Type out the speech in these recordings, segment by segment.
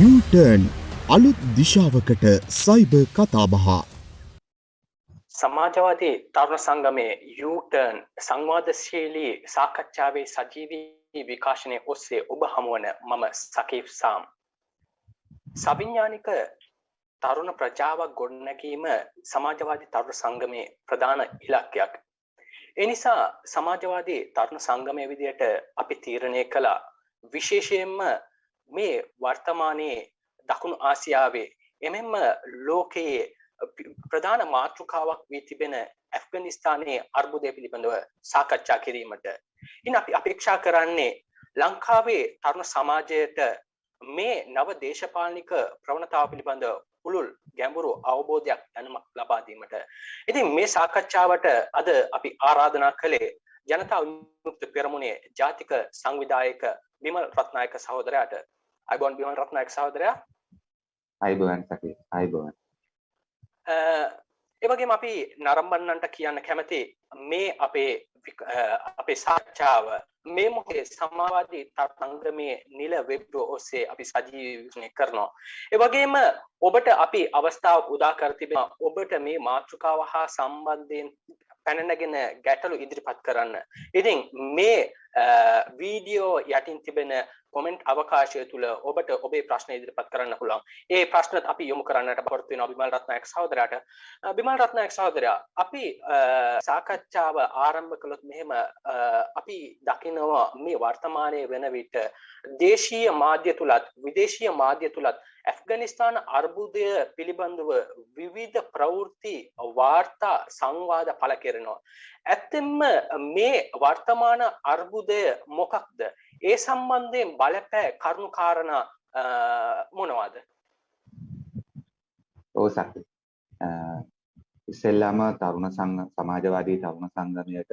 U-turn අලුත් දිශාවකට cyber කතාබහ. සමාජවාදී තරුණ සංගමයේ U-turn සංවාදශීලී සාකච්ඡාවේ සජීවී විකාශනයේ ඔස්සේ ඔබ හමුවන මම සකීෆ් සාම්. සවිඥානික තරුණ ප්‍රජාවක් ගොඩනැගීම සමාජවාදී තරුණ සංගමයේ ප්‍රධාන ඉලක්කයක්. ඒ නිසා සමාජවාදී තරුණ සංගමයේ විදියට අපි තීරණය කළා විශේෂයෙන්ම මේ වර්තමානයේ දකුණු ආසියාවේ එමෙන්ම ලෝකයේ ප්‍රධාන මාතෘකාවක් වී තිබෙන ඇෆ්ගනිස්තානයේ අර්බුදය පිළිබඳව සාකච්ඡා කිරීමට. ඉතින් අපි අපේක්ෂා කරන්නේ ලංකාවේ තරුණ සමාජයට මේ නව දේශපාලනික ප්‍රවණතාව පිළිබඳව පුළුල් ගැඹුරු අවබෝධයක් දැනුමක් ලබා දීමට. ඉතින් මේ සාකච්ඡාවට අද අපි ආරාධනා කළේ ජනතා විමුක්ති පෙරමුණේ ජාතික සංවිධායක බිමල් රත්නායක සහෝදරයාට. අයිබෝන් බිමල් රත්නායක සහෝදරයා. අයිබෝන් සකීෆ් අයිබෝන්. ඒ වගේම අපි නරඹන්නන්ට කියන්න කැමති මේ අපේ සාකච්ඡාව මේ මොහොතේ සමාජවාදී සංගමයේ නිල වෙබ් ඔස්සේ අපි සජීවීකරණය කරනවා. ඒ වගේම ඔබට අපි අවස්ථාව උදා කර තිබෙනවා ඔබට මේ මාතෘකාව හා සම්බන්ධයෙන් පැන නැගෙන ගැටලු ඉදිරිපත් කරන්න. ඉතින් මේ වීඩියෝ යටින් තිබෙන කොමෙන්ට් අවකාශය තුල ඔබට ඔබේ ප්‍රශ්න ඉදිරිපත් කරන්න පුළුවන්. ඒ ප්‍රශ්නත් අපි යොමු කරන්නට බලාපොරොත්තු වෙනවා බිමල් රත්නායක සහෝදරයාට. බිමල් රත්නායක සහෝදරයා, අපි සාකච්ඡාව ආරම්භ කළොත් මෙහෙම අපි දකිනවා මේ වර්තමානයේ වෙන විට දේශීය මාධ්‍ය තුලත් විදේශීය මාධ්‍ය තුලත් ඇෆ්ගනිස්තාන අර්බුදය පිළිබඳව විවිධ ප්‍රවෘත්ති වාර්තා සංවාද පළ කෙරෙනවා. ඇත්තෙන්ම මේ වර්තමාන අර්බුදය මොකක්ද? ඒ සම්බන්ධයෙන් බලපෑ කරුණු කාරණා මොනවාද? ඔව් සක්ති. ඉස්සෙල්ලාම තරුණ සමාජවාදී තරුණ සංගමයට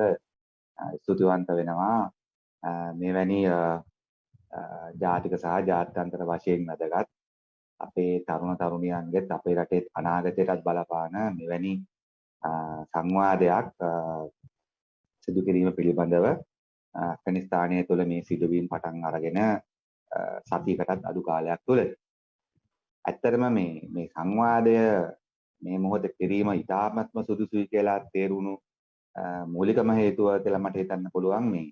ස්තුතිවන්ත වෙනවා. මෙවැනි ජාතික සහ ජාත්‍යන්තර වශයෙන් වැදගත් අපේ තරුණ තරුණියන්ගෙත් අපේ රටේ අනාගතයටත් බලපාන මෙවැනි සංවාදයක් සිදු කිරීම පිළිබඳව ඇෆ්ගනිස්තානය තුළ මේ සිදුවීම් පටන් අරගෙන සතියකටත් අඩු කාලයක් තුළ ඇත්තටම මේ සංවාදය මේ මොහොත කිරීම ඉතාමත්ම සුදුසුයි කියලා තේරුණු මූලිකම හේතුව කියලා මට හිතන්න පුළුවන් මේ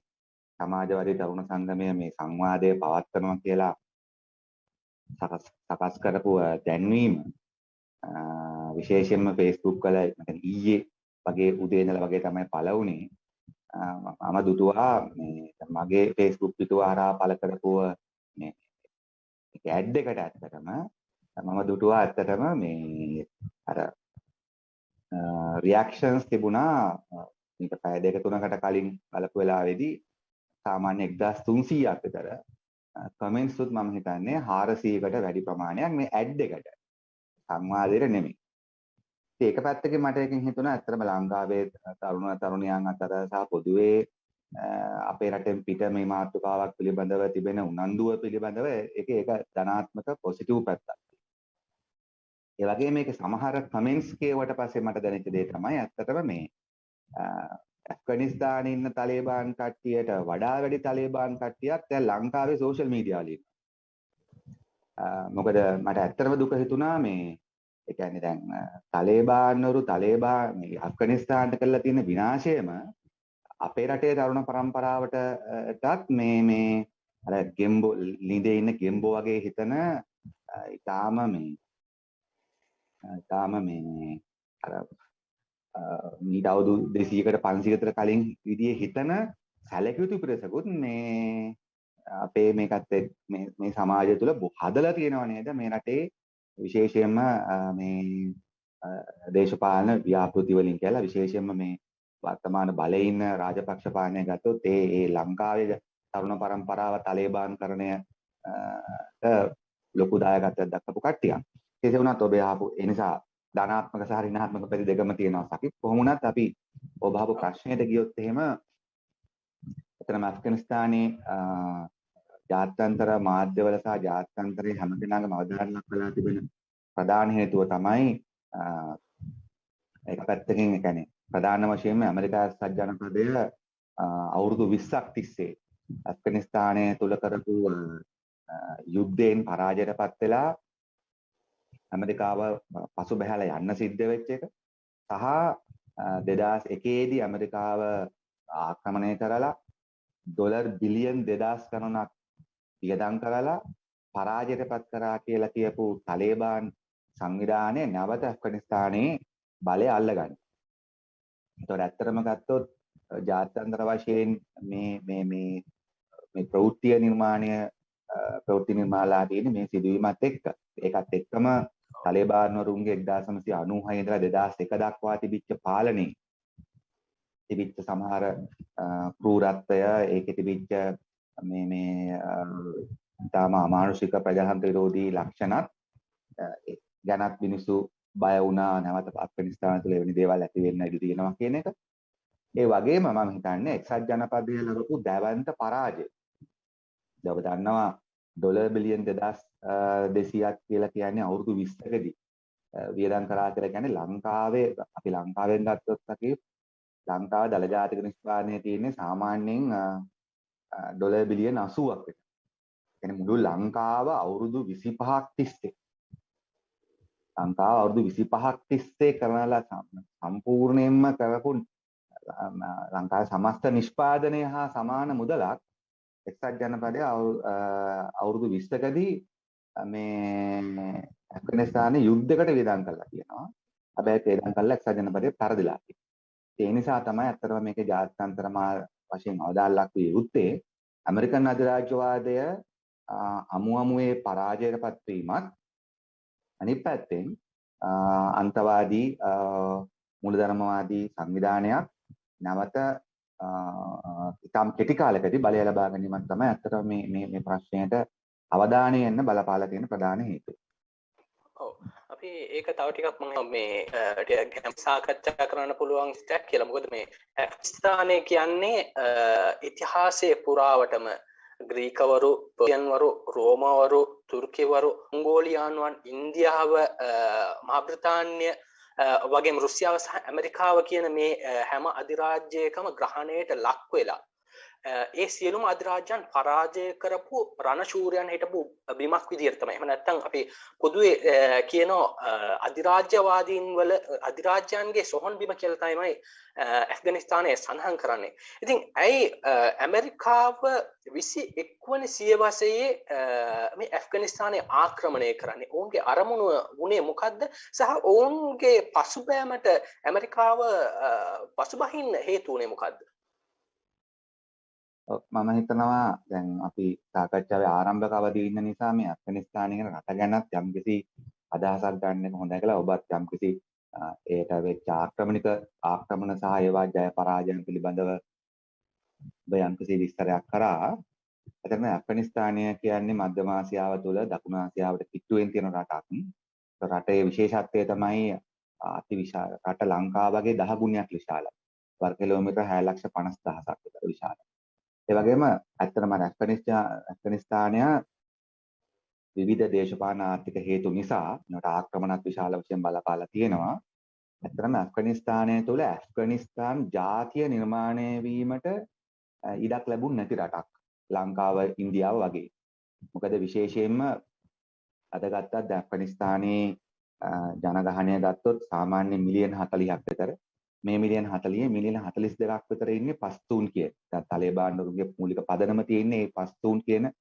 සමාජවාදී තරුණ සංගමය මේ සංවාදය පවත්වනවා කියලා සකස් කරපු දැන්වීම විශේෂයෙන්ම Facebook වල ඊයේ වගේ උදේ ඉඳලා වගේ තමයි පළ වුණේ. මම දුටුවා මගේ Facebook පිටුව හරහා පළ කරපු මේ ඇඩ් එකට ඇත්තටම මම දුටුවා ඇත්තටම මේ අර රියැක්ෂන්ස් තිබුණා මේක පැය දෙක තුනකට කලින් බලපු වෙලාවේදී සාමාන්‍ය 1300ක් විතර කමෙන්ට්ස් උත් මම හිතන්නේ 400කට වැඩි ප්‍රමාණයක් මේ ඇඩ් එකට සංවාදයට නෙමෙයි. ඒක පැත්තකින් මට එකකින් හිතුණා ඇත්තටම ලංකාවේ තරුණ තරුණියන් අතර සහ පොදුවේ අපේ රටෙන් පිට මේ මාතෘකාවක් පිළිබඳව තිබෙන උනන්දුව පිළිබඳව ඒක ධනාත්මක පොසිටිව් පැත්තක්. ඒ වගේම මේක සමහර කමෙන්ට්ස් කියවට පස්සේ මට දැනෙච්ච දේ තමයි ඇත්තටම මේ ඇෆ්ගනිස්තානයේ ඉන්න තාලිබාන් කට්ටියට වඩා වැඩි තාලිබාන් කට්ටියක් දැන් ලංකාවේ සෝෂල් මීඩියා වල ඉන්නවා. මොකද මට ඇත්තටම දුක හිතුණා මේ ඒ කියන්නේ දැන් තාලිබාන්වරු මේ ඇෆ්ගනිස්තානට කරලා තියෙන විනාශයම අපේ රටේ තරුණ පරම්පරාවටත් මේ අර ගෙම්බෝ ළිඳේ ඉන්න ගෙම්බෝ වගේ හිතන ඊටාම මේ අර මීට අවුරුදු 200කට 500කට කලින් විදිහේ හිතන සැලකියුතු පිරිසකුත් මේ අපේ මේකත් මේ සමාජය තුළ හදලා තියෙනව නේද මේ රටේ විශේෂයෙන්ම මේ දේශපාලන ව්‍යාපෘති වලින් කියලා විශේෂයෙන්ම මේ වර්තමාන බලයේ ඉන්න රාජපක්ෂ පාලනය ගත්තොත් ඒ ලංකාවේ තරුණ පරම්පරාව තාලිබාන්කරණය ලොකු දායකත්වයක් දක්වපු කට්ටියක්. කෙසේ වුණත් ඔබ ආපු ඒ නිසා ධනාත්මක සහ ඍණාත්මක පැති දෙකම තියෙනවා සකිප්. කොහොම වුණත් අපි ඔබ ආපු ප්‍රශ්නයට ගියොත් එහෙම එතනම ඇෆ්ගනිස්තානයේ ජාත්‍යන්තර මාධ්‍යවල සහ ජාත්‍යන්තරයේ හැම දිනකම අවධානයක් වෙලා තිබෙන ප්‍රධාන හේතුව තමයි එක පැත්තකින් ඒ කියන්නේ ප්‍රධාන වශයෙන්ම ඇමරිකා එක්සත් ජනපදය අවුරුදු 20ක් තිස්සේ ඇෆ්ගනිස්තානය තුල කරපු යුද්ධයෙන් පරාජයටපත් වෙලා ඇමරිකාව පසුබැහැලා යන්න සිද්ධ වෙච්ච එක සහ 2001 දී ඇමරිකාව ආක්‍රමණය කරලා ඩොලර් බිලියන් 2000 ගණනක් වියදම් කරලා පරාජයටපත් කරා කියලා කියපු තාලිබාන් සංවිධානය නැවත ඇෆ්ගනිස්තානයේ බලය අල්ලගන්න. ඒතකොට ඇත්තටම ගත්තොත් ජාත්‍යන්තර වශයෙන් මේ ප්‍රවෘත්ති නිර්මාණලා තියෙන මේ සිදුවීමත් එක්ක ඒකත් එක්කම තාලිබාන් වරුන්ගේ 1996 ඉඳලා 2001 දක්වා තිබිච්ච පාලනයේ තිබිච්ච සමහර ක්‍රූරත්වය ඒකේ තිබිච්ච මේ තාම අමානුෂික ප්‍රජාතන්ත්‍ර විරෝධී ලක්ෂණත් ගැනත් මිනිස්සු බය වුණා නැවත ඇෆ්ගනිස්තාන තුළ එවැනි දේවල් ඇති වෙන්න ඉඩ තියෙනවා කියන එක. ඒ වගේම මම හිතන්නේ එක්සත් ජනපදයේ ලැබපු දැවැන්ත පරාජය. ඔබ දන්නවා ඩොලර් බිලියන් 2200ක් කියලා කියන්නේ අවුරුදු 20කදී වියදම් කරා කියලා කියන්නේ ලංකාවේ අපි ලංකාවෙන් ගත්තොත් අපි ලංකාවේ දල ජාතික නිෂ්පාදනය තියෙන්නේ සාමාන්‍යයෙන් ඩොලර් බිලියන් 80ක් විතර. කියන්නේ මුළු ලංකාව අවුරුදු 25ක් තිස්සේ කරනලා සම්පූර්ණයෙන්ම කරපු ලංකාවේ සමස්ත නිෂ්පාදනය හා සමාන මුදලක් එක්සත් ජනපදයේ අවුරුදු 20කදී මේ ඇෆ්ගනිස්තානයේ යුද්ධයකට වියදම් කළා කියනවා. හැබැයි වියදම් කළා එක්සත් ජනපදයේ පරදිලා තියෙනවා. ඒ නිසා තමයි අත්‍තරම මේකේ ජාත්‍යන්තර වශයෙන් අවදාළක් විය යුත්තේ ඇමරිකන් අධිරාජ්‍යවාදය අමුවේ පරාජයටපත් වීමත් අනිත් පැත්තෙන් අන්තවාදී මූලධර්මවාදී සංවිධානයක් නැවත ඉතාම කෙටි කාලයකදී බලය ලබා ගැනීමක් තමයි අත්‍තරම මේ ප්‍රශ්නයට අවධානය යොමු බලපාලා තියෙන ප්‍රධාන හේතුව. ඔව් අපි ඒක තව ටිකක් මම මේ ගැන සාකච්ඡා කරන්න පුළුවන් ස්ටැක් කියලා. මොකද මේ ඇෆ්ගනිස්තානය කියන්නේ ඉතිහාසයේ පුරාවටම ග්‍රීකවරු, පර්සියන්වරු, රෝමවරු, තුර්කිවරු, මොංගෝලියානුවන්, ඉන්දියාව, මහා බ්‍රිතාන්‍ය වගේම රුසියාව සහ ඇමරිකාව කියන මේ හැම අධිරාජ්‍යයකම ග්‍රහණයට ලක් වෙලා ඒ සියලුම අධිරාජ්‍යයන් පරාජය කරපු රණශූරයන් හිටපු බිමක් විදියට තමයි. එහෙම නැත්නම් අපි පොදුවේ කියන අධිරාජ්‍යවාදීන් වල අධිරාජ්‍යයන්ගේ සොහොන් බිම කියලා තමයි ඇෆ්ගනිස්තානයේ සඳහන් කරන්නේ. ඉතින් ඇයි ඇමරිකාව 21 වන සියවසයේ මේ ඇෆ්ගනිස්තානයේ ආක්‍රමණය කරන්නේ? ඔවුන්ගේ අරමුණ වුණේ මොකද්ද? සහ ඔවුන්ගේ පසුබෑමට ඇමරිකාව පසුබහින්න හේතු වුණේ මොකද්ද? මම හිතනවා දැන් අපි සාකච්ඡාවේ ආරම්භක අවදී ඉන්න නිසා මේ ඇෆ්ගනිස්තානය කියන රට ගැනත් යම්කිසි අදහසක් ගන්න එක හොඳයි කියලා ඔබත් යම්කිසි ඒට වෙච්ච ආක්‍රමණ සහ ඒවා ජය පරාජයන් පිළිබඳව ඔබ යම්කිසි විස්තරයක් කරා. එතන ඇෆ්ගනිස්තානය කියන්නේ මධ්‍යම ආසියාව තුළ දකුණු ආසියාවට කිට්ටුවෙන් තියෙන රටක්. රටේ විශේෂත්වය තමයි අතිවිශාල රට ලංකාව වගේ 10 ගුණයක් විශාලයි. වර්ග කිලෝමීටර් 6,50,000ක් විතර විශාලයි. ඒ වගේම ඇත්තටම ඇෆ්ගනිස්තානය විවිධ දේශපාලන ආර්ථික හේතු නිසා නට ආක්‍රමණත් විශාල වශයෙන් බලපාලා තියෙනවා. ඇත්තටම ඇෆ්ගනිස්තානය තුළ ඇෆ්ගනිස්තාන් ජාතිය නිර්මාණය වීමට ඉඩක් ලැබුණ නැති රටක් ලංකාව ඉන්දියාව වගේ. මොකද විශේෂයෙන්ම අද ගත්තත් ඇෆ්ගනිස්තානයේ ජනගහනය ගත්තොත් සාමාන්‍ය මිලියන 40ක් විතර. මේ මිලියන 40 මිලියන 42ක් විතර ඉන්නේ පස්තූන් කියන. දැන් තාලිබාන් වරුන්ගේ මූලික පදනම තියෙන්නේ මේ පස්තූන් කියන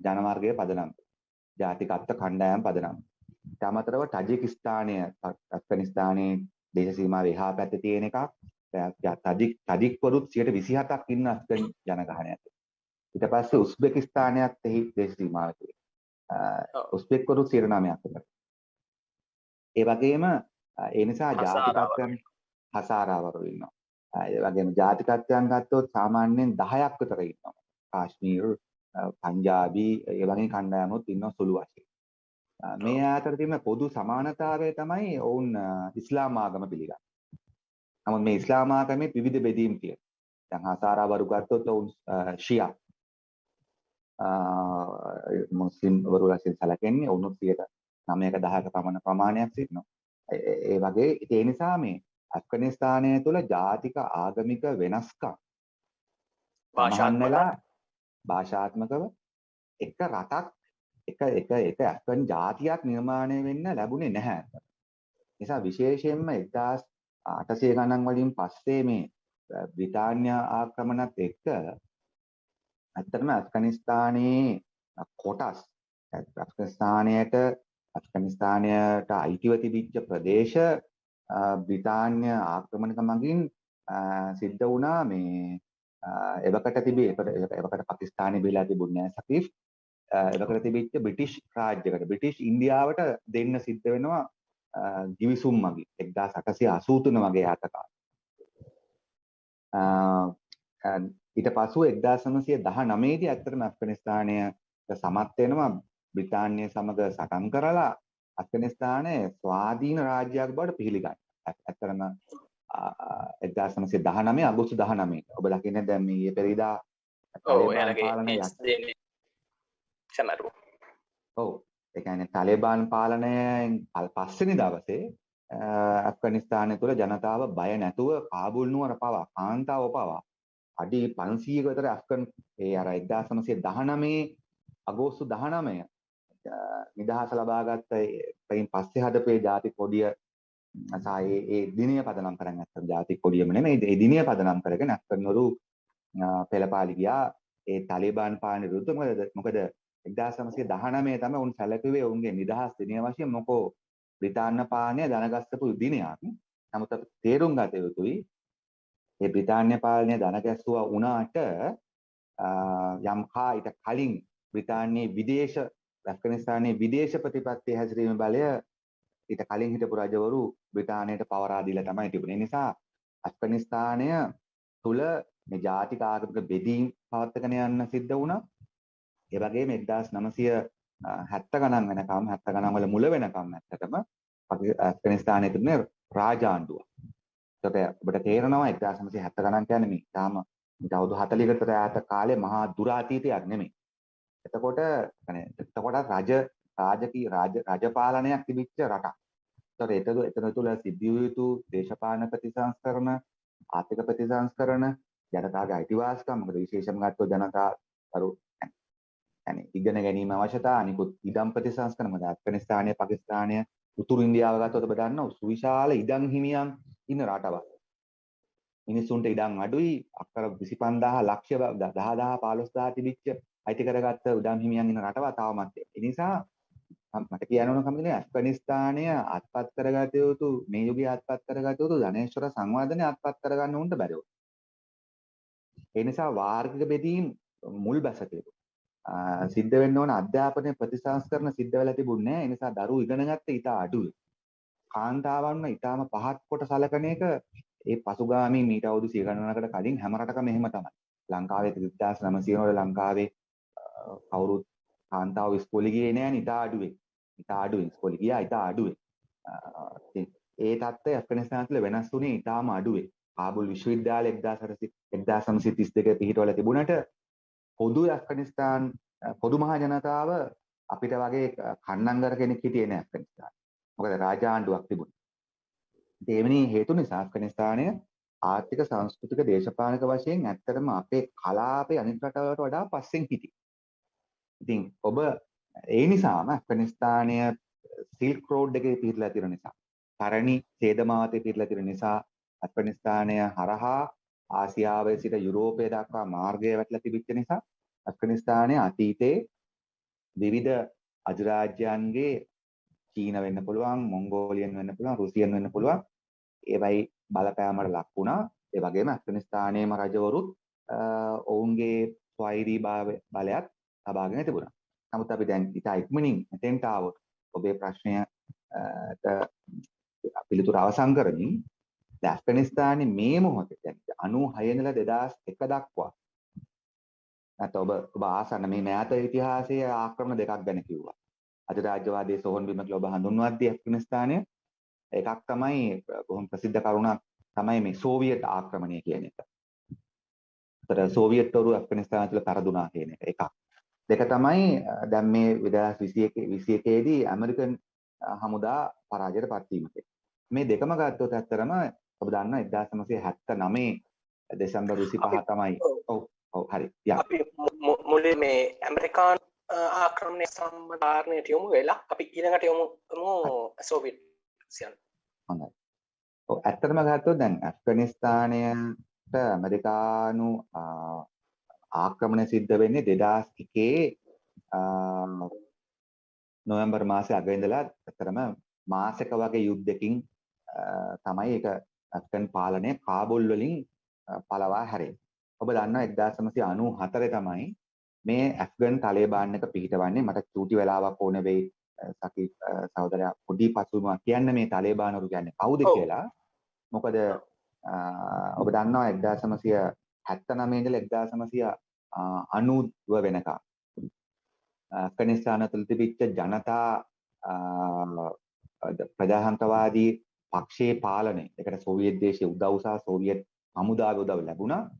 ජනවර්ගයේ පදනම. ජාතිකත්ව කණ්ඩායම් පදනම. ඊට අමතරව ටජිකිස්තානය ඇෆ්ගනිස්තානයේ දේශ සීමාවේ එහා පැත්තේ තියෙන එකක්. ටජික්වරුත් 27ක් ඉන්න අෆ්ගන් ජනගහනයක්. ඊට පස්සේ උස්බෙකිස්තානයත් එහි දේශ සීමාවේ තියෙනවා. උස්බෙක්වරුත් 9ක් විතර. ඒ වගේම ඒ නිසා ජාතිකත්වයන් හසාරාවරු ඉන්නවා. ඒ වගේම ජාතිකත්වයන් ගත්තොත් සාමාන්‍යයෙන් 10ක් විතර ඉන්නවා. කාශ්මීර, පංජාබි ඒ වගේ කණ්ඩායමුත් ඉන්නවා සුළු වශයෙන්. මේ අතර තියෙන පොදු සමානතාවය තමයි ඔවුන් ඉස්ලාම් ආගම පිළිගන්නේ. නමුත් මේ ඉස්ලාම් ආගමේ විවිධ බෙදීම් තියෙනවා. දැන් හසාරාවරු ගත්තොත් ඔවුන් ෂියා මුස්ලිම් වරු වශයෙන් සැලකෙන්නේ. ඔවුන් 9ක 10ක පමණ ප්‍රමාණයක් සිටිනවා. ඒ වගේ ඒ නිසා මේ ඇෆ්ගනිස්තානය තුළ ජාතික ආගමික වෙනස්කම් භාෂාත්මකව එක රටක් එක ඇෆ්ගන් ජාතියක් නිර්මාණය වෙන්න ලැබුණේ නැහැ. නිසා විශේෂයෙන්ම 1800 ගණන් වලින් පස්සේ මේ බ්‍රිතාන්‍ය ආක්‍රමණත් එක්ක ඇත්තටම ඇෆ්ගනිස්තානයේ කොටස් ඇෆ්ගනිස්තානයට අයිතිව තිබිච්ච ප්‍රදේශ බ්‍රිතාන්‍ය ආක්‍රමණක මගින් සිද්ධ වුණා මේ එවකට පාකිස්තානයේ බිලා තිබුණේ නැහැ සකීෆ්. එවකට තිබිච්ච බ්‍රිටිෂ් රාජ්‍යයකට බ්‍රිටිෂ් ඉන්දියාවට දෙන්න සිද්ධ වෙනවා ගිවිසුම් මගින් 1883 වගේ ආතක. ඊට පසුව 1919 දී ඇත්තටම ඇෆ්ගනිස්තානය සමත් වෙනවා බ්‍රිතාන්‍ය සමග සටන් කරලා ඇෆ්ගනිස්තානයේ ස්වාධීන රාජ්‍යයක් බවට පිළිගන්න. ඇත්තටම 1919 අගෝස්තු 19 ඔබ දකින්නේ දැන් මේ පෙරේදා ඒ කියන්නේ තාලිබාන් පාලනයෙන් පස්වෙනි දවසේ ඇෆ්ගනිස්තානය තුළ ජනතාව බය නැතුව කාබුල් නුවර පවා කාන්තාව පවා අඩි 500ක විතර ඇෆ්ගන් ඒ අර 1919 අගෝස්තු 19 නිදහස ලබාගත්ත එයින් පස්සේ හදපේ ජාතික කොඩිය ඒ දිනය පදනම් කරගෙන ඇත්තට ජාතික කොඩියම නෙමෙයි ඒ දිනය පදනම් කරගෙන ඇෆ්ගන්වරු පෙළපාලි ගියා ඒ තාලිබාන් පාලන විරුද්ධව. මොකද 1919 තමයි උන් සැලකුවේ උන්ගේ නිදහස් දිනය වශයෙන් මොකෝ බ්‍රිතාන්‍ය පාලනය දනගස්සපු දිනයක්. නමුත් අපි තේරුම් ගත යුතුයි මේ බ්‍රිතාන්‍ය පාලනය දනගැස්සුවා වුණාට යම් කාලයකට කලින් බ්‍රිතාන්‍යයේ ඇෆ්ගනිස්තානයේ විදේශ ප්‍රතිපත්තිය හැසිරීමේ බලය ඊට කලින් හිටපු රජවරු බ්‍රිතාන්‍යයට පවරා දීලා තමයි තිබුණේ. ඒ නිසා ඇෆ්ගනිස්තානය තුල මේ ජාතික ආගමික බෙදීම් පවත්වාගෙන යන්න සිද්ධ වුණා. ඒ වගේම 1970 ගණන් වෙනකම් 70 ගණන් වල මුල වෙනකම් ඇත්තටම ඇෆ්ගනිස්තානයේ තිබුණේ රාජාණ්ඩුව. ඒකට ඔබට තේරෙනවා 1970 ගණන් කියන්නේ මේ තාම අවුරුදු 40කට විතර ඈත කාලේ මහා දුරාතීතයක් නෙමෙයි. එතකොට රජ පාලනයක් තිබිච්ච රටක්. ඒතකොට එතන තුල සිද්ධ වූ යුතු දේශපාලන ප්‍රතිසංස්කරණ, ආර්ථික ප්‍රතිසංස්කරණ, ජනතාවගේ අයිතිවාසිකම් මොකද විශේෂම ගත්තොත් ජනතාවරු يعني ඉගෙන ගැනීම අවශ්‍යතා අනිකුත් ඉඩම් ප්‍රතිසංස්කරණ මොකද ඇෆ්ගනිස්තානය, පාකිස්තානය, උතුරු ඉන්දියාව ගත්තොත් ඔබ දන්නවා සුවිශාල ඉඩම් හිමියන් ඉන්න රටවල්. මිනිස්සුන්ට ඉඩම් අඩුයි අක්කර 25000 ලක්ෂ 10000 15000 තිබිච්ච අයිති කරගත්ත ඉඩම් හිමියන් ඉන්න රටවල් තාමත් ඒ නිසා මට කියන්න ඕන කම තියෙනවා ඇෆ්ගනිස්තානය අත්පත් කරගත යුතු මේ යුගයේ අත්පත් කරගත යුතු ධනේශ්වර සංවර්ධනය අත්පත් කරගන්න උන්ට බැරි වුණා. ඒ නිසා වාර්ගික බෙදීම් මුල් බැසකේ සිද්ධ වෙන්න ඕන අධ්‍යාපනයේ ප්‍රතිසංස්කරණ සිද්ධ වෙලා තිබුණේ නැහැ. ඒ නිසා දරුවෝ ඉගෙන ගත්තේ ඊට අඩුයි. කාන්තාවන්ව ඊටාම පහත් කොට සලකන එක ඒ පසුගාමී මීට අවුරුදු 100 ගණනකට කලින් හැම රටකම එහෙම තමයි. ලංකාවේ 1900 වල ලංකාවේ කවුරුත් කාන්තාව ඉස්කෝලේ ගියේ නැහැ ඊට අඩුවේ. ඊට අඩුවේ ඉස්කෝලේ ගියා ඊට අඩුවේ. ඒ තත්ත්වය ඇෆ්ගනිස්තාන තුළ වෙනස් වුණේ ඊටාම අඩුවේ. කාබුල් විශ්වවිද්‍යාලය 1932 පිහිටවල තිබුණට පොදු ඇෆ්ගනිස්තාන් පොදු මහ ජනතාව අපිට වගේ කන්නංගර කෙනෙක් හිටියේ නැහැ ඇෆ්ගනිස්තාන. මොකද රාජාණ්ඩුවක් තිබුණා. දෙවෙනි හේතු නිසා ඇෆ්ගනිස්තානය ආර්ථික සංස්කෘතික දේශපාලනික වශයෙන් ඇත්තටම අපේ කලාපේ අනිත් රටවලට වඩා පස්සෙන් හිටියේ. ඉතින් ඔබ ඒ නිසාම ඇෆ්ගනිස්තානය සිල්ක් රෝඩ් එකේ පිහිටලා තියෙන නිසා, තරණි සේදමාවතේ පිහිටලා තියෙන නිසා ඇෆ්ගනිස්තානය හරහා ආසියාවේ සිට යුරෝපය දක්වා මාර්ගය වැටලා තිබිච්ච නිසා ඇෆ්ගනිස්තානය අතීතයේ විවිධ අධිරාජ්‍යයන්ගේ චීන වෙන්න පුළුවන්, මොංගෝලියන් වෙන්න පුළුවන්, රුසියන් වෙන්න පුළුවන් ඒවයි බලපෑමකට ලක් වුණා. ඒ වගේම ඇෆ්ගනිස්තානයේම රජවරුත් ඔවුන්ගේ ස්වෛරී බලයත් ලබාගෙන තිබුණා. නමුත් අපි දැන් ඉතා ඉක්මනින් මෙතෙන්ට ආවොත් ඔබේ ප්‍රශ්නයට පිළිතුර අවසන් කරමින් ඇෆ්ගනිස්තානයේ මේ මොහොතේ දැන් 96 ඉඳලා 2001 දක්වා නැත්නම් ඔබ ආසන්න මේ මෑත ඉතිහාසයේ ආක්‍රමණ දෙකක් ගැන කිව්වා. අධිරාජ්‍යවාදී සොහොන් බිමක ඔබ හඳුන්වද්දී ඇෆ්ගනිස්තානය එකක් තමයි බොහොම ප්‍රසිද්ධ කරුණක් තමයි මේ සෝවියට් ආක්‍රමණය කියන එක. ඒතර සෝවියට්වරු ඇෆ්ගනිස්තානය තුළ පෙරදුනා කියන එක එකක්. දෙක තමයි දැන් මේ 2021 දී ඇමරිකන් හමුදා පරාජයට පත්වීමට. මේ දෙකම ගත්තොත් ඇත්තරම ඔබ දන්නවා 1979 දෙසැම්බර් 25 තමයි. ඔව් හරි. අපි මුලින් මේ ඇමරිකානු ආක්‍රමණය සම්බන්ධාරණයට යොමු වෙලා අපි ඊළඟට යොමු සෝවියට් සියල්ල. හොඳයි. ඔව් ඇත්තටම ගත්තොත් දැන් ඇෆ්ගනිස්තානයට ඇමරිකානු ආක්‍රමණය සිද්ධ වෙන්නේ 2001 නොවැම්බර් මාසේ අග ඉඳලා ඇත්තටම මාසෙක වගේ යුද්ධකින් තමයි ඒක ඇෆ්ගන් පාලනය කාබුල් වලින් පළවා හැරෙන්නේ. ඔබ දන්නවා 1994 තමයි මේ ඇෆ්ගන් තාලිබාන් එක පිහිටවන්නේ. මට චූටි වෙලාවක් ඕන වෙයි සකි සහෝදරයා පොඩි පසුබිමක් කියන්න මේ තාලිබානරු කියන්නේ කවුද කියලා. මොකද ඔබ දන්නවා 1979 ඉඳලා 1990 වෙනකම් ඇෆ්ගනිස්තාන තුළ තිබිච්ච ජනතා ප්‍රජාතන්ත්‍රවාදී පක්ෂයේ පාලනය. ඒකට සෝවියට් දේශයේ උදව් සහ සෝවියට් හමුදාවේ උදව් ලැබුණා.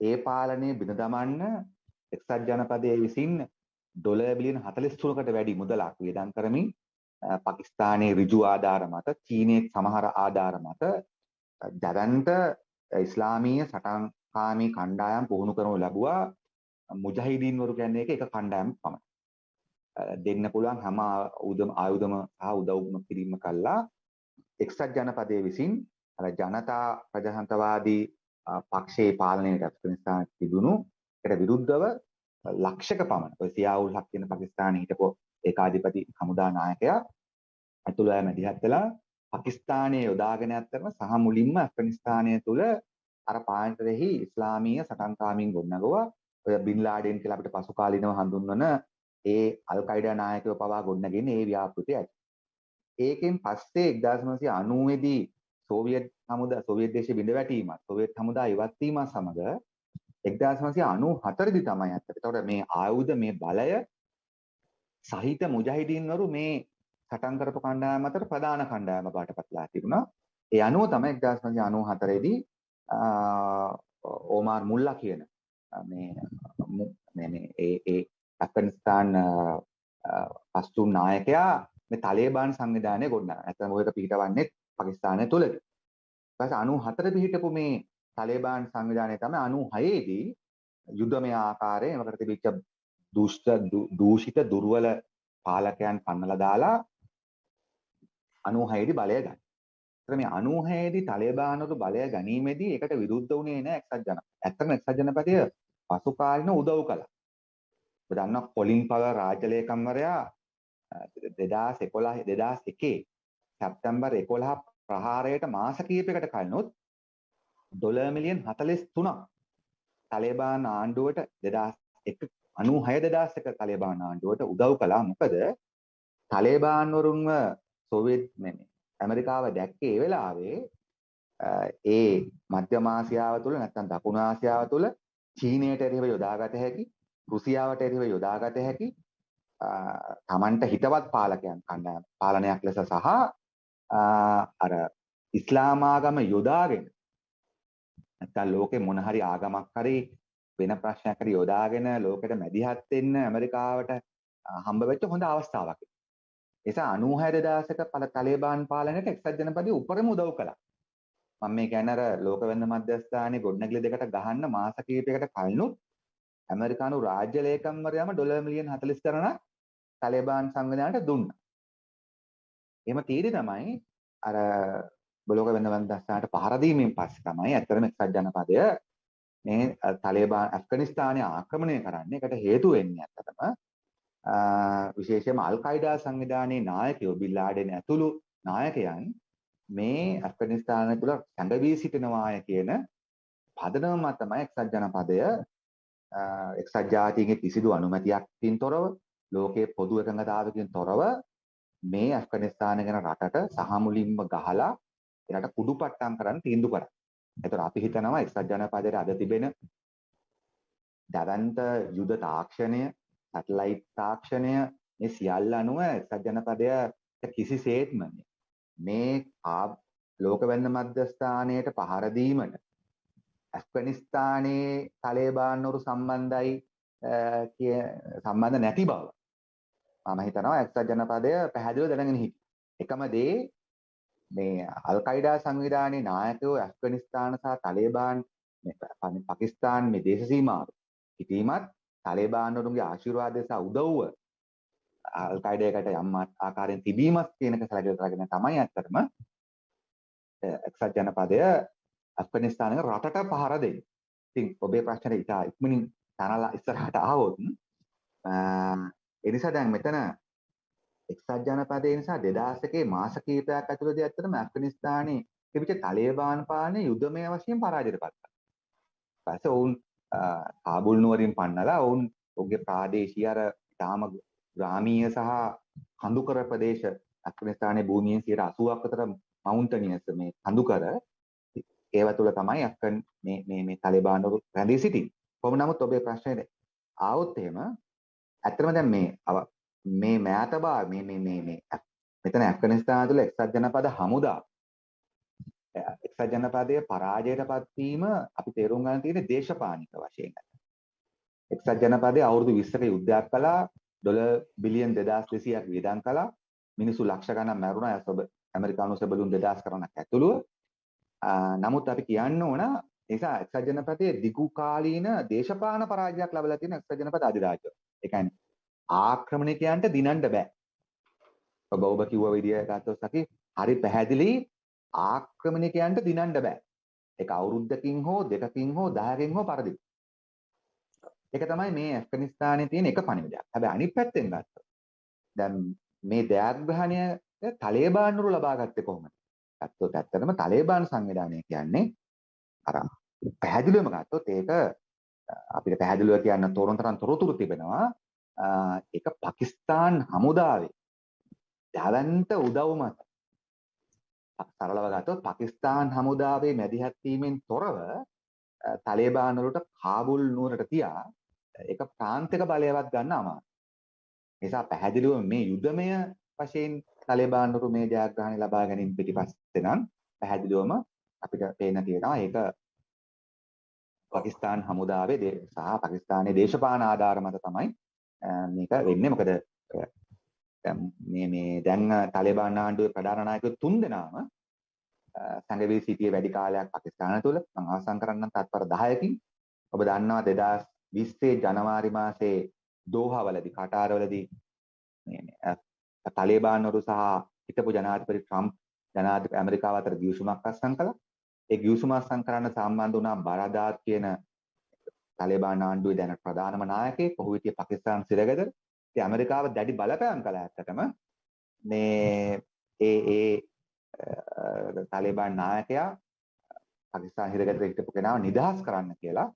ඒ පාලනය බිඳ දමන්න එක්සත් ජනපදයේ විසින් ඩොලර් බිලියන 43කට වැඩි මුදලක් වියදම් කරමින් පාකිස්තානයේ ඍජු ආධාර මත චීනයේ සමහර ආධාර මත දැවැන්ත ඉස්ලාමීය සටන්කාමී කණ්ඩායම් පුහුණු කරනු ලැබුවා. මුජාහිදීන් වරු කියන්නේ එක කණ්ඩායමක් පමණයි. දෙන්න පුළුවන් හැම ආයුධම සහ උදව්ම කිරීම කළා එක්සත් ජනපදයේ විසින් අර ජනතා ප්‍රජාතන්ත්‍රවාදී පක්ෂයේ පාලනයට ඇෆ්ගනිස්තානයේ තිබුණු ඒකට විරුද්ධව ලක්ෂක පමණ ඔය සියාඋල් හක් කියන පාකිස්තානයේ හිටපු ඒකාධිපති හමුදා නායකයා අතුලෑ මැදිහත් වෙලා පාකිස්තානයේ යොදාගෙන ඇත්තම සහ මුලින්ම ඇෆ්ගනිස්තානය තුළ අර පාන්තරෙහි ඉස්ලාමීය සටන්කාමීන් ගොඩනගුවා. ඔය බින් ලාඩෙන් කියලා අපිට පසු කාලිනව හඳුන්වන ඒ අල් කයිඩා නායකයෝ පවා ගොඩනගෙන ඒ ව්‍යාපෘතිය ඇති. ඒකෙන් පස්සේ 1990 දී සෝවියට් දේශයේ බිඳ වැටීමත් සෝවියට් හමුදා ඉවත් වීම සමග 1994 දී තමයි ඇත්තට. ඒතකොට මේ ආයුධ මේ බලය සහිත මුජාහිදීන් වරු මේ සටන් කරපු කණ්ඩායම අතර ප්‍රධාන කණ්ඩායම බාටපත්ලා තිබුණා. ඒ අනුව තමයි 1994 දී ඕමාර් මුල්ලා කියන මේ ඇෆ්ගනිස්තාන් පස්තුන් නායකයා මේ තාලිබාන් සංවිධානය ගොඩනගා. නැත්නම් ඔයක පිහිටවන්නේ පාකිස්තානය තුලදී. ඊපස්සේ 94 පිහිටපු මේ තාලිබාන් සංවිධානය තමයි 96 දී යුද්ධමය ආකාරයෙන් ඒකට තිබිච්ච දූෂිත දුර්වල පාලකයන් පන්නලා දාලා 96 දී බලය ගන්න. ඒතර මේ 96 දී තාලිබාන්වරු බලය ගැනීමේදී ඒකට විරුද්ධ වුණේ නැහැ එක්සත් ජනපදය. ඇත්තටම එක්සත් ජනපදය පසු කාලින උදව් කළා. ඔබ දන්නවා කොලින් පවර් රාජ්‍ය ලේකම්වරයා 2001 සැප්තැම්බර් 11 ප්‍රහාරයට මාස කිහිපයකට කලිනුත් ඩොලර් මිලියන් 43ක් තාලිබාන් ආණ්ඩුවට 96 තාලිබාන් ආණ්ඩුවට උදව් කළා. මොකද තාලිබාන් වරුන්ව සෝවියට් ඇමරිකාව දැක්කේ ඒ වෙලාවේ ඒ මධ්‍යම ආසියාව තුළ නැත්නම් දකුණු ආසියාව තුළ චීනයට එරෙහිව යොදාගත හැකි රුසියාවට එරෙහිව යොදාගත හැකි තමන්ට හිතවත් පාලනයක් ලෙස සහ අර ඉස්ලාම ආගම යොදාගෙන නැත්නම් ලෝකේ මොන හරි ආගමක් හරි වෙන ප්‍රශ්නයක් හරි යොදාගෙන ලෝකෙට මැදිහත් වෙන්න ඇමරිකාවට හම්බ වෙච්ච හොඳ අවස්ථාවක්. ඒ නිසා 96 2000ක තාලිබාන් පාලනයට එක්සත් ජනපදයේ උපරිම උදව් කළා. මම මේ කියන්නේ අර ලෝක වෙළඳ මධ්‍යස්ථානයේ ගොඩනැගිලි දෙකට ගහන්න මාස කිහිපයකට කලිනුත් ඇමරිකානු රාජ්‍ය ලේකම්වරයාම ඩොලර් මිලියන් 40 ගණනක් තාලිබාන් සංවිධානයට දුන්නා. එහෙම තීරි තමයි අර ලෝක වෙළඳ මධ්‍යස්ථානයට පහර දීමෙන් පස්සේ තමයි ඇත්තටම එක්සත් ජනපදය මේ තාලිබාන් ඇෆ්ගනිස්තානය ආක්‍රමණය කරන්නේ. ඒකට හේතු වෙන්නේ ඇත්තටම විශේෂයෙන්ම අල් කයිඩා සංවිධානයේ නායකයෝ බින් ලාඩෙන් ඇතුළු නායකයන් මේ ඇෆ්ගනිස්තානය තුළ සැඟවී සිටිනවාය කියන පදනම තමයි එක්සත් ජනපදය එක්සත් ජාතීන්ගේ කිසිදු අනුමැතියකින් තොරව ලෝකයේ පොදු එකඟතාවකින් තොරව මේ ඇෆ්ගනිස්තානය ගැන රටට සහ මුලින්ම ගහලා එයාට කුඩුපට්ටම් කරන්න තීන්දුව කරා. ඒතර අපි හිතනවා එක්සත් ජනපදයේ අද තිබෙන දවන්ත යුද තාක්ෂණය, සැටලයිට් තාක්ෂණය මේ සියල්ල අනුව එක්සත් ජනපදය කිසිසේත්ම මේ ලෝක වෙළඳ මධ්‍යස්ථානයට පහර දීමට ඇෆ්ගනිස්තානයේ තාලිබාන්වරු සම්බන්ධයි සම්බන්ධ නැති බව මම හිතනවා එක්සත් ජනපදය පැහැදිලිව දැනගෙන හිටියා. එකම දේ මේ අල් කයිඩා සංවිධානයේ නායකයෝ ඇෆ්ගනිස්තාන සහ තාලිබාන් පාකිස්තාන් මේ දේශ සීමාව හිටීමත් තාලිබාන්වරුන්ගේ ආශිර්වාදය සහ උදව්ව අල් කයිඩයකට යම් ආකාරයෙන් තිබීමක් කියන එක සැලකිලි කරගෙන තමයි ඇත්තටම එක්සත් ජනපදය ඇෆ්ගනිස්තානයේ රටට පහර දෙන්නේ. ඉතින් ඔබේ ප්‍රශ්නේ ඉතා ඉක්මනින් තනලා ඉස්සරහට ආවොත් ඒ නිසා දැන් මෙතන එක්සත් ජනපදයේ නිසා 2001 මාස කිහිපයක් ඇතුළතදී ඇත්තටම ඇෆ්ගනිස්තානයේ තිබිච්ච තාලිබාන් පාලනය යුදමය වශයෙන් පරාජයටපත් කරා. ඊපස්සේ ඔවුන් කාබුල් නුවරින් පන්නලා ඔවුන් ඔහුගේ ප්‍රාදේශීය අර තාම ග්‍රාමීය සහ කඳුකර ප්‍රදේශ ඇෆ්ගනිස්තානයේ භූමියෙන් 80ක් විතර මවුන්ටනියස් මේ කඳුකර ඒව තුළ තමයි අෆ්ගන් මේ තාලිබාන්වරු රැඳී සිටින්නේ. කොහොම නමුත් ඔබේ ප්‍රශ්නේ ආවොත් එහෙම ඇත්තටම දැන් මේ මෑතබා මේ මෙතන ඇෆ්ගනිස්තානය තුළ එක්සත් ජනපද හමුදා එක්සත් ජනපදයේ පරාජයටපත් වීම අපි තේරුම් ගන්න තියෙන්නේ දේශපාලනික වශයෙන්. එක්සත් ජනපදයේ අවුරුදු 20ක යුද්ධයක් කළා, ඩොලර් බිලියන් 2200ක් වියදම් කළා, මිනිස්සු ලක්ෂ ගණන් මැරුණා ඇමරිකානු සෙබළුන් 2000 කරනක් ඇතුළුව. නමුත් අපි කියන්න ඕන නිසා එක්සත් ජනපදයේ දිගු කාලීන දේශපාලන පරාජයක් ලැබලා තියෙන එක්සත් ජනපද අධිරාජ්‍යය. ඒ කියන්නේ ආක්‍රමණිකයන්ට දිනන්න බෑ. ඔබ කිව්ව විදිය ගත්තොත් අපි හරි පැහැදිලි ආක්‍රමණිකයන්ට දිනන්න බෑ. ඒක අවුරුද්දකින් හෝ දෙකකින් හෝ 10කින් හෝ පරදින. ඒක තමයි මේ ඇෆ්ගනිස්තානයේ තියෙන එක පණිවිඩයක්. හැබැයි අනිත් පැත්තෙන් ගත්තොත් දැන් මේ ජයග්‍රහණය තාලිබාන්වරු ලබා ගත්තේ කොහොමද? ගත්තොත් ඇත්තටම තාලිබාන් සංවිධානය කියන්නේ අර පැහැදිලිවම ගත්තොත් ඒක අපිට පැහැදිලිව කියන්න තොරතුරු තොරතුරු තිබෙනවා. ඒක පාකිස්තාන් හමුදාවේ දැවැන්ත උදව් මත සරලව ගත්තොත් පාකිස්තාන් හමුදාවේ මැදිහත් වීමෙන් තොරව තාලිබාන් වලට කාබුල් නුවරට තියා ඒක ප්‍රාන්තික බලයවත් ගන්න අමාරුයි. නිසා පැහැදිලිව මේ යුදමය වශයෙන් තාලිබාන් වරු මේ ජයග්‍රහණය ලබා ගැනීම පිටිපස්සේ නම් පැහැදිලිවම අපිට පේන තියෙනවා ඒක පාකිස්තාන් හමුදාවේ සහ පාකිස්තානයේ දේශපාලන ආධාර මත තමයි මේක වෙන්නේ. මොකද දැන් තාලිබාන් ආණ්ඩුවේ ප්‍රධාන නායකයෝ 3 දෙනාම සංගවී සිටියේ වැඩි කාලයක් පාකිස්තාන තුළ. මම අවසන් කරන්නම් තත්පර 10කින්. ඔබ දන්නවා 2020 ජනවාරි මාසයේ දෝහාවලදී කටාරවලදී මේ තාලිබාන්වරු සහ හිටපු ජනාධිපති ට්‍රම්ප් ඇමරිකාව අතර ගිවිසුමක් අත්සන් කළා. ඒ ගිවිසුම අත්සන් කරන්න සම්බන්ධ වුණා බරදාත් කියන තාලිබාන් ආණ්ඩුවේ දැන ප්‍රධානම නායකයෙක්. ඔහු හිටියේ පාකිස්තාන් සිරගෙදර. ඉතින් ඇමරිකාව දැඩි බලපෑම් කළා ඇත්තටම මේ ඒ තාලිබාන් නායකයා පාකිස්තාන හිරගෙදර හිටපු කෙනාව නිදහස් කරන්න කියලා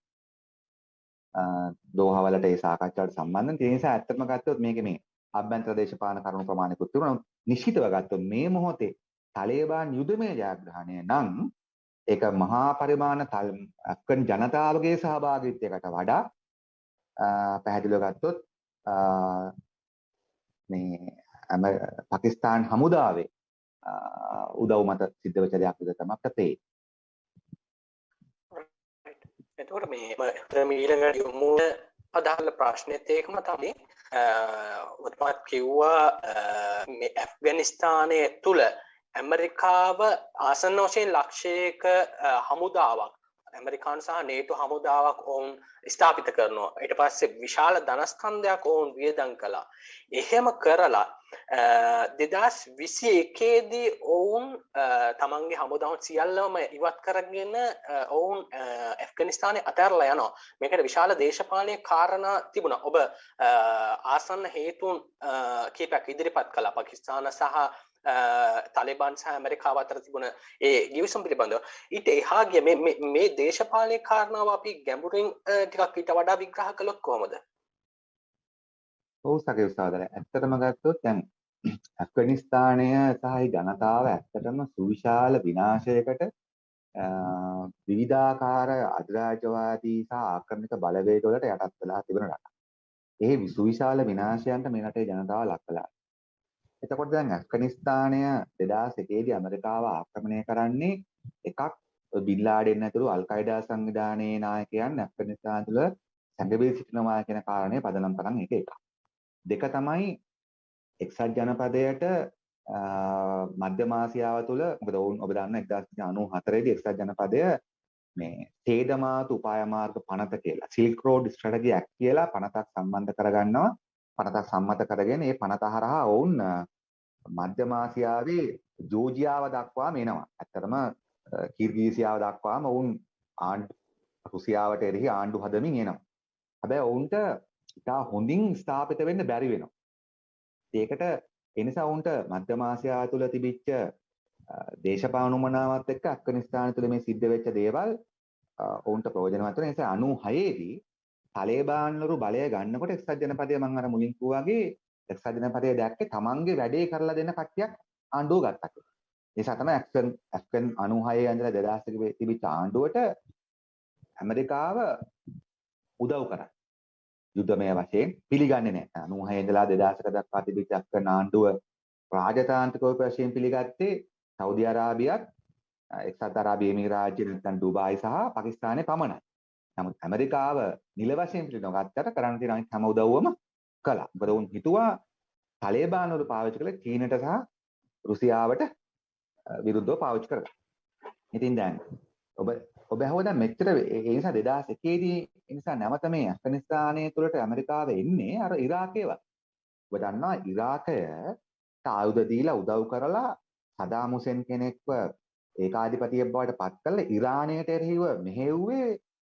දෝහාවලට ඒ සාකච්ඡාවට සම්බන්ධ. ඒ නිසා ඇත්තටම ගත්තොත් මේකේ මේ අභ්‍යන්තර දේශපාලන කරුණු ප්‍රමාණිකුත් තිබුණා. නිශ්චිතව ගත්තොත් මේ මොහොතේ තාලිබාන් යුදමය ජයග්‍රහණය නම් ඒක මහා පරිමාණ අෆ්ගන් ජනතාවගේ සහභාගීත්වයකට වඩා පැහැදිලිව ගත්තොත් මේ පාකිස්තාන් හමුදාවේ උදව් මත සිද්ධ වෙච්ච දෙයක් විදිහට තමයි අපිට පේන්නේ. එතකොට මේ ඊළඟට යමු අදාළ ප්‍රශ්නෙත් ඒකම තමයි උත්පත් කිව්වා මේ ඇෆ්ගනිස්තානයේ තුල ඇමරිකාව ආසන්න වශයෙන් ලක්ෂයක හමුදාවක් ඇමරිකානු සහ නේටෝ හමුදාවක් ඔවුන් ස්ථාපිත කරනවා. ඊට පස්සේ විශාල ධනස්කන්ධයක් ඔවුන් වියදම් කළා. එහෙම කරලා 2021 දී ඔවුන් තමන්ගේ හමුදාවන් සියල්ලම ඉවත් කරගෙන ඔවුන් ඇෆ්ගනිස්තානයේ අතහැරලා යනවා. මේකට විශාල දේශපාලනික කාරණා තිබුණා. ඔබ ආසන්න හේතුන් කීපයක් ඉදිරිපත් කළා. පාකිස්තාන සහ තාලිබාන් සහ ඇමරිකාව අතර තිබුණ ඒ ගිවිසුම් පිළිබඳව. ඊට එහා ගිය මේ දේශපාලනික කාරණාව අපි ගැඹුරින් ටිකක් ඊට වඩා විග්‍රහ කළොත් කොහොමද? ඔව් සගේ සහෝදරයා. ඇත්තටම ගත්තොත් දැන් ඇෆ්ගනිස්තානය සහ ජනතාව ඇත්තටම සුවිශාල විනාශයකට විවිධාකාර අධිරාජ්‍යවාදී සහ ආක්‍රමණික බලවේග වලට යටත් වෙලා තිබෙන රටක්. ඒ සුවිශාල විනාශයන්ට මේ රටේ ජනතාව ලක් කළා. එතකොට දැන් ඇෆ්ගනිස්තානය 2001 දී ඇමරිකාව ආක්‍රමණය කරන්නේ එකක් බින් ලාඩෙන් ඇතුළු අල් කයිඩා සංවිධානයේ නායකයන් ඇෆ්ගනිස්තාන තුළ සැඟවී සිටිනවා කියන කාරණය පදනම් කරන් එක එකක්. දෙක තමයි එක්සත් ජනපදයට මධ්‍යම ආසියාව තුළ මොකද ඔබ දන්න 1994 දී එක්සත් ජනපදය මේ තේදමාතු උපාය මාර්ග පනත කියලා සිල්ක් රෝඩ් ස්ට්‍රැටජි ඇක්ට් කියලා පනතක් සම්බන්ධ කරගන්නවා පනතක් සම්මත කරගෙන ඒ පනත හරහා ඔවුන් මධ්‍යම ආසියාවේ ජෝර්ජියාව දක්වාම එනවා. ඇත්තටම කිර්ගීසියාව දක්වාම ඔවුන් රුසියාවට එරෙහි ආණ්ඩු හදමින් එනවා. හැබැයි ඔවුන්ට ඉතා හොඳින් ස්ථාපිත වෙන්න බැරි වෙනවා. ඒකට ඒ නිසා ඔවුන්ට මධ්‍යම ආසියාව තුළ තිබිච්ච දේශපාලන උමනාවත් එක්ක ඇෆ්ගනිස්තාන තුළ මේ සිද්ධ වෙච්ච දේවල් ඔවුන්ට ප්‍රයෝජනවත් වෙන නිසා 96 දී තාලිබාන්වරු බලය ගන්නකොට එක්සත් ජනපදයේ මම අර මුලින් කිව්වාගේ එක්සත් ජනපදයේ දැක්කේ තමන්ගේ වැඩේ කරලා දෙන්න කට්ටියක් ආණ්ඩුව ගත්තා කියලා. ඒ නිසා තමයි ඇෆ්ගන් 96 ඉඳලා 2000 තිබිච්ච ආණ්ඩුවට ඇමරිකාව උදව් කරා. යුද්ධමය වශයෙන් පිළිගන්නේ නැහැ. 96 ඉඳලා 2000ක දක්වා තිබිච්ච ඇෆ්ගන් ආණ්ඩුව රාජතාන්ත්‍රික වශයෙන් පිළිගත්තේ සෞදි අරාබියත් එක්සත් අරාබි එමිරාජ්‍ය නැත්නම් ඩුබායි සහ පාකිස්තානයේ පමණයි. නමුත් ඇමරිකාව නිල වශයෙන් පිළිගත්තට කරන්න තියෙන අනිත් හැම උදව්වම කළා. මොකද උන් හිතුවා තාලිබාන් වල පාවිච්චි කළේ චීනට සහ රුසියාවට විරුද්ධව පාවිච්චි කරගන්න. ඉතින් දැන් ඔබ අහුව දැන් මෙච්චර ඒ නිසා 2001 දී ඒ නිසා නැවත මේ ඇෆ්ගනිස්තානයේ තුලට ඇමරිකාව එන්නේ අර ඉරාකේවත්. ඔබ දන්නවා ඉරාකයට ආයුධ දීලා උදව් කරලා සදාම් හුසේන් කෙනෙක්ව ඒකාධිපතිය බවට පත් කළා ඉරානයට එරෙහිව මෙහෙව්වේ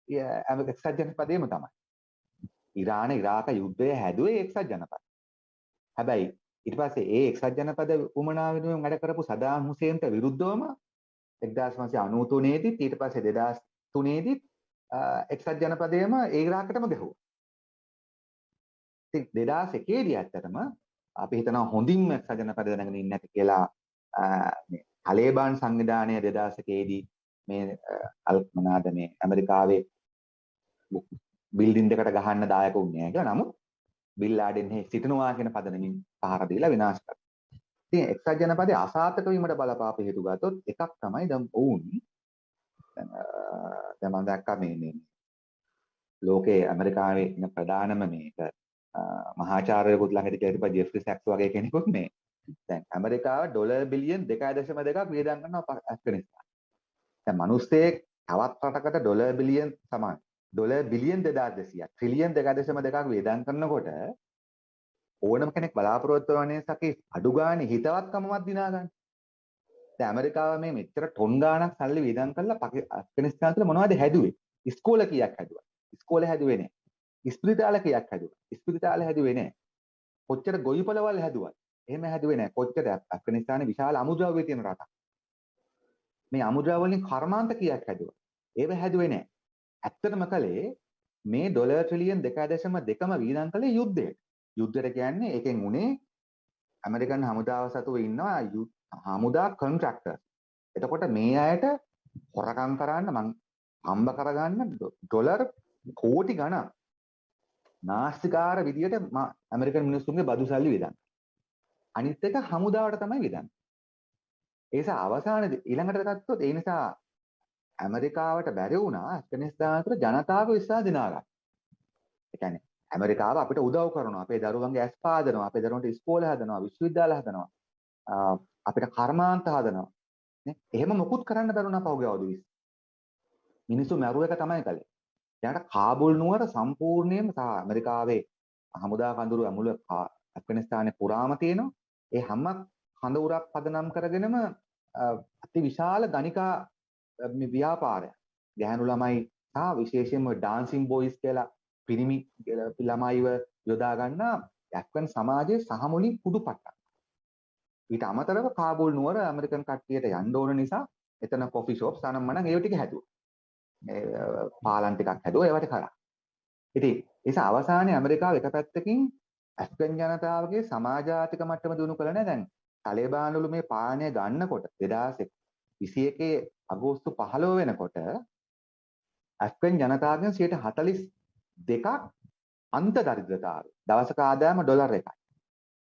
එක්සත් ජනපදයේම තමයි. ඉරාන ඉරාක යුද්ධය හැදුවේ එක්සත් ජනපද. හැබැයි ඊට පස්සේ ඒ එක්සත් ජනපද උමනා වෙනුවෙන් වැඩ කරපු සදාම් හුසේන්ට විරුද්ධවම 1993 දී ඊට පස්සේ 2003 දී එක්සත් ජනපදයේම ඒ ඉරාකටම ගැහුවා. ඉතින් 2001 දී ඇත්තටම අපි හිතනවා හොඳින්ම එක්සත් ජනපද දැනගෙන ඉන්නේ නැති කියලා මේ තාලිබාන් සංවිධානය 2001 දී මේ මොනවාද මේ ඇමරිකාවේ බිල්ඩින් දෙකට ගහන්න දායක වුණේ කියලා. නමුත් බිල් ලාඩෙන් සිටිනවා කියන පදනමින් පහර දීලා විනාශ කරා. ඉතින් එක්සත් ජනපදයේ අසාර්ථක වීමට බලපාපු හේතු ගත්තොත් එකක් තමයි දැන් ඔවුන් දැන් මම දැක්කා මේ ලෝකේ ඇමරිකාවේ ඉන්න ප්‍රධානම මේක මහාචාර්යවරුත් ළඟට කියලා ජෙෆ්රි සැක්ස් වගේ කෙනෙකුත් මේ දැන් ඇමරිකාව ඩොලර් බිලියන් 2.2ක් වියදම් කරනවා ඇෆ්ගනිස්තාන. දැන් මිනිස්සෙක් තවත් රටකට ඩොලර් බිලියන් සමාන ඩොලර් බිලියන් 2200ක් ට්‍රිලියන් 2.2ක් වියදම් කරනකොට ඕනම කෙනෙක් බලාපොරොත්තු වෙන්නේ සකේ අඩු ගානේ හිතවත්කමවත් දිනා ගන්න. දැන් ඇමරිකාව මේ මෙච්චර ටොන් ගාණක් සල්ලි වියදම් කරලා ඇෆ්ගනිස්තාන තුළ මොනවද හැදුවේ? ඉස්කෝල කීයක් හැදුවා? ඉස්කෝල හැදුවේ නැහැ. ඉස්පිරිතාල කීයක් හැදුවා? ඉස්පිරිතාල හැදුවේ නැහැ. කොච්චර ගොවිපළවල් හැදුවා? එහෙම හැදුවේ නැහැ. කොච්චර ඇෆ්ගනිස්තානේ විශාල අමුද්‍රව්‍ය තියෙන රටක්. මේ අමුද්‍රව්‍ය වලින් කර්මාන්ත කීයක් හැදුවා? ඒව හැදුවේ නැහැ. ඇත්තටම කලේ මේ ඩොලර් ට්‍රිලියන් 2.2ම වියදම් කළේ යුද්ධයට. යුද්ධයට කියන්නේ ඒකෙන් උනේ ඇමරිකන් හමුදාව සතුව ඉන්නවා හමුදා කොන්ට්‍රැක්ටර්. එතකොට මේ අයට හොරකම් කරන්න මං හම්බ කරගන්න ඩොලර් කෝටි ගණන් නාස්තිකාර විදියට ඇමරිකන් මිනිස්සුන්ගේ බදු සල්ලි වියදම්. අනිත් එක හමුදාවට තමයි වියදම්. ඒ නිසා අවසානයේදී ඊළඟට ගත්තොත් ඒ නිසා ඇමරිකාවට බැරි වුණා ඇෆ්ගනිස්තාන තුළ ජනතාව විශ්වාස දිනා ගන්න. ඒ කියන්නේ ඇමරිකාව අපිට උදව් කරනවා. අපේ දරුවන්ගේ ඇස් පාදනවා. අපේ දරුවන්ට ඉස්කෝල හදනවා, විශ්වවිද්‍යාල හදනවා. අපිට කර්මාන්ත හදනවා. නේ? එහෙම මොකුත් කරන්න බැරුණා පහුගිය අවුරුදු 20. මිනිස්සු මැරුව එක තමයි කළේ. ඊට කාබුල් නුවර සම්පූර්ණයෙන්ම සහ ඇමරිකාවේ හමුදා කඳුරු අමුල ඇෆ්ගනිස්තානයේ පුරාම තියෙනවා. ඒ හැම කඳවුරක් පදනම් කරගෙනම අති විශාල ගණිකා ව්‍යාපාරයක්. ගැහැණු ළමයි සහ විශේෂයෙන්ම ඩාන්සින් බොයිස් කියලා පිරිමි ළමයිව යොදා ගන්න ඇෆ්ගන් සමාජයේ සහමුලින් කුඩු පට්ටක්. ඊට අමතරව කාබුල් නුවර ඇමරිකන් කට්ටියට යන්න ඕන නිසා එතන කොෆි ෂොප්ස් අනම්මනම් ඒව ටික හැදුවා. මේ පාලම් ටිකක් හැදුවා ඒවට කරා. ඉතින් ඒස අවසානයේ ඇමරිකාව එක පැත්තකින් ඇෆ්ගන් ජනතාවගේ සමාජාතික මට්ටම දිනු කළ නැහැ. දැන් තාලිබාන් වල මේ පාලනය ගන්නකොට 2021 අගෝස්තු 15 වෙනකොට ඇෆ්ගන් ජනතාවගෙන් 42ක් අන්ත දරිද්‍රතාවය. දවසක ආදායම ඩොලර් 1යි.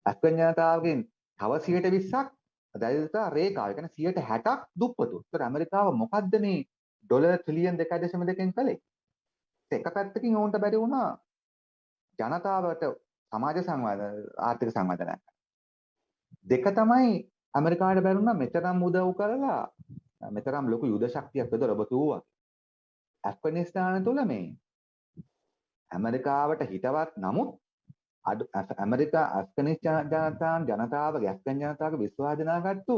ඇෆ්ගන් ජනතාවගෙන් තව 20ක් දරිද්‍රතා රේඛාව. ඒ කියන්නේ 60ක් දුප්පතු. ඒතර ඇමරිකාව මොකද්ද මේ ඩොලර් ට්‍රිලියන් 2.2කින් කළේ? එක පැත්තකින් ඕන්ට බැරි වුණා ජනතාවට සමාජ ආර්ථික සංවර්ධනයක්. දෙක තමයි ඇමරිකාවට බැරි වුණා මෙතරම් උදව් කරලා මෙතරම් ලොකු යුද ශක්තියක් බෙදලා ඔබ කිව්වා. ඇෆ්ගනිස්තාන තුල මේ ඇමරිකාවට හිතවත් නමුත් ඇෆ්ගනිස්තාන ජනතාවගේ ඇෆ්ගන් ජනතාවගේ විශ්වාස දිනාගත්තු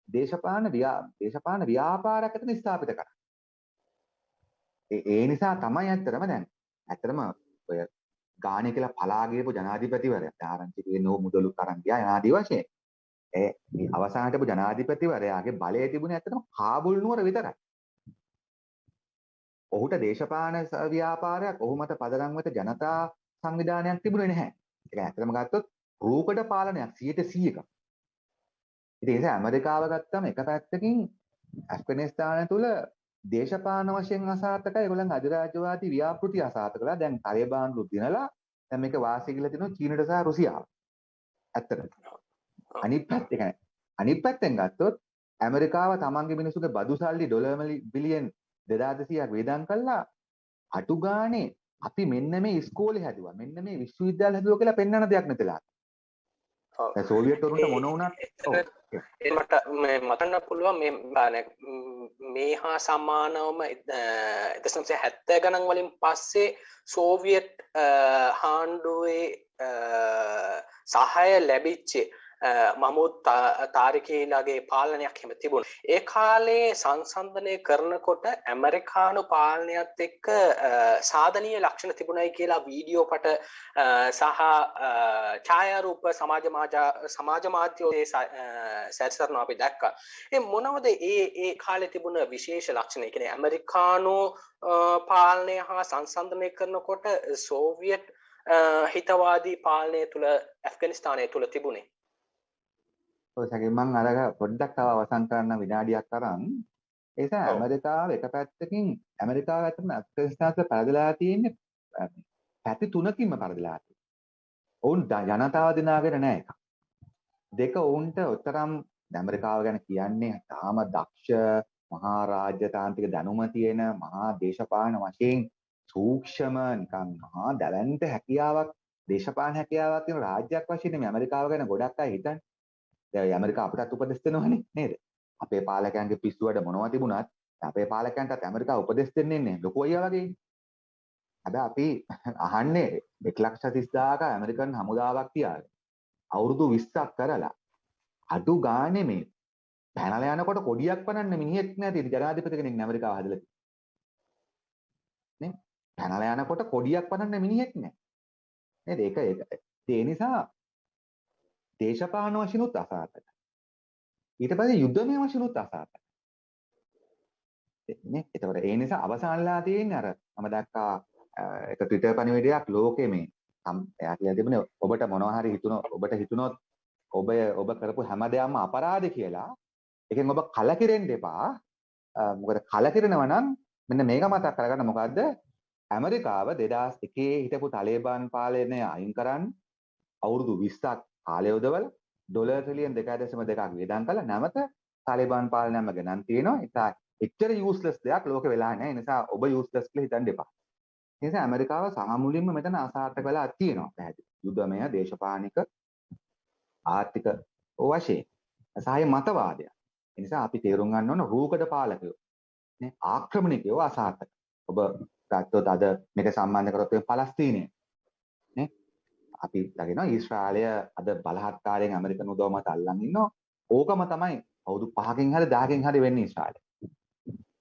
දේශපාලන ව්‍යාපාරයක් එතන ස්ථාපිත කරා. ඒ නිසා තමයි ඇත්තටම ඔය ගානේ කියලා පලා ගියපු ජනාධිපතිවරයා ආරංචි නෝ මුදලු කරන් ගියා ආදී වශයෙන් මේ අවසානට ආපු ජනාධිපතිවරයාගේ බලය තිබුණේ ඇත්තටම කාබුල් නුවර විතරයි. ඔහුට දේශපාලන ව්‍යාපාරයක් ඔහු මත පදනම් වෙත ජනතා සංවිධානයක් තිබුණේ නැහැ. ඒක ඇත්තටම ගත්තොත් රූකඩ පාලනයක් 100%ක. ඉතින් ඒ නිසා ඇමරිකාව ගත්තම එක පැත්තකින් ඇෆ්ගනිස්තානය තුල දේශපාලන වශයෙන් අසාර්ථකයි. ඒගොල්ලන් අධිරාජ්‍යවාදී ව්‍යාපෘති අසාර්ථකලා. දැන් තාලිබාන්ලු දිනලා දැන් මේක වාසි කියලා තිනවා චීනට සහ රුසියාවට. ඇත්තටම. අනිත් පැත්තෙන් ගත්තොත් ඇමරිකාව තමන්ගේ මිනිසුගේ බදු සල්ලි ඩොලර් බිලියන් 2200ක් වේදම් කළා අටු ගානේ අපි මෙන්න මේ ඉස්කෝලේ හැදුවා මෙන්න මේ විශ්වවිද්‍යාල හැදුවා කියලා පෙන්වන දෙයක් නැතිලා. දැන් සෝවියට් වරුන්ට මොන වුණත් මට මතන්න පුළුවන් මේ හා සමානවම 1970 ගණන් වලින් පස්සේ සෝවියට් හාණ්ඩුවේ සහාය ලැබිච්ච මහමුද් තාරිකීලාගේ පාලනයක් එහෙම තිබුණා. ඒ කාලේ සංසන්දනය කරනකොට ඇමරිකානු පාලනයත් එක්ක සාධනීය ලක්ෂණ තිබුණයි කියලා වීඩියෝ පට සහ ඡායාරූප සමාජ මාධ්‍යයේ සැරිසරන අපි දැක්කා. ඒ මොනවද ඒ කාලේ තිබුණ විශේෂ ලක්ෂණ? ඒ කියන්නේ ඇමරිකානු පාලනය හා සංසන්දනය කරනකොට සෝවියට් හිතවාදී පාලනය තුල ඇෆ්ගනිස්තානය තුල තිබුණේ. ඔය සැකෙන් මම අර පොඩ්ඩක් තව අවසන් කරන්න විනාඩියක් තරම් ඒ නිසා ඇමරිකාව එක පැත්තකින් ඇමරිකාව ඇත්තටම ඇෆ්ගනිස්තානට පරදලා තියෙන්නේ පැති තුනකින්ම පරදලා තියෙනවා. ඔවුන් ජනතාව දිනාගෙන නැහැ එක. දෙක ඔවුන්ට උතරම් ඇමරිකාව ගැන කියන්නේ තාම දක්ෂ මහා රාජ්‍යතාන්ත්‍රික දැනුම තියෙන මහා දේශපාලන වශයෙන් සූක්ෂම නිකන් මහා දැවැන්ත හැකියාවක් දේශපාලන හැකියාවක් තියෙන රාජ්‍යයක් වශයෙන් මේ ඇමරිකාව ගැන ගොඩක් අය හිතන්නේ. දැන් ඇමරිකාව අපිටත් උපදෙස් දෙනවනේ නේද? අපේ පාලකයන්ගේ පිස්සුවට මොනවා තිබුණත් අපේ පාලකයන්ටත් ඇමරිකාව උපදෙස් දෙන්නේ නැහැ. ලොකු අයියා වගේ. හැබැයි අපි අහන්නේ 1,30,000ක ඇමරිකන් හමුදාවක් තියාගෙන අවුරුදු 20ක් කරලා අඩු ගානේ මේ පැනලා යනකොට කොඩියක් පනන්න මිනිහෙක් නැති ජනාධිපති කෙනෙක් ඇමරිකාව හදලා තියෙන්නේ. නේ? පැනලා යනකොට කොඩියක් පනන්න මිනිහෙක් නැහැ. නේද? ඒක ඒ නිසා දේශපාලන වශයෙන්ුත් අසාර්ථකයි. ඊට පස්සේ යුද්ධමය වශයෙන්ුත් අසාර්ථකයි. නේ? ඒතකොට ඒ නිසා අවසානලා තියෙන්නේ අර මම දැක්කා එක ට්විටර් පණිවිඩයක් ලෝකෙ මේ එයා කියලා තිබුණේ ඔබට මොනවා හරි හිතුනොත් ඔබ කරපු හැම දෙයක්ම අපරාධ කියලා. ඒකෙන් ඔබ කලකිරෙන්න එපා. මොකද කලකිරෙනවා නම් මෙන්න මේක මතක් කරගන්න මොකද්ද? ඇමරිකාව 2001 හිටපු තාලිබාන් පාලනය අයින් කරන්න අවුරුදු 20ක් කාලය යොදවලා ඩොලර් ට්‍රිලියන් 2.2ක් වේදම් කළා. නැවත තාලිබාන් පාලනයම ගෙනන් තියෙනවා. එච්චර යූස්ලස් දෙයක් ලෝකෙ වෙලා නැහැ. ඒ නිසා ඔබ යූස්ලස් කියලා හිතන්න එපා. ඒ නිසා ඇමරිකාව සහ මුලින්ම මෙතන අසාර්ථක වෙලා තියෙනවා. පැහැදිලි. යුද්ධමය, දේශපාලනික, ආර්ථික වශයෙන් සහය මතවාදය. ඒ නිසා අපි තේරුම් ගන්න ඕන රූකඩ පාලකයෝ නේ ආක්‍රමණිකයෝ අසාර්ථක. ඔබ ගත්තොත් අද මේක සම්බන්ධ කරොත් පලස්තීනය නේ අපි දකිනවා ඊශ්‍රායලය අද බලහත්කාරයෙන් ඇමරිකන් උදව් මත අල්ලන් ඉන්නවා. ඕකම තමයි අවුරුදු 5කින් හරි 10කින් හරි වෙන්නේ ඊශ්‍රායලය.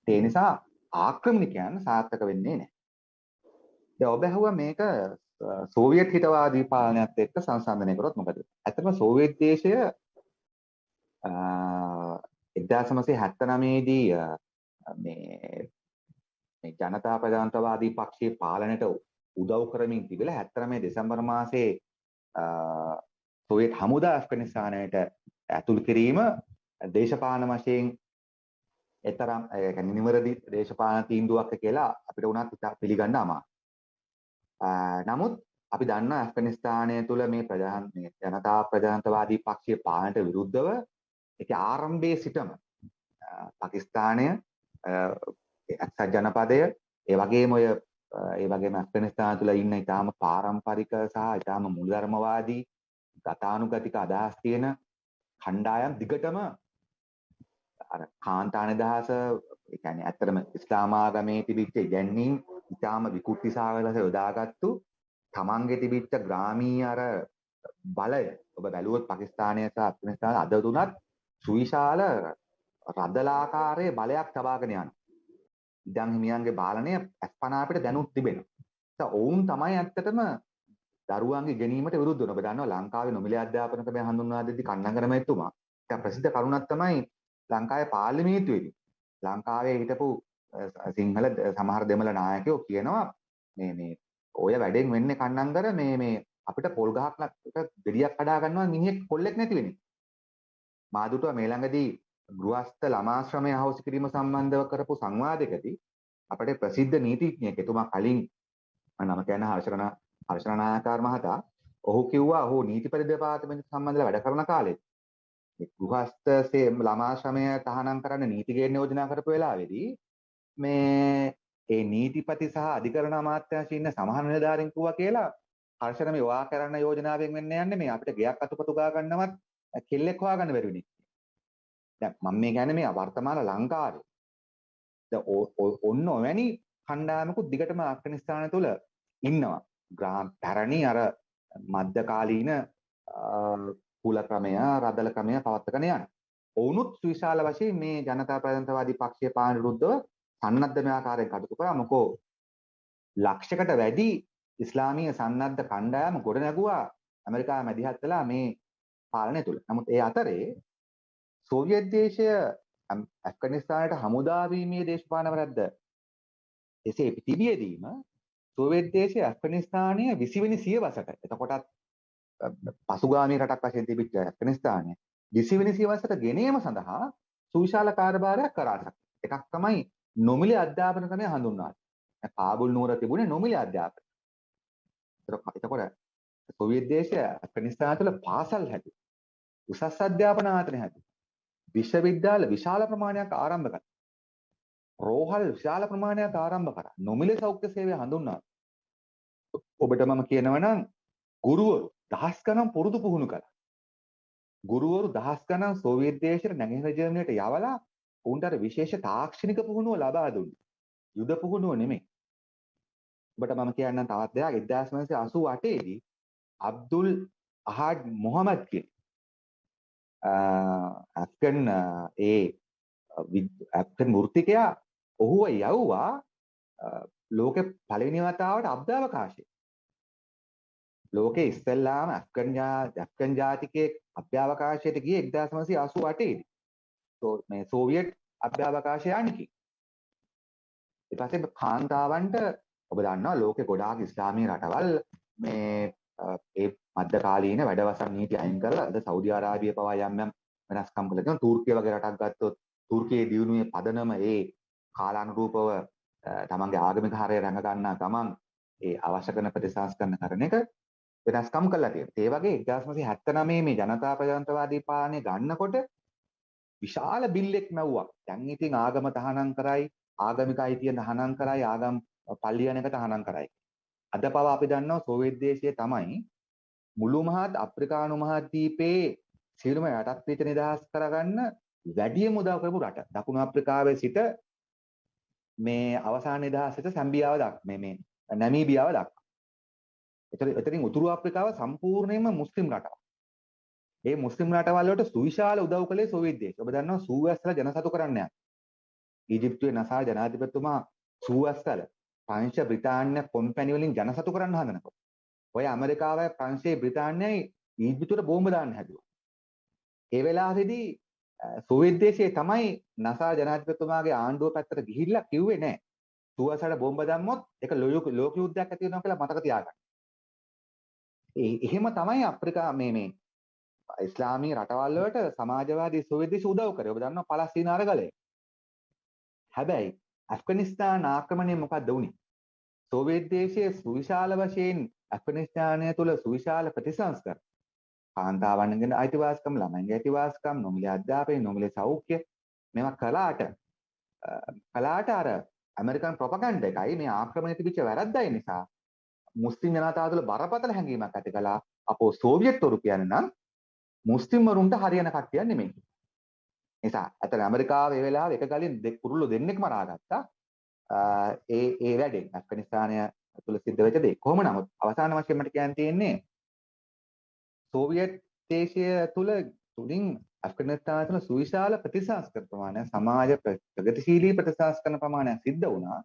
ඒ නිසා ආක්‍රමණිකයන් සාර්ථක වෙන්නේ නැහැ. දැන් ඔබ ඇහුවා මේක සෝවියට් හිතවාදී පාලනයත් එක්ක සංසන්දනය කරොත් මොකද? ඇත්තටම සෝවියට් දේශය 1979 දී මේ ජනතා ප්‍රජාතන්ත්‍රවාදී පක්ෂයේ පාලනයට උදව් කරමින් තිබිලා 79 දෙසැම්බර් මාසයේ සෝවියට් හමුදා ඇෆ්ගනිස්තානයට ඇතුල් කිරීම දේශපාලන වශයෙන් එතරම් නිවැරදි දේශපාලන තීන්දුවක් කියලා අපිට උනත් පිළිගන්න අමාරුයි. නමුත් අපි දන්නවා ඇෆ්ගනිස්තානය තුළ මේ ජනතා ප්‍රජාතන්ත්‍රවාදී පක්ෂයේ පාලනයට විරුද්ධව ඒක ආරම්භයේ සිටම පාකිස්තානය එක්සත් ජනපදය ඒ වගේම ඇෆ්ගනිස්තාන තුළ ඉන්න ඉතාම පාරම්පරික සහ ඉතාම මූලධර්මවාදී ගතානුගතික අදහස් තියෙන කණ්ඩායම් දිගටම අර කාන්තා නිදහස ඒ කියන්නේ ඇත්තටම ඉස්ලාම ආගමේ තිබිච්ච ඉගැන්වීම් ඉතාම විකෘති සාගත ලෙස යොදාගත්තු තමන්ගේ තිබිච්ච ග්‍රාමීය අර බලය ඔබ බැලුවොත් පාකිස්තානය සහ ඇෆ්ගනිස්තාන අද තුනත් සුවිශාල රදලාකාරයේ බලයක් තබාගෙන යනවා. ඉඩම් හිමියන්ගේ පාලනය අස්පනා අපිට දැනුත් තිබෙනවා. ඒත් ඔවුන් තමයි ඇත්තටම දරුවන්ගේ ගැනීමට විරුද්ධ වෙනවා. ඔබ දන්නවා ලංකාවේ නොමිලේ අධ්‍යාපන ක්‍රමය හඳුන්වා දෙද්දී කන්නංගර මහත්තුමා ඒක ප්‍රසිද්ධ කරුණක් තමයි ලංකාවේ පාර්ලිමේන්තුවේදී ලංකාවේ හිටපු සිංහල සමහර දෙමළ නායකයෝ කියනවා මේ ඔය වැඩෙන් වෙන්නේ කන්නංගර මේ අපිට පොල් ගහක් ගෙඩියක් කඩා ගන්නවා මිනිහෙක් කොල්ලෙක් නැති වෙන්නේ. මාදුටුව මේ ළඟදී ගෘහස්ත ළමාශ්‍රමය අහෝසි කිරීම සම්බන්ධව කරපු සංවාදයකදී අපේ ප්‍රසිද්ධ නීතිඥයෙක් එතුමා කලින් නම කියන හර්ෂණ නායකාර මහතා ඔහු කිව්වා ඔහු නීතිපති දෙපාර්තමේන්තුව සම්බන්ධව වැඩ කරන කාලේ ගෘහස්ත ළමාශ්‍රමය තහනම් කරන්න නීති ගේන්න යෝජනා කරපු වෙලාවේදී මේ ඒ නීතිපති සහ අධිකරණ අමාත්‍යාංශයේ ඉන්න සමහර නිලධාරීන් කිව්වා කියලා හර්ෂණ මේ වා කරන්න යෝජනාවෙන් වෙන්න යන්නේ මේ අපිට ගෙයක් අතුපතු ගා ගන්නවත් කෙල්ලෙක් හොයාගන්න බැරි වෙන්නේ. දැන් මම මේ කියන්නේ මේ වර්තමාන ලංකාවේ. දැන් ඔන්න ඔවැනි කණ්ඩායමකුත් දිගටම ඇෆ්ගනිස්තානය තුළ ඉන්නවා. පැරණි අර මධ්‍යකාලීන කුල ක්‍රමය, රදල ක්‍රමය පවත්වාගෙන යන. ඔවුනුත් විශාල වශයෙන් මේ ජනතා ප්‍රජාතන්ත්‍රවාදී පක්ෂයේ පාන විරුද්ධව සන්නද්ධ ආකාරයෙන් කටයුතු කරා. මොකෝ ලක්ෂයකට වැඩි ඉස්ලාමීය සන්නද්ධ කණ්ඩායම් ගොඩ නැගුවා ඇමරිකාව මැදිහත් වෙලා මේ පාලනය තුළ. නමුත් ඒ අතරේ සෝවියට් දේශය ඇෆ්ගනිස්තානයට හමුදා වීමේ දේශපාලන වැරද්ද එසේ තිබියදීම සෝවියට් දේශය ඇෆ්ගනිස්තානය 20 වෙනි සියවසට එතකොටත් පසුගාමී රටක් වශයෙන් තිබිච්ච ඇෆ්ගනිස්තානය 20 වෙනි සියවසට ගෙනීම සඳහා සුවිශාල කාර්යභාරයක් කරා. එකක් තමයි නොමිලේ අධ්‍යාපන ක්‍රමය හඳුන්වන්නේ. කාබුල් නුවර තිබුණේ නොමිලේ අධ්‍යාපන. එතකොට සෝවියට් දේශය ඇෆ්ගනිස්තානය තුළ පාසල් හැදුවා. උසස් අධ්‍යාපන ආයතන හැදුවා. විශ්වවිද්‍යාල විශාල ප්‍රමාණයක් ආරම්භ කළා. රෝහල් විශාල ප්‍රමාණයක් ආරම්භ කරා. නොමිලේ සෞඛ්‍ය සේවය හඳුන්වනවා. ඔබට මම කියනවා නම් ගුරුවරු දහස් ගණන් පුරුදු පුහුණු කළා. ගුරුවරු දහස් ගණන් සෝවියට් දේශයට නැගෙනහිර ජර්මනියට යවලා උන්ට අර විශේෂ තාක්ෂණික පුහුණුව ලබා දුන්නා. යුද පුහුණුව නෙමෙයි. ඔබට මම කියන්නම් තවත් දෙයක් 1988 දී අබ්දුල් අහඩ් මොහමඩ් කියන ඇෆ්ගන් ඇෆ්ගන් වෘත්තිකයා ඔහුව යවුවා ලෝකේ පළවෙනි වතාවට අභ්‍යවකාශය. ලෝකේ ඉස්සෙල්ලාම ඇෆ්ගන් ජාතිකයෙක් අභ්‍යවකාශයට ගියේ 1988 දී. මේ සෝවියට් අභ්‍යවකාශ යානිකයෙක්. ඊට පස්සේ කාන්තාවන්ට ඔබ දන්නවා ලෝකේ ගොඩාක් ඉස්ලාමීය රටවල් මේ ඒ මධ්‍යකාලීන වැඩවසම් නීති අයින් කරලා අද සෞදි අරාබිය පවා යම් වෙනස්කම් කළා. දැන් තූර්කිය වගේ රටක් ගත්තොත් තූර්කියේ දියුණුවේ පදනම ඒ කාලානුරූපව තමන්ගේ ආගමික හරය රැඟ ගන්නා ගමන් ඒ අවශ්‍ය කරන ප්‍රතිසංස්කරණ කරන එක වෙනස්කම් කළා තියෙනවා. ඒ වගේ 1979 මේ ජනතා ප්‍රජාතන්ත්‍රවාදී පාලනය ගන්නකොට විශාල බිල්ලෙක් මැව්වා. දැන් ඉතින් ආගම තහනම් කරයි, ආගමික අයිතිය තහනම් කරයි, ආගම් පල්ලියන එක තහනම් කරයි. අද පවා අපි දන්නවා සෝවියට් දේශය තමයි මුළු මහත් අප්‍රිකානු මහද්වීපයේ සියලුම යටත් පිට නිදහස් කරගන්න වැඩිම උදව් කරපු රට. දකුණු අප්‍රිකාවේ සිට මේ අවසාන නිදහසට සැම්බියාව දක්වා මේ නැමීබියාව දක්වා. එතනින් උතුරු අප්‍රිකාව සම්පූර්ණයෙන්ම මුස්ලිම් රටක්. ඒ මුස්ලිම් රටවල් වලට සුවිශාල උදව් කළේ සෝවියට් දේශය. ඔබ දන්නවා සූවැස්සල ජනසතු කරන්න යනවා. ඊජිප්තුවේ නසා ජනාධිපතිතුමා සූවැස්සල ප්‍රංශ බ්‍රිතාන්‍ය කොම්පැනි වලින් ජනසතු කරන්න හදනකොට ඔය ඇමරිකාවයි ප්‍රංශයේ බ්‍රිතාන්‍යයි ඊජිප්තුවට බෝම්බ දාන්න හැදුවා. ඒ වෙලාවේදී සෝවියට් දේශයේ තමයි නසා ජනාධිපතිතුමාගේ ආණ්ඩුව පැත්තට ගිහිල්ලා කිව්වේ නෑ. සූවැස්සලට බෝම්බ දැම්මොත් ඒක ලෝක යුද්ධයක් ඇති වෙනවා කියලා මතක තියාගන්න. එහෙම තමයි අප්‍රිකා මේ ඉස්ලාමීය රටවල් වලට සමාජවාදී සෝවියට් දේශය උදව් කරේ. ඔබ දන්නවා පලස්තීන අරගලය. හැබැයි ඇෆ්ගනිස්තාන ආක්‍රමණය මොකක්ද වුනේ? සෝවියට් දේශයේ සුවිශාල වශයෙන් ඇෆ්ගනිස්තානය තුළ සුවිශාල ප්‍රතිසංස්කරණ කාන්තාවන්ගේ අයිතිවාසිකම්, ළමයින්ගේ අයිතිවාසිකම්, නොමිලේ අධ්‍යාපනය, නොමිලේ සෞඛ්‍ය මේවා කළාට අර ඇමරිකන් ප්‍රොපගන්ඩා එකයි මේ ආක්‍රමණය තිබිච්ච වැරද්දයි නිසා මුස්ලිම් ජනතාව තුළ බරපතල හැඟීමක් ඇති කළා. අපෝ සෝවියට්වරු කියන්නේ නම් මුස්ලිම් වරුන්ට හරියන කට්ටියක් නෙමෙයි. නිසා අතන ඇමරිකාව ඒ වෙලාවේ එක ගලින් කුරුල්ලෝ දෙන්නෙක් මරාගත්තා. ඒ වැඩෙන් ඇෆ්ගනිස්තානය තුළ සිද්ධ වෙච්ච දේ. කොහොම නමුත් අවසාන වශයෙන් මට කියන්න තියෙන්නේ සෝවියට් දේශය තුලින් ඇෆ්ගනිස්තානය තුළ සුවිශාල ප්‍රතිසංස්කරණ ප්‍රමාණයක් සමාජ ප්‍රගතිශීලී ප්‍රතිසංස්කරණ ප්‍රමාණයක් සිද්ධ වුණා.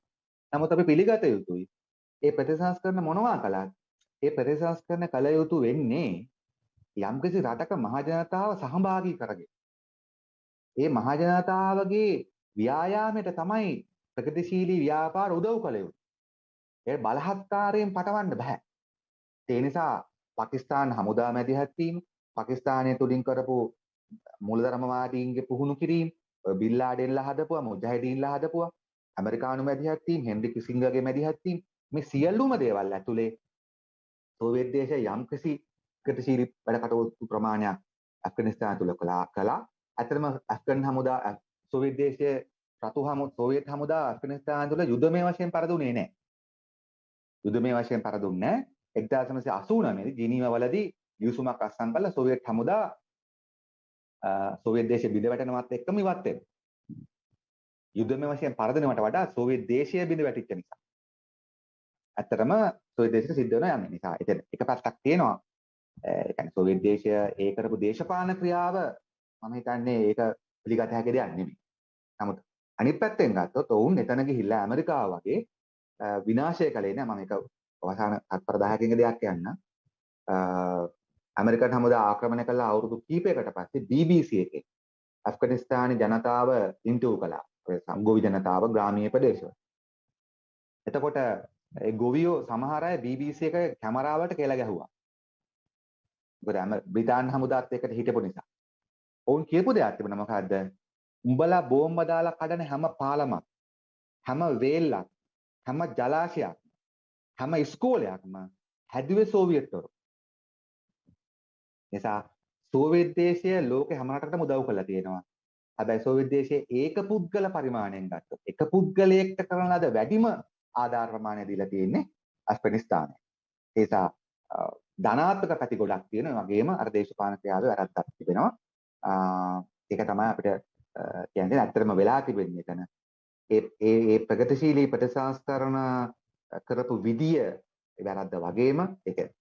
නමුත් අපි පිළිගත යුතුයි. ඒ ප්‍රතිසංස්කරණ මොනවා කළත් ඒ ප්‍රතිසංස්කරණ කළ යුතු වෙන්නේ යම්කිසි රටක මහජනතාව සහභාගී කරගෙන. ඒ මහජනතාවගේ ව්‍යායාමයට තමයි ප්‍රගතිශීලී ව්‍යාපාර උදව් කළ යුතු. ඒ බලහත්කාරයෙන් පටවන්න බෑ. ඒ නිසා පාකිස්තාන හමුදා මැදිහත් වීම, පාකිස්තානය තුලින් කරපු මූලධර්මවාදීන්ගේ පුහුණු කිරීම, බින් ලාඩෙන්ලා හදපුවා, මුජාහිදීන්ලා හදපුවා, ඇමරිකානු මැදිහත් වීම, හෙන්රි කිසිංගර්ගේ මැදිහත් වීම, මේ සියලුම දේවල් ඇතුලේ සෝවියට් දේශය යම්කිසි ප්‍රගතිශීලී වැඩ කටයුතු ප්‍රමාණයක් ඇෆ්ගනිස්තාන තුල කළා. ඇත්තටම ඇෆ්ගන් හමුදා සෝවියට් දේශයේ සෝවියට් හමුදා ඇෆ්ගනිස්තාන තුල යුද්ධමය වශයෙන් පරදුනේ නැහැ. යුද්ධමය වශයෙන් පරදුන්නේ 1989 ජිනීවා වලදී ගිවිසුමක් අත්සන් කළා සෝවියට් හමුදා සෝවියට් දේශය බිඳ වැටෙනවත් එක්කම ඉවත් වෙනවා. යුද්ධමය වශයෙන් පරදනවට වඩා සෝවියට් දේශය බිඳ වැටිච්ච නිසා. ඇත්තටම සෝවියට් දේශයට සිද්ධ වෙනවා යන්නේ නිසා. එතන එක පැත්තක් තියෙනවා. ඒ කියන්නේ සෝවියට් දේශය ඒ කරපු දේශපාලන ක්‍රියාව මම හිතන්නේ ඒක පිළිගත හැකි දෙයක් නෙමෙයි. නමුත් අනිත් පැත්තෙන් ගත්තොත් ඔවුන් එතන ගිහිල්ලා ඇමරිකාව වගේ විනාශය කළේ නෑ. මම ඒක අවසාන තත්පර 10කින් දෙයක් කියන්න. ඇමරිකන් හමුදා ආක්‍රමණය කළ අවුරුදු කිහිපයකට පස්සේ BBC එකේ ඇෆ්ගනිස්තානයේ ජනතාව ඉන්ටර්විව් කළා. ඔය ගොවි ජනතාව ග්‍රාමීය ප්‍රදේශවල. එතකොට ඒ ගොවියෝ සමහර අය BBC එක කැමරාවට කියලා ගැහුවා. මොකද බ්‍රිතාන්‍ය හමුදාත් එක්කට හිටපු නිසා. ඔවුන් කියපු දෙයක් තිබුණා මොකද්ද? උඹලා බෝම්බ දාලා කඩන හැම පාලමක්, හැම වේල්ලක්, හැම ජලාශයක්, හැම ඉස්කෝලයක්ම හැදුවේ සෝවියට්වරු. නිසා සෝවියට් දේශය ලෝකේ හැම රටකටම උදව් කරලා තියෙනවා. හැබැයි සෝවියට් දේශයේ ඒක පුද්ගල පරිමාණයෙන් ගත්තොත් එක පුද්ගලයෙක්ට කරන ලද වැඩිම ආධාර ප්‍රමාණය දීලා තියෙන්නේ ඇෆ්ගනිස්තානයේ. ඒ නිසා ධනාත්මක පැති ගොඩක් තියෙනවා. වගේම අර දේශපාලන ක්‍රියාවේ වැරද්දක් තිබෙනවා. ඒක තමයි අපිට කියන්නේ ඇත්තටම වෙලා තිබෙන්නේ එතන. ඒ ප්‍රගතිශීලී ප්‍රතිසංස්කරණ කරපු විදිය වැරද්ද වගේම ඒක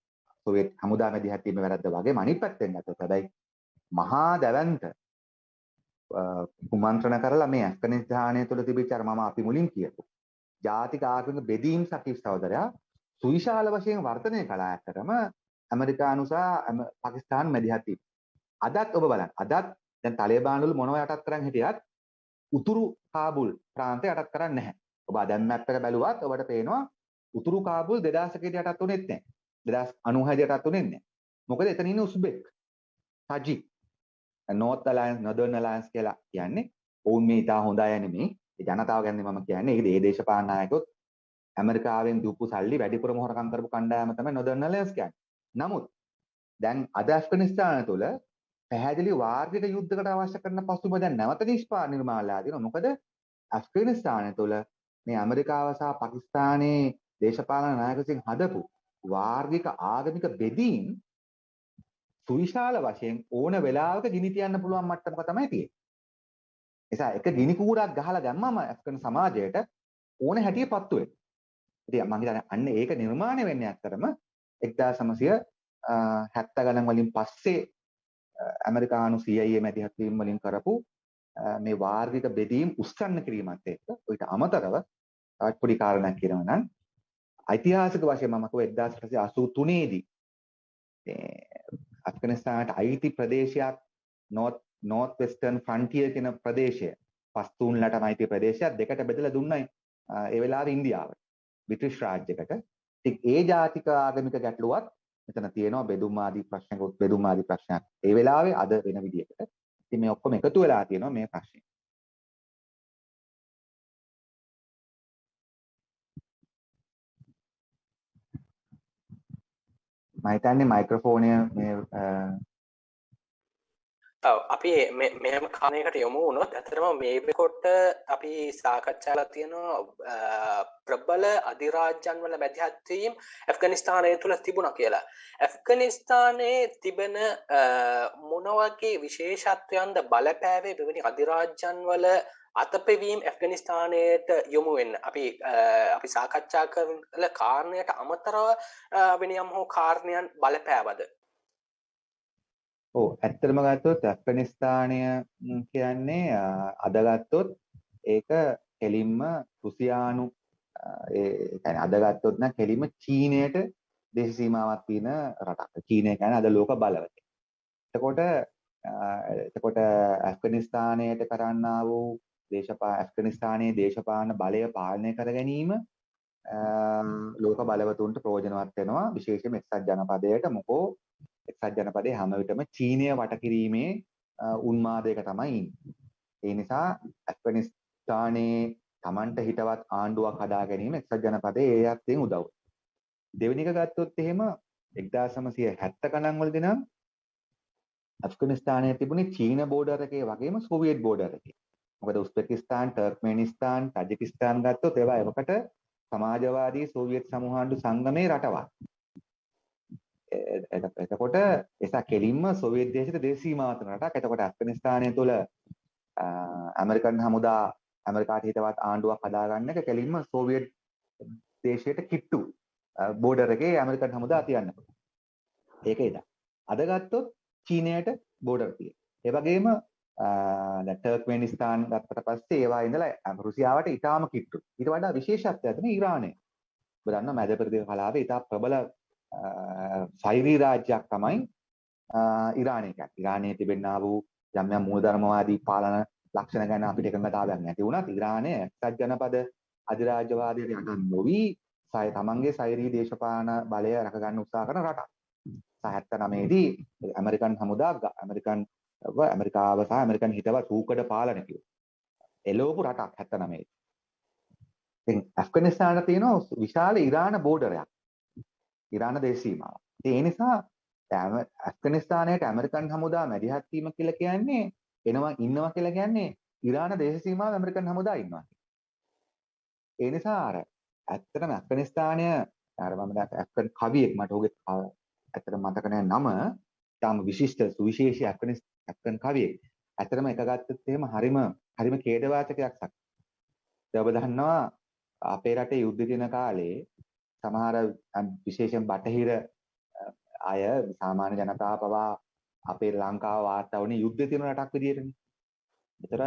සෝවියට් හමුදා මැදිහත් වීම වැරද්ද වගේම අනිත් පැත්තෙන් ගත්තොත් හැබැයි මහා දැවැන්ත කුමන්ත්‍රණ කරලා මේ ඇෆ්ගනිස්තානය තුළ තිබිච්ච අර මම අපි මුලින් කියපු ජාතික ආගමික බෙදීම් සකිස් සහෝදරයා සුවිශාල වශයෙන් වර්ධනය කළා. ඇත්තටම ඇමරිකානු සහ පාකිස්තාන මැදිහත් වීම. අදත් ඔබ බලන්න. අදත් දැන් තාලිබාන් වල මොනව යටත් කරන් හිටියත් උතුරු කාබුල් ප්‍රාන්තය යටත් කරන්නේ නැහැ. ඔබ දැන් මැප් එක බැලුවත් ඔබට පේනවා උතුරු කාබුල් 2000 කට යටත් උනේත් නැහැ. 2096 යටත් උනේ නැහැ. මොකද එතන ඉන්නේ උස්බෙක්, තාජික්, නෝර්ත් අලයන්ස්, නොදර්න් අලයන්ස් කියලා කියන්නේ. ඔවුන් මේ ඉතා හොඳ අය නෙමෙයි. ඒ ජනතාව ගැන මම කියන්නේ. ඒ දේශපාලන නායකයොත් ඇමරිකාවෙන් දීපු සල්ලි වැඩිපුරම හොරකම් කරපු කණ්ඩායම තමයි නොදර්න් අලයන්ස් කියන්නේ. නමුත් දැන් අද ඇෆ්ගනිස්තානය තුළ පැහැදිලි වාර්ගික යුද්ධයකට අවශ්‍ය කරන පසුබිම දැන් නැවත නිර්මාණලා තියෙනවා. මොකද ඇෆ්ගනිස්තානය තුළ මේ ඇමරිකාව සහ පාකිස්තානයේ දේශපාලන නායකයන් හදපු වාර්ගික ආගමික බෙදීම් සුවිශාල වශයෙන් ඕන වෙලාවක ගිනි තියන්න පුළුවන් මට්ටමක තමයි තියෙන්නේ. නිසා එක ගිනි කූරක් ගහලා දැම්මම ඇෆ්ගන් සමාජයට ඕන හැටියට පත්තු වෙනවා. ඉතින් මම හිතන්නේ අන්න ඒක නිර්මාණය වෙන්නේ ඇත්තටම 1970 ගණන් වලින් පස්සේ ඇමරිකානු CIA මැදිහත් වීම වලින් කරපු මේ වාර්ගික බෙදීම් උස්සන්න කිරීමත් එක්ක ඊට අමතරව තවත් පොඩි කාරණයක් කියනවා නම් ඓතිහාසික වශයෙන් මම කිව්වා 1983 දී ඇෆ්ගනිස්තානට අයිති ප්‍රදේශයක් නෝර්ත් වෙස්ටර්න් ෆ්‍රන්ටියර් කියන ප්‍රදේශය පස්තුන්ලට අයිති ප්‍රදේශයක් දෙකට බෙදලා දුන්නයි ඒ වෙලාවේ ඉන්දියාවට බ්‍රිටිෂ් රාජ්‍යයකට. ඉතින් ඒ ජාතික ආගමික ගැටලුවත් මෙතන තියෙනවා බෙදුම් ආදී ප්‍රශ්නයක් ඒ වෙලාවේ අද වෙන විදිහකට. ඉතින් මේ ඔක්කොම එකතු වෙලා තියෙනවා මේ ප්‍රශ්නේ. මම හිතන්නේ මයික්‍රොෆෝනය මේ අපි මෙහෙම කාරණයකට යමු වුණොත් ඇත්තටම මේ වෙනකොට අපි සාකච්ඡාලා තියෙනවා ප්‍රබල අධිරාජ්‍යන් වල මැදිහත් වීම ඇෆ්ගනිස්තානය තුල තිබුණා කියලා. ඇෆ්ගනිස්තානයේ තිබෙන මොන වගේ විශේෂත්වයන්ද බලපෑවේ මෙවැනි අධිරාජ්‍යන් වල අතපෙවීම් ඇෆ්ගනිස්තානයට යොමු වෙන්න අපි සාකච්ඡා කරන කාරණයට අමතරව වෙන යම් හෝ කාරණයන් බලපෑවද? ඔව් ඇත්තටම ගත්තොත් ඇෆ්ගනිස්තානය කියන්නේ අද ගත්තොත් ඒක කෙලින්ම රුසියානු ඒ කියන්නේ අද ගත්තොත් නම් කෙලින්ම චීනයට දේශ සීමාවක් තියෙන රටක්. චීනය කියන්නේ අද ලෝක බලවේගය. එතකොට ඇෆ්ගනිස්තානයට කරන්නා වූ ඇෆ්ගනිස්තානයේ දේශපාලන බලය පාලනය කර ගැනීම ලෝක බලවතුන්ට ප්‍රයෝජනවත් වෙනවා. විශේෂයෙන්ම එක්සත් ජනපදයට මොකෝ එක්සත් ජනපදයේ හැම විටම චීනය වට කිරීමේ උන්මාදයක තමයි ඉන්නේ. ඒ නිසා ඇෆ්ගනිස්තානයේ Tamanට හිතවත් ආණ්ඩුවක් හදා ගැනීම එක්සත් ජනපදයේ ඒ අත්යෙන් උදව්. දෙවෙනි එක ගත්තොත් එහෙම 1970 ගණන් වලදී නම් ඇෆ්ගනිස්තානයේ තිබුණේ චීන බෝඩර් එකේ වගේම සෝවියට් බෝඩර් එකේ. මොකද උස්බෙකිස්තාන්, ටර්ක්මේනිස්තාන්, තාජිකිස්තාන් ගත්තොත් ඒවා එවකට සමාජවාදී සෝවියට් සමූහාණ්ඩු සංගමේ රටවල්. එතකොට එසා කෙලින්ම සෝවියට් දේශයට දේශ සීමාව තුන රටක්. එතකොට ඇෆ්ගනිස්තානය තුළ ඇමරිකන් හමුදා ඇමරිකාට හිතවත් ආණ්ඩුවක් හදාගන්න එක කෙලින්ම සෝවියට් දේශයට කිට්ටු බෝඩර් එකේ ඇමරිකන් හමුදා තියන්න පුළුවන්. ඒක එදා. අද ගත්තොත් චීනයට බෝඩර් තියෙනවා. ඒ වගේම දැන් ටර්ක්මේනිස්තාන් ගත්තට පස්සේ ඒවා ඉඳලා රුසියාවට ඉතාම කිට්ටු. ඊට වඩා විශේෂත්වයක් තමයි ඊරානය. ඔබ දන්නවා මැද පෙරදිග කලාවේ ඉතා ප්‍රබල ෆයිරී රාජ්‍යයක් තමයි ඉරානය කියන්නේ. ඉරානයේ තිබෙනා වූ යම් යම් මූලධර්මවාදී පාලන ලක්ෂණ ගැන අපිට එකඟතාවයක් නැති වුණත් ඉරානය එක්සත් ජනපද අධිරාජ්‍යවාදයට යට නොවි තමන්ගේ සෛරී දේශපාලන බලය රැක ගන්න උත්සාහ කරන රටක්. 79 දී ඇමරිකන් හමුදා ඇමරිකාව සහ ඇමරිකන් හිතවත් රූකඩ පාලනකයෝ එළවපු රටක් 79. ඉතින් ඇෆ්ගනිස්තානයේ තියෙන විශාල ඉරාන බෝඩරයක්. ඉරාන දේශ සීමාව. ඒ නිසා ඇෆ්ගනිස්තානයට ඇමරිකන් හමුදා මැදිහත් වීම කියලා කියන්නේ ඉන්නවා කියලා කියන්නේ ඉරාන දේශ සීමාව ඇමරිකන් හමුදා ඉන්නවා. ඒ නිසා ඇත්තටම ඇෆ්ගනිස්තානය මම දැන් ඇෆ්ගන් කවියෙක් මට ඔහුගේ ඇත්තට මතක නැහැ නම තාම විශිෂ්ට සුවිශේෂී ඇෆ්ගන් කවියෙක්. ඇත්තටම එක ගත්තොත් එහෙම හරිම ඛේදවාචකයක් සක්. ඔබ දන්නවා අපේ රටේ යුද්ධ දින කාලේ සමහර විශේෂයෙන් බටහිර අය සාමාන්‍ය ජනතාව පවා අපේ ලංකාව වාර්තා වුණේ යුද්ධ තියෙන රටක් විදියටනේ. ඒතර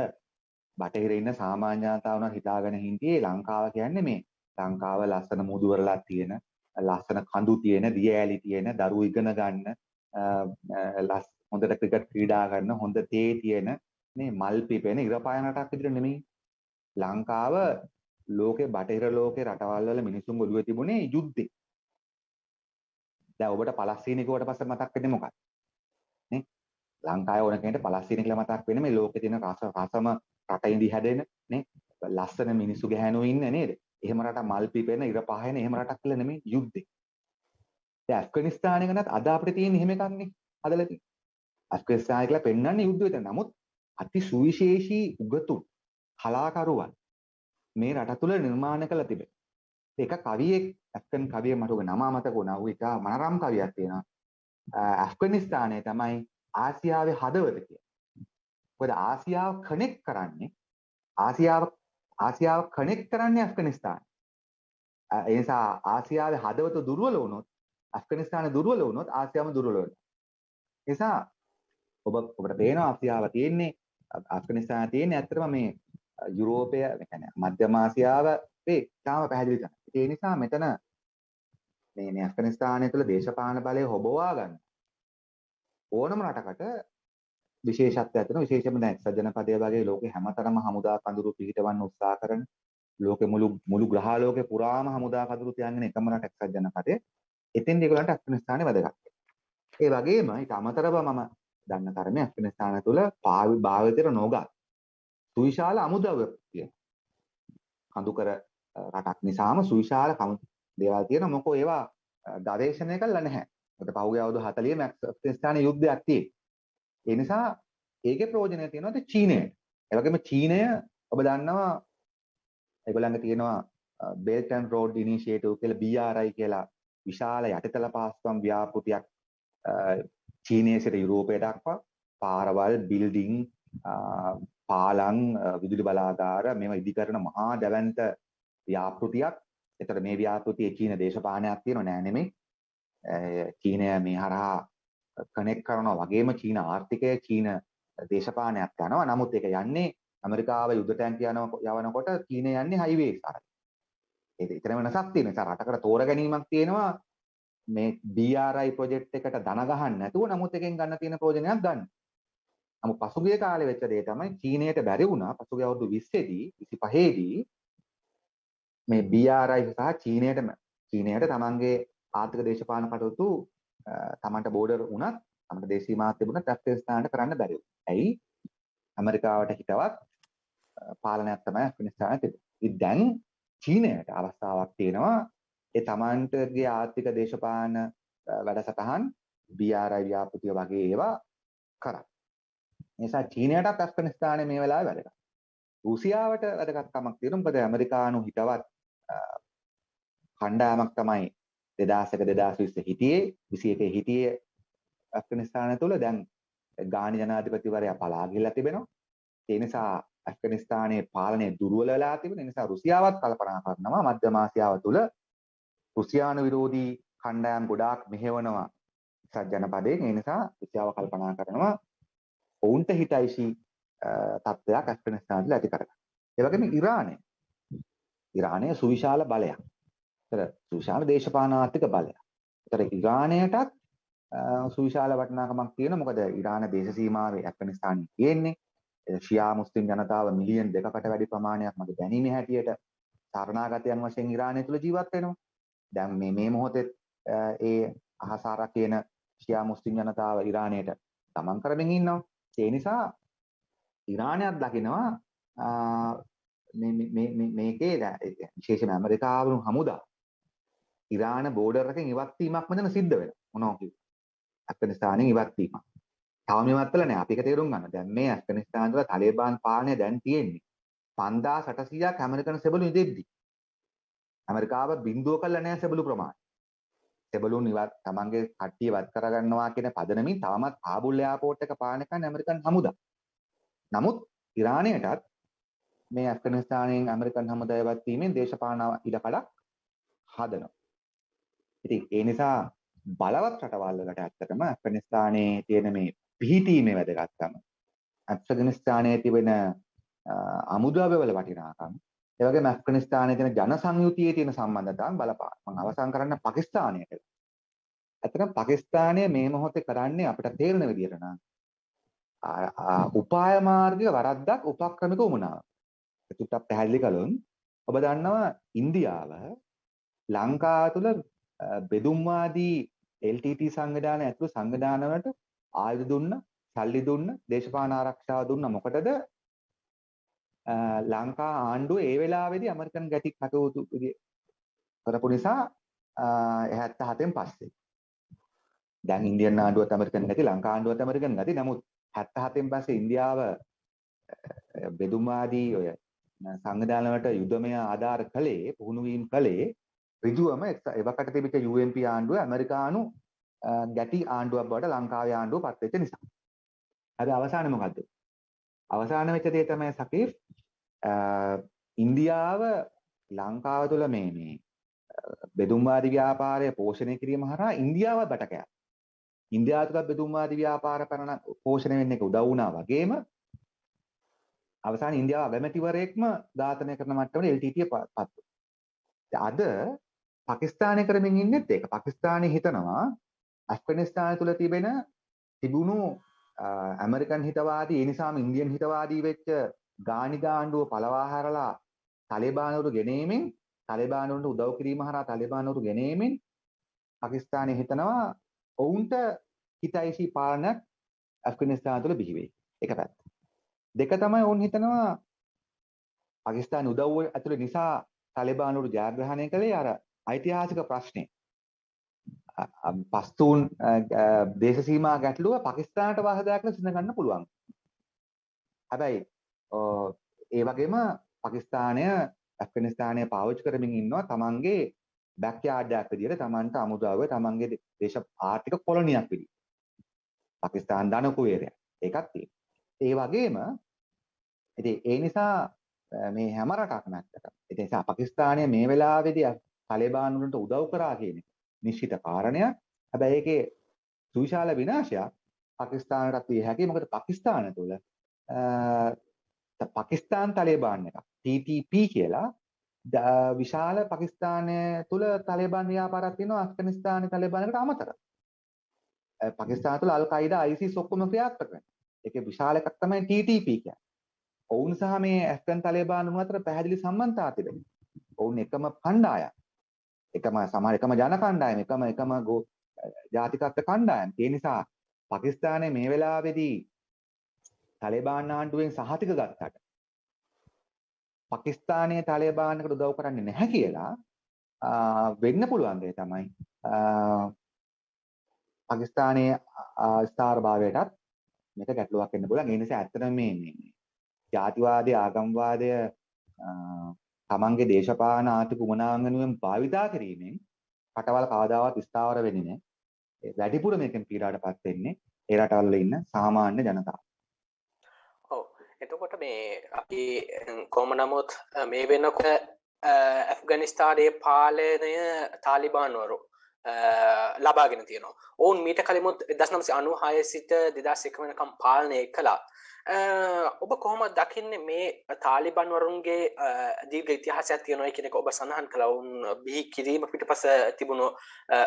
බටහිර ඉන්න සාමාන්‍ය ජනතාව උනත් හිතාගෙන හිටියේ ලංකාව කියන්නේ මේ ලංකාව ලස්සන මුදුවරලක් තියෙන, ලස්සන කඳු තියෙන, දිය ඇලි තියෙන, දරුවෝ ඉගෙන ගන්න, හොඳට ක්‍රිකට් ක්‍රීඩා කරන, හොඳ තේ තියෙන, මේ මල් පිපෙන ඉරපායන රටක් විදියට නෙමෙයි. ලංකාව ලෝකේ බටහිර ලෝකේ රටවල් වල මිනිසුන් ඔළුවේ තිබුණේ යුද්ධේ. දැන් ඔබට පලස්තීන කිව්වට පස්සේ මතක් වෙන්නේ මොකක්ද? නේ? ලංකාවේ ඕන කෙනෙක්ට පලස්තීන කියලා මතක් වෙන්නේ මේ ලෝකේ තියෙන රසම රටින්දි හැදෙන නේ ලස්සන මිනිස්සු ගැහැණු ඉන්න නේද? එහෙම රට මල් පිපෙන ඉර පහයන එහෙම රටක් කියලා නෙමෙයි යුද්ධේ. දැන් ඇෆ්ගනිස්තානය ගැනත් අද අපිට තියෙන එහෙම එකක් නේ හදලා තියෙන්නේ. ඇෆ්ගනිස්තානය කියලා පෙන්වන්නේ යුද්ධ විතර. නමුත් අති සුවිශේෂී උගතුන් කලාකරුවන් මේ රට තුළ නිර්මාණය කළ තිබේ. ඒක කවියෙක් ඇෆ්ගන් කවියෙක් මට උගේ නම මතක වුණා. ඌ ඉතා මනරම් කවියක් තියෙනවා. ඇෆ්ගනිස්තානය තමයි ආසියාවේ හදවත කියන්නේ. මොකද ආසියාව කනෙක්ට් කරන්නේ ආසියාව කනෙක්ට් කරන්නේ ඇෆ්ගනිස්තාන. ඒ නිසා ආසියාවේ හදවත දුර්වල වුණොත් ඇෆ්ගනිස්තාන දුර්වල වුණොත් ආසියාවම දුර්වල වෙනවා. ඒ නිසා ඔබට පේනවා ආසියාව තියෙන්නේ ඇෆ්ගනිස්තාන තියෙන්නේ ඇත්තටම මේ යුරෝපය කියන්නේ මධ්‍යම ආසියාවේ තාම පැහැදිලි තමයි. ඒ නිසා මෙතන මේ ඇෆ්ගනිස්තානය තුළ දේශපාලන බලය හොබවා ගන්න ඕනම රටකට විශේෂත්වයක් තියෙනවා. විශේෂයෙන්ම දැන් එක්සත් ජනපදයේ වගේ ලෝකේ හැමතරම හමුදා කඳුරු පිහිටවන්න උත්සාහ කරන ලෝකේ මුළු ග්‍රහලෝකේ පුරාම හමුදා කඳුරු තියන්නේ එකම රට එක්සත් ජනපදයේ. එතෙන්ද ඒගොල්ලන්ට ඇෆ්ගනිස්තානේ වැදගත්. ඒ වගේම ඊට අමතරව මම දන්න තරමේ ඇෆ්ගනිස්තාන තුළ භාවිතයට නොගත් සුවිශාල අමුද්‍රව්‍ය තියෙනවා. කඳුකර රටක් නිසාම සුවිශාල දේවල් තියෙනවා. මොකෝ ඒවා ගවේෂණය කළා නැහැ. මොකද පහුගිය අවුරුදු 40 ඇෆ්ගනිස්තානයේ යුද්ධයක් තියෙන්නේ. ඒ නිසා ඒකේ ප්‍රයෝජනය තියෙනවාද චීනයට. ඒ වගේම චීනය ඔබ දන්නවා ඒගොල්ලන්ගේ තියෙනවා Belt and Road Initiative කියලා BRI කියලා විශාල යටිතල පාස්කම් ව්‍යාපෘතියක් චීනයේ සිට යුරෝපය දක්වා පාරවල් බිල්ඩින් පාලම් විදුලි බලාගාර මේවා ඉදිකරන මහා දැවැන්ත ව්‍යාපෘතියක්. ඒතර මේ ව්‍යාපෘතියේ චීන දේශපාලනයක් තියෙනව නෑ නෙමෙයි. චීනය මේ හරහා කනෙක්ට් කරනවා වගේම චීන ආර්ථිකය චීන දේශපාලනයක් යනවා. නමුත් ඒක යන්නේ ඇමරිකාව යුද ටැංකිය යවනකොට චීනය යන්නේ හයිවේ කරා. ඒක ඉතන වෙනසක් තියෙනවා. ඒ රටකට තෝර ගැනීමක් තියෙනවා. මේ BRI ප්‍රොජෙක්ට් එකට ධන ගහන්න නැතුව නමුත් එකෙන් ගන්න තියෙන ප්‍රයෝජනයක් ගන්න. නමුත් පසුගිය කාලේ වෙච්ච දේ තමයි චීනයට බැරි වුණා පසුගිය අවුරුදු 20 දී 25 දී මේ BRI සහ චීනයට තමන්ගේ ආර්ථික දේශපාලන කටයුතු තමන්ට බෝඩර් වුණත් තමන්ට දේශීය මාත් තිබුණත් ඇෆ්ගනිස්තානට කරන්න බැරි වුණා. ඇයි? ඇමරිකාවට හිතවත් පාලනයක් තමයි ඇෆ්ගනිස්තානයේ තිබුණේ. දැන් චීනයට අවස්ථාවක් තියෙනවා ඒ තමන්ටගේ ආර්ථික දේශපාලන වැඩසටහන් BRI ව්‍යාපෘතිය වගේ ඒවා කරා. නිසා චීනයටත් ඇෆ්ගනිස්තානයේ මේ වෙලාවේ වැදගත්. රුසියාවට වැදගත්කමක් තියෙනවා. මොකද ඇමරිකානු හිතවත් කණ්ඩායමක් තමයි 2001 2020 හිටියේ 21 හිටියේ ඇෆ්ගනිස්තානය තුළ. දැන් ගානි ජනාධිපතිවරයා පලා ගිහිල්ලා තිබෙනවා. ඒ නිසා ඇෆ්ගනිස්තානයේ පාලනය දුර්වල වෙලා තිබෙන නිසා රුසියාවත් කල්පනා කරනවා මධ්‍යම ආසියාව තුළ රුසියානු විරෝධී කණ්ඩායම් ගොඩාක් මෙහෙවනවා එක්සත් ජනපදයෙන්. ඒ නිසා රුසියාව කල්පනා කරනවා ඔවුන්ට හිතයිසි තත්ත්වයක් ඇෆ්ගනිස්තානයේ ඇති කරගන්න. ඒ වගේම ඉරානය සුවිශාල බලයක්. ඒතර සුවිශාල දේශපාලන ආර්ථික බලයක්. ඒතර ඉරානයටත් සුවිශාල වටිනාකමක් තියෙනවා. මොකද ඉරාන දේශ සීමාවේ ඇෆ්ගනිස්තානයේ තියෙන්නේ. ෂියා මුස්ලිම් ජනතාව මිලියන් 2කට වැඩි ප්‍රමාණයක් මගේ දැනීමේ හැටියට ශරණාගතයන් වශයෙන් ඉරානය තුළ ජීවත් වෙනවා. දැන් මේ මොහොතේ ඒ අහසාරා කියන ෂියා මුස්ලිම් ජනතාව ඉරානයට තමන් කරමින් ඉන්නවා. ඒ නිසා ඉරානයක් දකිනවා මේකේ විශේෂයෙන්ම ඇමරිකාවු හමුදා ඉරාන බෝඩර් එකෙන් ඉවත් වීමක් මෙතන සිද්ධ වෙනවා. මොනවා කිව්වද? ඇෆ්ගනිස්තානෙන් ඉවත් වීමක්. තාම ඉවත් වෙලා නැහැ. අපි ඒක තේරුම් ගන්න. දැන් මේ ඇෆ්ගනිස්තාන වල තාලිබාන් පාලනය දැන් තියෙන්නේ 5800ක් ඇමරිකන් සෙබළු ඉදෙද්දි. ඇමරිකාව බින්දුව කළා නැහැ සෙබළු ප්‍රමාණය. සෙබළුන් ඉවත් තමන්ගේ කට්ටිය ඉවත් කරගන්නවා කියන පදනමින් තාමත් කාබුල් එයාපෝට් එක පාලනය කරන ඇමරිකන් හමුදා. නමුත් ඉරානයටත් මේ ඇෆ්ගනිස්තානයෙන් ඇමරිකන් හමුදා ඉවත් වීමෙන් දේශපාලන ඉඩකඩක් හදනවා. ඉතින් ඒ නිසා බලවත් රටවල් වලට ඇත්තටම ඇෆ්ගනිස්තානයේ තියෙන මේ පිහිටීමේ වැදගත්කම, ඇෆ්ගනිස්තානයේ තිබෙන අමුද්‍රව්‍ය වල වටිනාකම, ඒ වගේම ඇෆ්ගනිස්තානයේ තියෙන ජන සංයුතියේ තියෙන සම්බන්ධතාවන් බලපාන. මම අවසන් කරන්න පාකිස්තානයට. ඇත්තටම පාකිස්තානය මේ මොහොතේ කරන්නේ අපිට තේරෙන විදිහට නම් උපාය මාර්ගික වරද්දක් උපක්‍රමික උමනාවක්. ඒකට පැහැදිලි කළොත් ඔබ දන්නවා ඉන්දියාව ලංකාව තුළ බෙදුම්වාදී LTT සංවිධානය ඇතුළු සංවිධාන වලට ආයුධ දුන්න, සල්ලි දුන්න, දේශපාලන ආරක්ෂාව දුන්න. මොකටද? ලංකා ආණ්ඩුව ඒ වෙලාවේදී ඇමරිකන් ගැටි කටයුතු කරපු නිසා 77න් පස්සේ. දැන් ඉන්දියන් ආණ්ඩුවත් ඇමරිකන් ගැටි, ලංකා ආණ්ඩුවත් ඇමරිකන් ගැටි. නමුත් 77න් පස්සේ ඉන්දියාව බෙදුම්වාදී ඔය සංවිධාන වලට යුදමය ආධාර කළේ, පුහුණු වීම කළේ ඍජුවම එවකට තිබිච්ච UNP ආණ්ඩුව ඇමරිකානු ගැටි ආණ්ඩුවක් බවට ලංකාවේ ආණ්ඩුව පත් වෙච්ච නිසා. හරි අවසානයේ මොකද්ද? අවසාන වෙච්ච දේ තමයි සකීෆ් ඉන්දියාව ලංකාව තුළ මේ බෙදුම්වාදී ව්‍යාපාරය පෝෂණය කිරීම හරහා ඉන්දියාව බටකයක්. ඉන්දියාව තුළ බෙදුම්වාදී ව්‍යාපාර කරන පෝෂණය වෙන්න එක උදව් වුණා වගේම අවසාන ඉන්දියාව අගමැතිවරයෙක්ම ඝාතනය කරන මට්ටමට LTT පත් වුණා. අද පාකිස්තානය කරමින් ඉන්නෙත් ඒක. පාකිස්තානය හිතනවා ඇෆ්ගනිස්තානය තුළ තිබුණු ඇමරිකන් හිතවාදී, ඒ නිසාම ඉන්දියන් හිතවාදී වෙච්ච ගානි ආණ්ඩුව පළවා හැරලා තාලිබාන්වරු ගෙනීමෙන්, තාලිබාන්වරුන්ට උදව් කිරීම හරහා තාලිබාන්වරු ගෙනීමෙන් පාකිස්තානය හිතනවා ඔවුන්ට හිතයිසි පාලනයක් ඇෆ්ගනිස්තානය තුළ බිහි වෙයි. එක පැත්ත. දෙක තමයි ඔවුන් හිතනවා පාකිස්තාන උදව්ව ඇතුළේ නිසා තාලිබාන්වරු ජයග්‍රහණය කළේ අර ඓතිහාසික ප්‍රශ්නේ. පස්තූන් දේශ සීමා ගැටලුව පාකිස්තානට වාසදායක සිඳ ගන්න පුළුවන්. හැබැයි ඒ වගේම පාකිස්තානය ඇෆ්ගනිස්තානය පාවිච්චි කරමින් ඉන්නවා තමන්ගේ බැක්යාඩ් එකක් විදියට, තමන්ට අමුද්‍රව්‍ය, තමන්ගේ දේශ ආර්ථික කොලොනියක් විදියට. පාකිස්තාන ධන කුවේරය. ඒකත් තියෙනවා. ඒ වගේම ඉතින් ඒ නිසා මේ හැම රටක්ම ඇත්තට. ඒ නිසා පාකිස්තානය මේ වෙලාවේදී තාලිබාන් වලට උදව් කරා කියන එක නිශ්චිත කාරණයක්. හැබැයි ඒකේ සුවිශාල විනාශයක් පාකිස්තානටත් විය හැකියි. මොකද පාකිස්තාන තුළ පාකිස්තාන් තාලිබාන් එක TTP කියලා විශාල පාකිස්තානය තුළ තාලිබාන් ව්‍යාපාරයක් තියෙනවා අෆ්ගනිස්තානයේ තාලිබාන් එකට අමතරව. පාකිස්තාන තුළ අල් කයිඩා ISIS ඔක්කොම ක්‍රියාත්මක වෙනවා. ඒකේ විශාල එකක් තමයි TTP කියන්නේ. ඔවුන් සහ මේ ඇෆ්ගන් තාලිබාන් අතර පැහැදිලි සම්බන්ධතාවක් තිබෙනවා. ඔවුන් එකම කණ්ඩායම්. එකම ජන කණ්ඩායම්, එකම ජාතිකත්ව කණ්ඩායම්. ඒ නිසා පාකිස්තානයේ මේ වෙලාවේදී තාලිබාන් ආණ්ඩුවෙන් සහතික ගත්තට පාකිස්තානයේ තාලිබාන්කට උදව් කරන්නේ නැහැ කියලා වෙන්න පුළුවන් දේ තමයි පාකිස්තානයේ ස්ථාර භාවයටත් මේක ගැටලුවක් වෙන්න පුළුවන්. ඒ නිසා ඇත්තටම මේ ජාතිවාදී ආගම්වාදය තමන්ගේ දේශපාලන ආර්ථික උමනාවන් වෙනුවෙන් භාවිතා කිරීමෙන් රටවල් කවදාවත් ස්ථාවර වෙන්නේ නැහැ. වැඩිපුර මේකෙන් පීඩාවටපත් වෙන්නේ ඒ රටවල ඉන්න සාමාන්‍ය ජනතාව. ඔව්. එතකොට මේ අපි කොහොම නමුත් මේ වෙනකොට ඇෆ්ගනිස්තානයේ පාලනය තාලිබාන්වරු ලබාගෙන තියෙනවා. ඔවුන් මීට කලිමුත් 1996 සිට 2001 වෙනකම් පාලනය කළා. ඔබ කොහොමද දකින්නේ මේ තාලිබාන් වරුන්ගේ දීර්ඝ ඉතිහාසයක් තියෙනවා කියන එක ඔබ සඳහන් කළා. ඔවුන් බිහි කිරීම පිටපස තිබුණු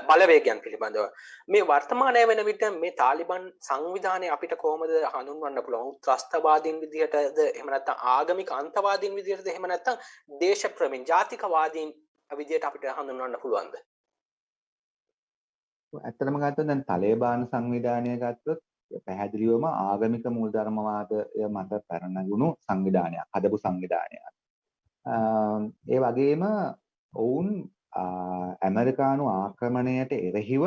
බලවේගයන් පිළිබඳව. මේ වර්තමානයේ වෙන විට මේ තාලිබාන් සංවිධානය අපිට කොහොමද හඳුන්වන්න පුළුවන්? ත්‍රස්තවාදීන් විදිහටද එහෙම නැත්නම් ආගමික අන්තවාදීන් විදිහටද එහෙම නැත්නම් දේශප්‍රේමීන් ජාතිකවාදීන් විදිහට අපිට හඳුන්වන්න පුළුවන්ද? ඇත්තටම ගත්තොත් දැන් තාලිබාන් සංවිධානය ගත්තොත් පැහැදිලිවම ආගමික මූලධර්මවාදය මත පැරණගුණු සංවිධානයක්, හදපු සංවිධානයක්. ඒ වගේම ඔවුන් ඇමරිකානු ආක්‍රමණයට එරෙහිව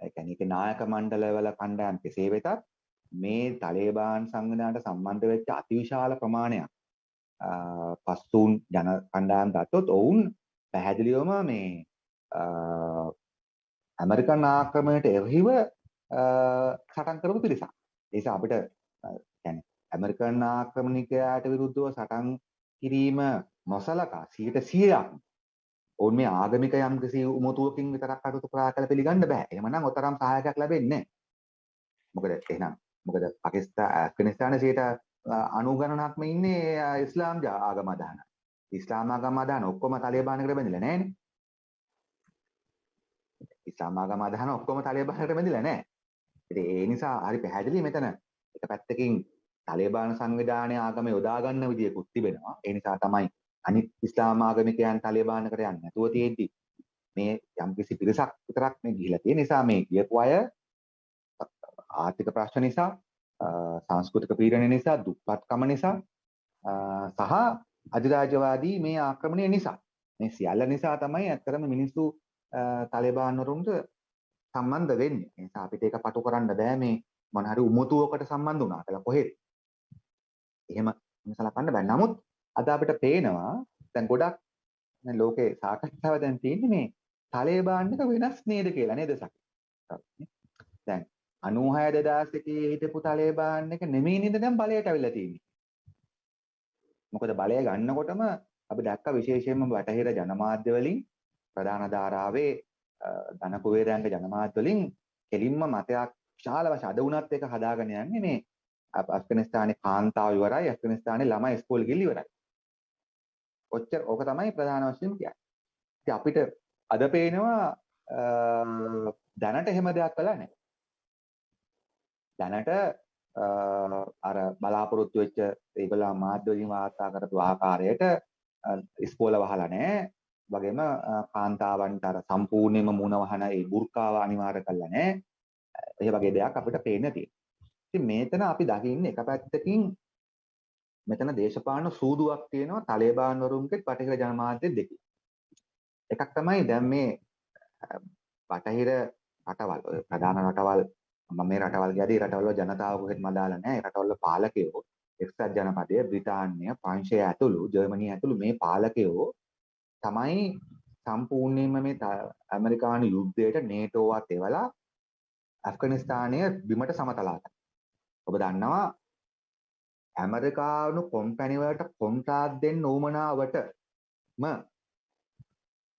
ඒ කියන්නේ ඒකේ නායක මණ්ඩලවල කණ්ඩායම් කෙසේ වෙතත් මේ තාලිබාන් සංවිධානයට සම්බන්ධ වෙච්ච අතිවිශාල ප්‍රමාණයක් පස්තුන් ජන කණ්ඩායම් ගත්තොත් ඔවුන් පැහැදිලිවම මේ ඇමරිකන් ආක්‍රමණයට එරෙහිව සටන් කරපු පිරිසක්. ඒ නිසා අපිට يعني ඇමරිකන් ආක්‍රමණිකයාට විරුද්ධව සටන් කිරීම නොසලකා 100%ක් ඔවුන් මේ ආගමික යම්කිසි උමතුවකින් විතරක් කටයුතු කරා කියලා පිළිගන්න බෑ. එහෙමනම් ඔතරම් සහායයක් ලැබෙන්නේ නැහැ. මොකද ඇෆ්ගනිස්තානයේ 90 ගණනක්ම ඉන්නේ ඉස්ලාම් ආගම අදහන. ඉස්ලාම් ආගම අදහන ඔක්කොම තාලිබාන්කට බැඳිලා නැහැනේ. ඉස්ලාම් ආගම අදහන ඔක්කොම තාලිබාන්කට බැඳිලා නැහැ. ඉතින් ඒ නිසා හරි පැහැදිලි මෙතන එක පැත්තකින් තාලිබාන් සංවිධානය ආගම යොදා ගන්න විදියකුත් තිබෙනවා. ඒ නිසා තමයි අනිත් ඉස්ලාම් ආගමිකයන් තාලිබාන්කට යන්නේ නැතුව තියෙද්දි මේ යම්කිසි පිරිසක් විතරක් මේ ගිහිලා තියෙන නිසා මේ කියපු අය ආර්ථික ප්‍රශ්න නිසා, සංස්කෘතික පීඩන නිසා, දුප්පත්කම නිසා සහ අධිරාජ්‍යවාදී මේ ආක්‍රමණය නිසා මේ සියල්ල නිසා තමයි ඇත්තටම මිනිස්සු තාලිබාන් වරුන්ට සම්බන්ධ වෙන්නේ. ඒ නිසා අපිට ඒක පටු කරන්න බෑ මේ මොන හරි උමතුවකට සම්බන්ධ වුණා කියලා කොහෙද. එහෙම සලකන්න බෑ. නමුත් අද අපිට පේනවා දැන් ගොඩක් දැන් ලෝකේ සාකච්ඡාව දැන් තියෙන්නේ මේ තාලිබාන් එක වෙනස් නේද කියලා නේද සක්. දැන් 96 2001 හිටපු තාලිබාන් එක නෙමෙයි නේද දැන් බලයට අවිලා තියෙන්නේ. මොකද බලය ගන්නකොටම අපි දැක්ක විශේෂයෙන්ම බටහිර ජනමාධ්‍ය වලින් ප්‍රධාන ධාරාවේ ධන කුවේරයන්ගේ ජනමාධ්‍ය වලින් කෙලින්ම මතයක් විශාල වශයෙන් අද වුණත් ඒක හදාගෙන යන්නේ මේ අෆ්ගනිස්තානයේ කාන්තාව ඉවරයි අෆ්ගනිස්තානයේ ළමයි ඉස්කෝලේ ගිහින් ඉවරයි. ඔච්චර ඕක තමයි ප්‍රධාන වශයෙන් කියන්නේ. ඉතින් අපිට අද පේනවා දැනට එහෙම දෙයක් කළා නැහැ. දැනට අර බලාපොරොත්තු වෙච්ච ඒගොල්ලෝ මාධ්‍ය වලින් වාර්තා කරපු ආකාරයට ඉස්කෝල වහලා නැහැ. වගේම කාන්තාවන්ට අර සම්පූර්ණයෙන්ම මුණ වහන ඒ බුර්කාව අනිවාර්ය කළා නැහැ. ඒ වගේ දෙයක් අපිට පේන්න තියෙනවා. ඉතින් මේතන අපි දකින්නේ එක පැත්තකින් මෙතන දේශපාලන සූදුවක් තියෙනවා තාලිබාන් වරුන්ගේ බටහිර ජනමාධ්‍ය දෙකේ. එකක් තමයි දැන් මේ බටහිර රටවල් ප්‍රධාන රටවල් මම මේ රටවල් ගියදී රටවල ජනතාව කොහෙත්ම අදාළ නැහැ. ඒ රටවල පාලකයෝ එක්සත් ජනපදය, බ්‍රිතාන්‍ය, ප්‍රංශය ඇතුළු, ජර්මනිය ඇතුළු මේ පාලකයෝ තමයි සම්පූර්ණයෙන්ම මේ ඇමරිකානු යුද්ධයට නේටෝවත් එවලා ඇෆ්ගනිස්තානය බිමට සමතලා ගත්තා. ඔබ දන්නවා ඇමරිකානු කොම්පැනි වලට කොන්ත්‍රාත් දෙන්න උවමනාවටම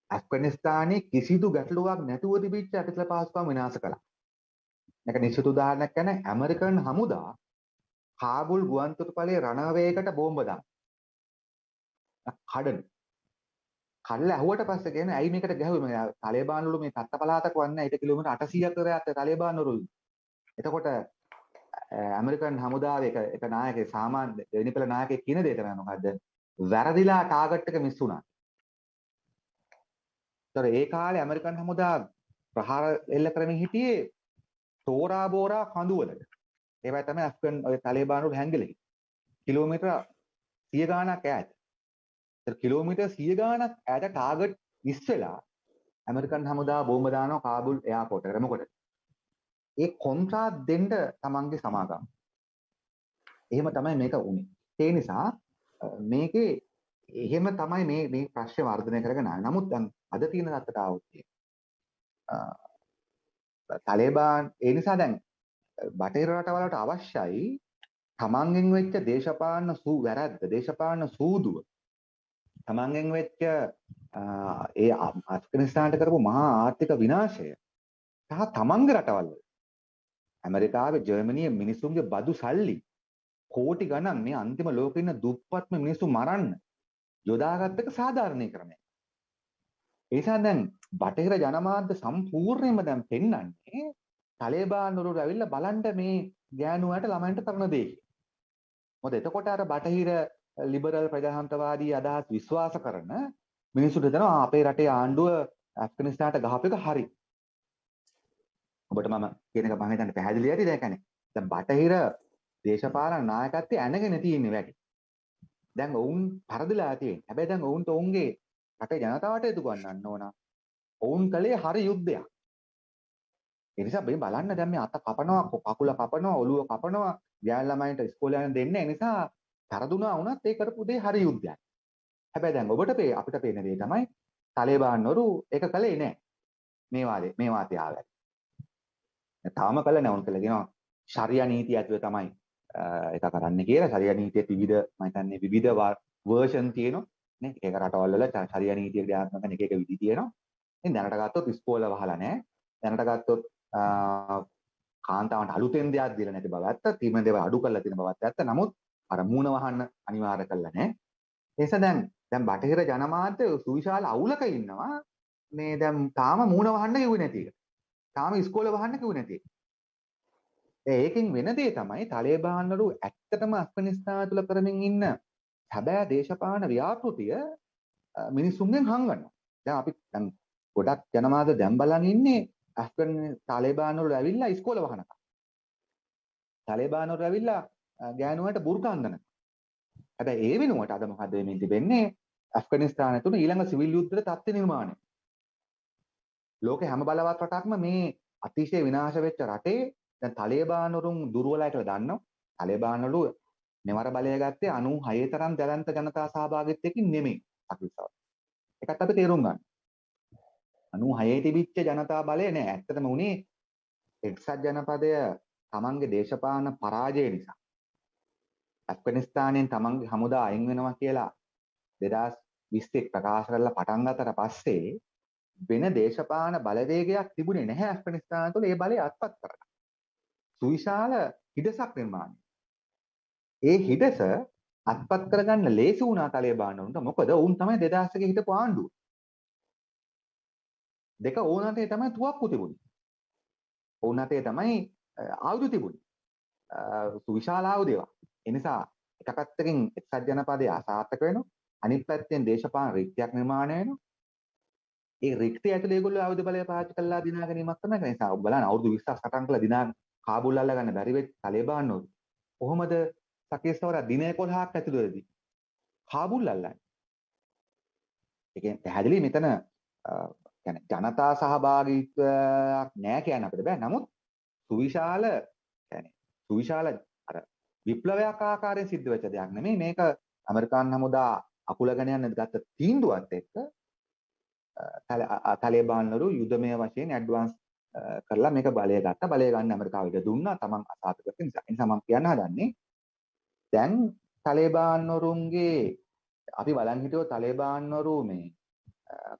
ඇෆ්ගනිස්තානයේ කිසිදු ගැටලුවක් නැතුව තිබිච්ච අතිතල පහසුකම් විනාශ කළා. මේක නිශ්චිත උදාහරණයක් කියන්නේ ඇමරිකන් හමුදා කාබුල් ගුවන්තොටුපළේ රණවේගයකට බෝම්බ දාන. කඩලා ඇහුවට පස්සේ කියන්නේ ඇයි මේකට ගැහුවේ? මේ තාලිබාන් වල මේ තත්ත පළාතක වන්නේ 8 කිලෝමීටර් 800ක් විතර යට තාලිබාන් වල. එතකොට ඇමරිකන් හමුදාවේ එක නායකයෙක් සාමාන්‍ය දෙවෙනි පෙළ නායකයෙක් කියන දේ තමයි මොකද්ද? වැරදිලා ටාගට් එක මිස් වුණා. ඒතර ඒ කාලේ ඇමරිකන් හමුදා ප්‍රහාර එල්ල කරමින් හිටියේ තෝරා බෝරා කඳුවලට. ඒවයි තමයි ඇෆ්ගන් ඔය තාලිබාන් වල හැංගිලා කිලෝමීටර 100 ගාණක් ඈත. ඒතර කිලෝමීටර් 100 ගාණක් ඈත ටාගට් මිස් වෙලා ඇමරිකන් හමුදාව බෝම්බ දානවා කාබුල් එයාපෝට් එකට. මොකද? ඒ කොන්ත්‍රාත් දෙන්න තමන්ගේ සමාගම්. එහෙම තමයි මේක වුනේ. ඒ නිසා මේකේ එහෙම තමයි මේ ප්‍රශ්නේ වර්ධනය කරගෙන ආවේ. නමුත් දැන් අද තියෙන තත්ත්වයට આવොත් තාලිබාන් ඒ නිසා දැන් බටහිර රටවලට අවශ්‍යයි තමන්ගෙන් වෙච්ච දේශපාලන වැරද්ද, දේශපාලන සූදුව, තමන්ගෙන් වෙච්ච ඒ අෆ්ගනිස්තානට කරපු මහා ආර්ථික විනාශය සහ තමන්ගේ රටවල් වල ඇමරිකාවේ ජර්මනියේ මිනිසුන්ගේ බදු සල්ලි කෝටි ගණන් මේ අන්තිම ලෝකෙ ඉන්න දුප්පත්ම මිනිස්සු මරන්න යොදාගත්ත එක සාධාරණීකරණය. ඒ නිසා දැන් බටහිර ජනමාධ්‍ය සම්පූර්ණයෙන්ම දැන් පෙන්වන්නේ තාලිබාන් වලට ඇවිල්ලා බලන්න මේ ගෑනුවට ළමයින්ට කරන දේ. මොකද එතකොට අර බටහිර ලිබරල් ප්‍රජාතන්ත්‍රවාදී අදහස් විශ්වාස කරන මිනිස්සුන්ට දෙනවා අපේ රටේ ආණ්ඩුව ඇෆ්ගනිස්තානට ගහපු එක හරි. ඔබට මම කියන එක මම හිතන්නේ පැහැදිලි ඇති. දැන් කියන්නේ දැන් බටහිර දේශපාලන නායකත්වයේ ඇනගෙන තියෙන්නේ වැඩි. දැන් ඔවුන් පරදලා තියෙන්නේ. හැබැයි දැන් ඔවුන්ට ඔවුන්ගේ රටේ ජනතාවට එතු ගන්නන්න ඕන. ඔවුන් කලේ හරි යුද්ධයක්. ඒ නිසා මේ බලන්න දැන් මේ අත කපනවා, කකුල කපනවා, ඔළුව කපනවා, ගෑන් ළමයින්ට ඉස්කෝලේ යන්න දෙන්නේ. ඒ නිසා තරදුනා වුණත් ඒ කරපු දේ හරි යුද්ධයක්. හැබැයි දැන් අපිට පේන දේ තමයි තාලිබාන් වරු ඒක කළේ නැහැ. මේ වාතය ආවයි. තාම කළා නැහැ. උන් කළා කියනවා ශරියා නීතිය ඇතුලේ තමයි ඒක කරන්නේ කියලා. ශරියා නීතියේ මම හිතන්නේ විවිධ වර්ෂන් තියෙනවා නේ. ඒක රටවල් වල ශරියා නීතිය ක්‍රියාත්මක කරන එක විදි තියෙනවා. ඉතින් දැනට ගත්තොත් ඉස්කෝල වහලා නැහැ. දැනට ගත්තොත් කාන්තාවන්ට අලුතෙන් දෙයක් දීලා නැති බව ඇත්ත. තීරණ දේවල් අඩු කරලා තියෙන බවත් ඇත්ත. නමුත් අර මූණ වහන්න අනිවාර්ය කළා නැහැ. ඒ නිසා දැන් බටහිර ජනමාධ්‍ය සුවිශාල අවුලක ඉන්නවා. මේ දැන් තාම මූණ වහන්න කිව්වේ නැති එක. තාම ඉස්කෝලේ වහන්න කිව්වේ නැති එක. ඒකෙන් වෙන දේ තමයි තාලිබාන් වල ඇත්තටම අෆ්ගනිස්තාන තුල කරමින් ඉන්න හැබැයි දේශපාලන ව්‍යාපෘතිය මිනිසුන්ගෙන් හංගනවා. දැන් අපි දැන් ගොඩක් ජනමාධ්‍ය දැන් බලන් ඉන්නේ අෆ්ගන් තාලිබාන් වල ඇවිල්ලා ඉස්කෝලේ වහනකම්. තාලිබාන් වල ඇවිල්ලා ගෑනුන්ට බුර්කා අඳිනකම්. හැබැයි ඒ වෙනුවට අද මොකද වෙමින් තිබෙන්නේ? ඇෆ්ගනිස්තානය තුන ඊළඟ සිවිල් යුද්ධයට තත්ත්ව නිර්මාණය. ලෝකේ හැම බලවත් රටක්ම මේ අතිශය විනාශ වෙච්ච රටේ දැන් තාලිබාන් වරුන් දුර්වලයි කියලා දන්නවා. තාලිබාන් වල මෙවර බලය ගත්තේ 96 තරම් දැලන්ත ජනතා සහභාගීත්වයකින් නෙමෙයි අකිසාව. ඒකත් අපි තේරුම් ගන්න. 96 තිබිච්ච ජනතා බලය නෑ. ඇත්තටම උනේ එක්සත් ජනපදය තමන්ගේ දේශපාලන පරාජය නිසා. ඇෆ්ගනිස්තානයෙන් තමන්ගේ හමුදා අයින් වෙනවා කියලා 2020 ප්‍රකාශ කරලා පටන් ගත්තට පස්සේ වෙන දේශපාලන බලවේගයක් තිබුණේ නැහැ ඇෆ්ගනිස්තාන තුළ ඒ බලය අත්පත් කරගන්න. සුවිශාල හිඩසක් නිර්මාණය. ඒ හිඩස අත්පත් කරගන්න ලේසි වුණා තාලිබාන් වුන්ට. මොකද ඔවුන් තමයි 2001 හිටපු ආණ්ඩුව. දෙක ඕන අතේ තමයි තුවක්කු තිබුණේ. ඕන අතේ තමයි ආයුධ තිබුණේ. සුවිශාල ආයුධ. ඒ නිසා එක පැත්තකින් එක්සත් ජනපදය අසාර්ථක වෙනවා. අනිත් පැත්තෙන් දේශපාලන රික්තයක් නිර්මාණය වෙනවා. ඒ රික්තය ඇතුලේ ඒගොල්ලෝ ආයුධ බලය පාවිච්චි කළා දිනා ගැනීමක් තමයි. ඒ නිසා ඔබ බලන්න අවුරුදු 20ක් සටන් කළා දිනා කාබුල් අල්ල ගන්න බැරි වෙච්ච තාලිබාන් වල කොහොමද සකේස්වර දින 11ක් ඇතුළතදී කාබුල් අල්ලන්නේ? ඒ කියන්නේ පැහැදිලි මෙතන කියන්නේ ජනතා සහභාගීත්වයක් නැහැ කියන අපිට බෑ. නමුත් සුවිශාල අර විප්ලවයක් ආකාරයෙන් සිද්ධ වෙච්ච දෙයක් නෙමෙයි. මේක ඇමරිකානු හමුදා අකුලගෙන යන්න ගත්ත තීන්දුවත් එක්ක තාලිබාන් වල යුදමය වශයෙන් ඇඩ්වාන්ස් කරලා මේක බලය ගත්තා. බලය ගන්න ඇමරිකාව ඉඩ දුන්නා. තමන් අසාර්ථක වෙච්ච නිසා. ඒ නිසා මම කියන්න හදන්නේ දැන් තලේබාන්වරුන්ගේ අපි බලන් හිටියෝ තලේබාන්වරු මේ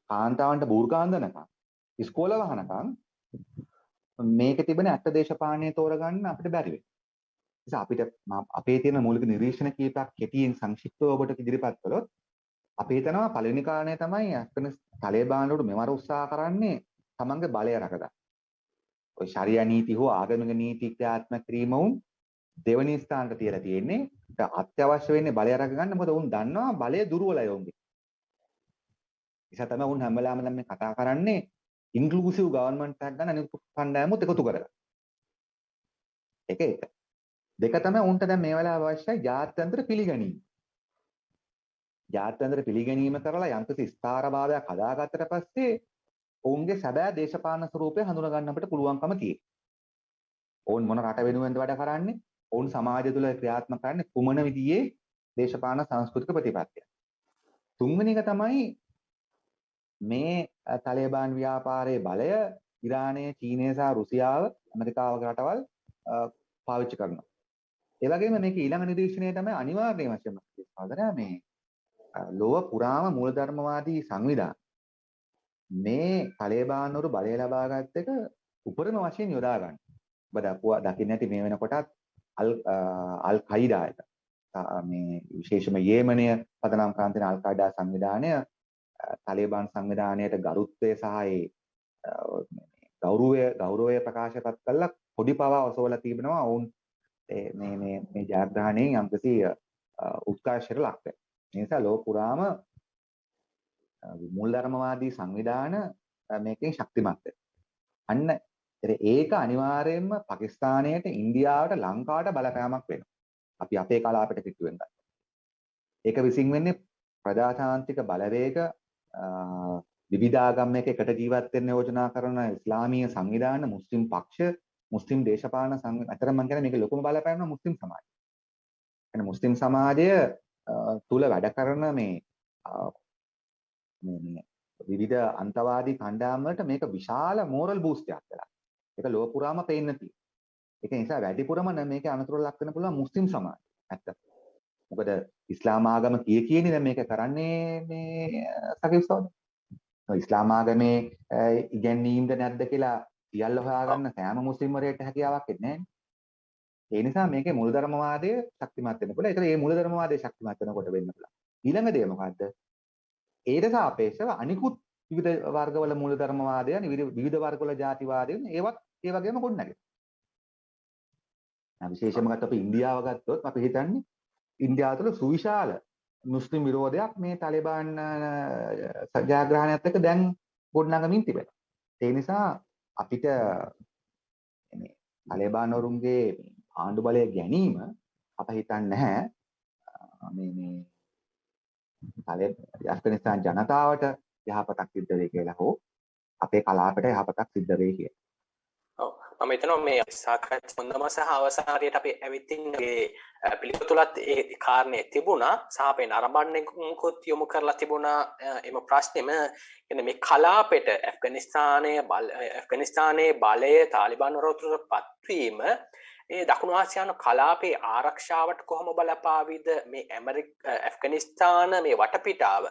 කාන්තාවන්ට බූර්ගා අඳනකම් ඉස්කෝල වහනකම් මේකේ තිබෙන ඇත්ත දේශපාලනය තෝරගන්න අපිට බැරි වෙනවා. නිසා අපිට අපේ තියෙන මූලික නිරීක්ෂණ කීපයක් කෙටියෙන් සංක්ෂිප්තව ඔබට ඉදිරිපත් කළොත් අපි හිතනවා පළවෙනි කාරණය තමයි අස්තන තලේබාන්වරු මෙවර උත්සාහ කරන්නේ තමන්ගේ බලය රැකගන්න. ඔය ශරියා නීති හෝ ආගමික නීති ක්‍රියාත්මක කිරීම උන් දෙවෙනි ස්ථානට තියලා තියෙන්නේ. අත්‍යවශ්‍ය වෙන්නේ බලය රැකගන්න. මොකද උන් දන්නවා බලය දුර්වලයි උන්ගේ. නිසා තමයි උන් හැම වෙලාවෙම දැන් මේ කතා කරන්නේ ඉන්ක්ලූසිව් ගවර්න්මන්ට් එකක් ගන්න අනිත් කණ්ඩායමුත් එකතු කරලා. ඒක එක. දෙක තමයි උන්ට දැන් මේ වෙලාව අවශ්‍යයි ජාත්‍යන්තර පිළිගැනීම. ජාත්‍යන්තර පිළිගැනීම කරලා යම්කිසි ස්ථාරභාවයක් හදාගත්තට පස්සේ ඔවුන්ගේ සැබෑ දේශපාලන ස්වරූපය හඳුනා ගන්න අපිට පුළුවන්කම තියෙනවා. ඔවුන් මොන රට වෙනුවෙන්ද වැඩ කරන්නේ? ඔවුන් සමාජය තුළ ක්‍රියාත්මක කරන්නේ කුමන විදිහේ දේශපාලන සංස්කෘතික ප්‍රතිපත්තියක්. තුන්වෙනි එක තමයි මේ තලිබාන් ව්‍යාපාරයේ බලය ඉරානය, චීනය සහ රුසියාව, ඇමරිකාව වගේ රටවල් පාවිච්චි කරනවා. ඒ වගේම මේක ඊළඟ නිරීක්ෂණය තමයි අනිවාර්ය වශයෙන්ම සාධනය මේ ලෝව පුරාම මූලධර්මවාදී සංවිධාන මේ තලිබාන්වරු බලය ලබාගත් එක උපරිම වශයෙන් යොදා ගන්න. ඔබ දකින්න ඇති මේ වෙනකොටත් අල් කයිඩා එක මේ විශේෂම යේමනය පදනම් කරන් තියෙන අල් කයිඩා සංවිධානය තලිබාන් සංවිධානයට ගරුත්වය සහ ගෞරවය ප්‍රකාශපත් කළා පොඩි පවා ඔසවලා තිබෙනවා වුන් මේ ජයග්‍රහණයෙන් යම්කිසි උත්කර්ෂයට ලක් වෙනවා. ඒ නිසා ලෝක පුරාම මූලධර්මවාදී සංවිධාන මේකෙන් ශක්තිමත් වෙනවා. අන්න ඒක අනිවාර්යයෙන්ම පාකිස්තානයට, ඉන්දියාවට, ලංකාවට බලපෑමක් වෙනවා. අපි අපේ කලාපයට පිටු වෙනවා. ඒක විසින් වෙන්නේ ප්‍රජාතාන්ත්‍රික බලවේග විවිධාගම් එකට ජීවත් වෙන්න යෝජනා කරන ඉස්ලාමීය සංවිධාන, මුස්ලිම් පක්ෂ, මුස්ලිම් දේශපාලන අතර මම කියන්නේ මේක ලොකුම බලපෑම මුස්ලිම් සමාජය. يعني මුස්ලිම් සමාජය තුල වැඩ කරන මේ විවිධ අන්තවාදී කණ්ඩායම් වලට මේක විශාල මෝරල් බූස්ට් එකක් වෙලා. ඒක ලෝක පුරාම පේන්න තියෙනවා. ඒක නිසා වැඩිපුරම මේකේ අනතුරු ලක් වෙන්න පුළුවන් මුස්ලිම් සමාජය. ඇත්ත. මොකද ඉස්ලාම ආගම කියන්නේ දැන් මේක කරන්නේ මේ සකිස්සෝද? ඉස්ලාම ආගමේ ඉගැන්වීම්ද නැද්ද කියලා සියල්ල හොයාගන්න සෑම මුස්ලිම් වරයෙක්ට හැකියාවක් නැහැ. ඒ නිසා මේකේ මූලධර්මවාදය ශක්තිමත් වෙන්න පුළුවන්. ඒතර මේ මූලධර්මවාදය ශක්තිමත් වෙනකොට වෙන්න පුළුවන්. ඊළඟ දේ මොකද්ද? ඒට සාපේක්ෂව අනිකුත් විවිධ වර්ගවල මූලධර්මවාදයන්, විවිධ වර්ගවල ජාතිවාදයන් ඒවත් ඒ වගේම ගොඩනැගෙනවා. විශේෂයෙන්ම ගත්තොත් අපි ඉන්දියාව ගත්තොත් අපි හිතන්නේ ඉන්දියාව තුළ සුවිශාල මුස්ලිම් විරෝධයක් මේ තලිබාන් ජයග්‍රහණයත් එක්ක දැන් ගොඩනගමින් තිබෙනවා. ඒ නිසා අපිට මේ තලිබාන්වරුන්ගේ ආණ්ඩු බලය ගැනීම අප හිතන්නේ නැහැ මේ අෆ්ගනිස්තාන් ජනතාවට යහපතක් සිද්ධ වෙයි කියලා හෝ අපේ කලාපයට යහපතක් සිද්ධ වෙයි කියලා. ඔව් මම හිතනවා මේ සාකච්ඡා හොඳම සහ අවසානයේට අපි ඇවිත්ින්ගේ පිළිතුරත් ඒ කාරණේ තිබුණා සහ අපේ නරඹන්නෙකුත් යොමු කරලා තිබුණා එම ප්‍රශ්නෙම කියන්නේ මේ කලාපයට ඇෆ්ගනිස්තානයේ බලය තාලිබාන් වරතුරට පත්වීම ඒ දකුණු ආසියානු කලාපයේ ආරක්ෂාවට කොහොම බලපාවිද මේ ඇෆ්ගනිස්තාන මේ වටපිටාව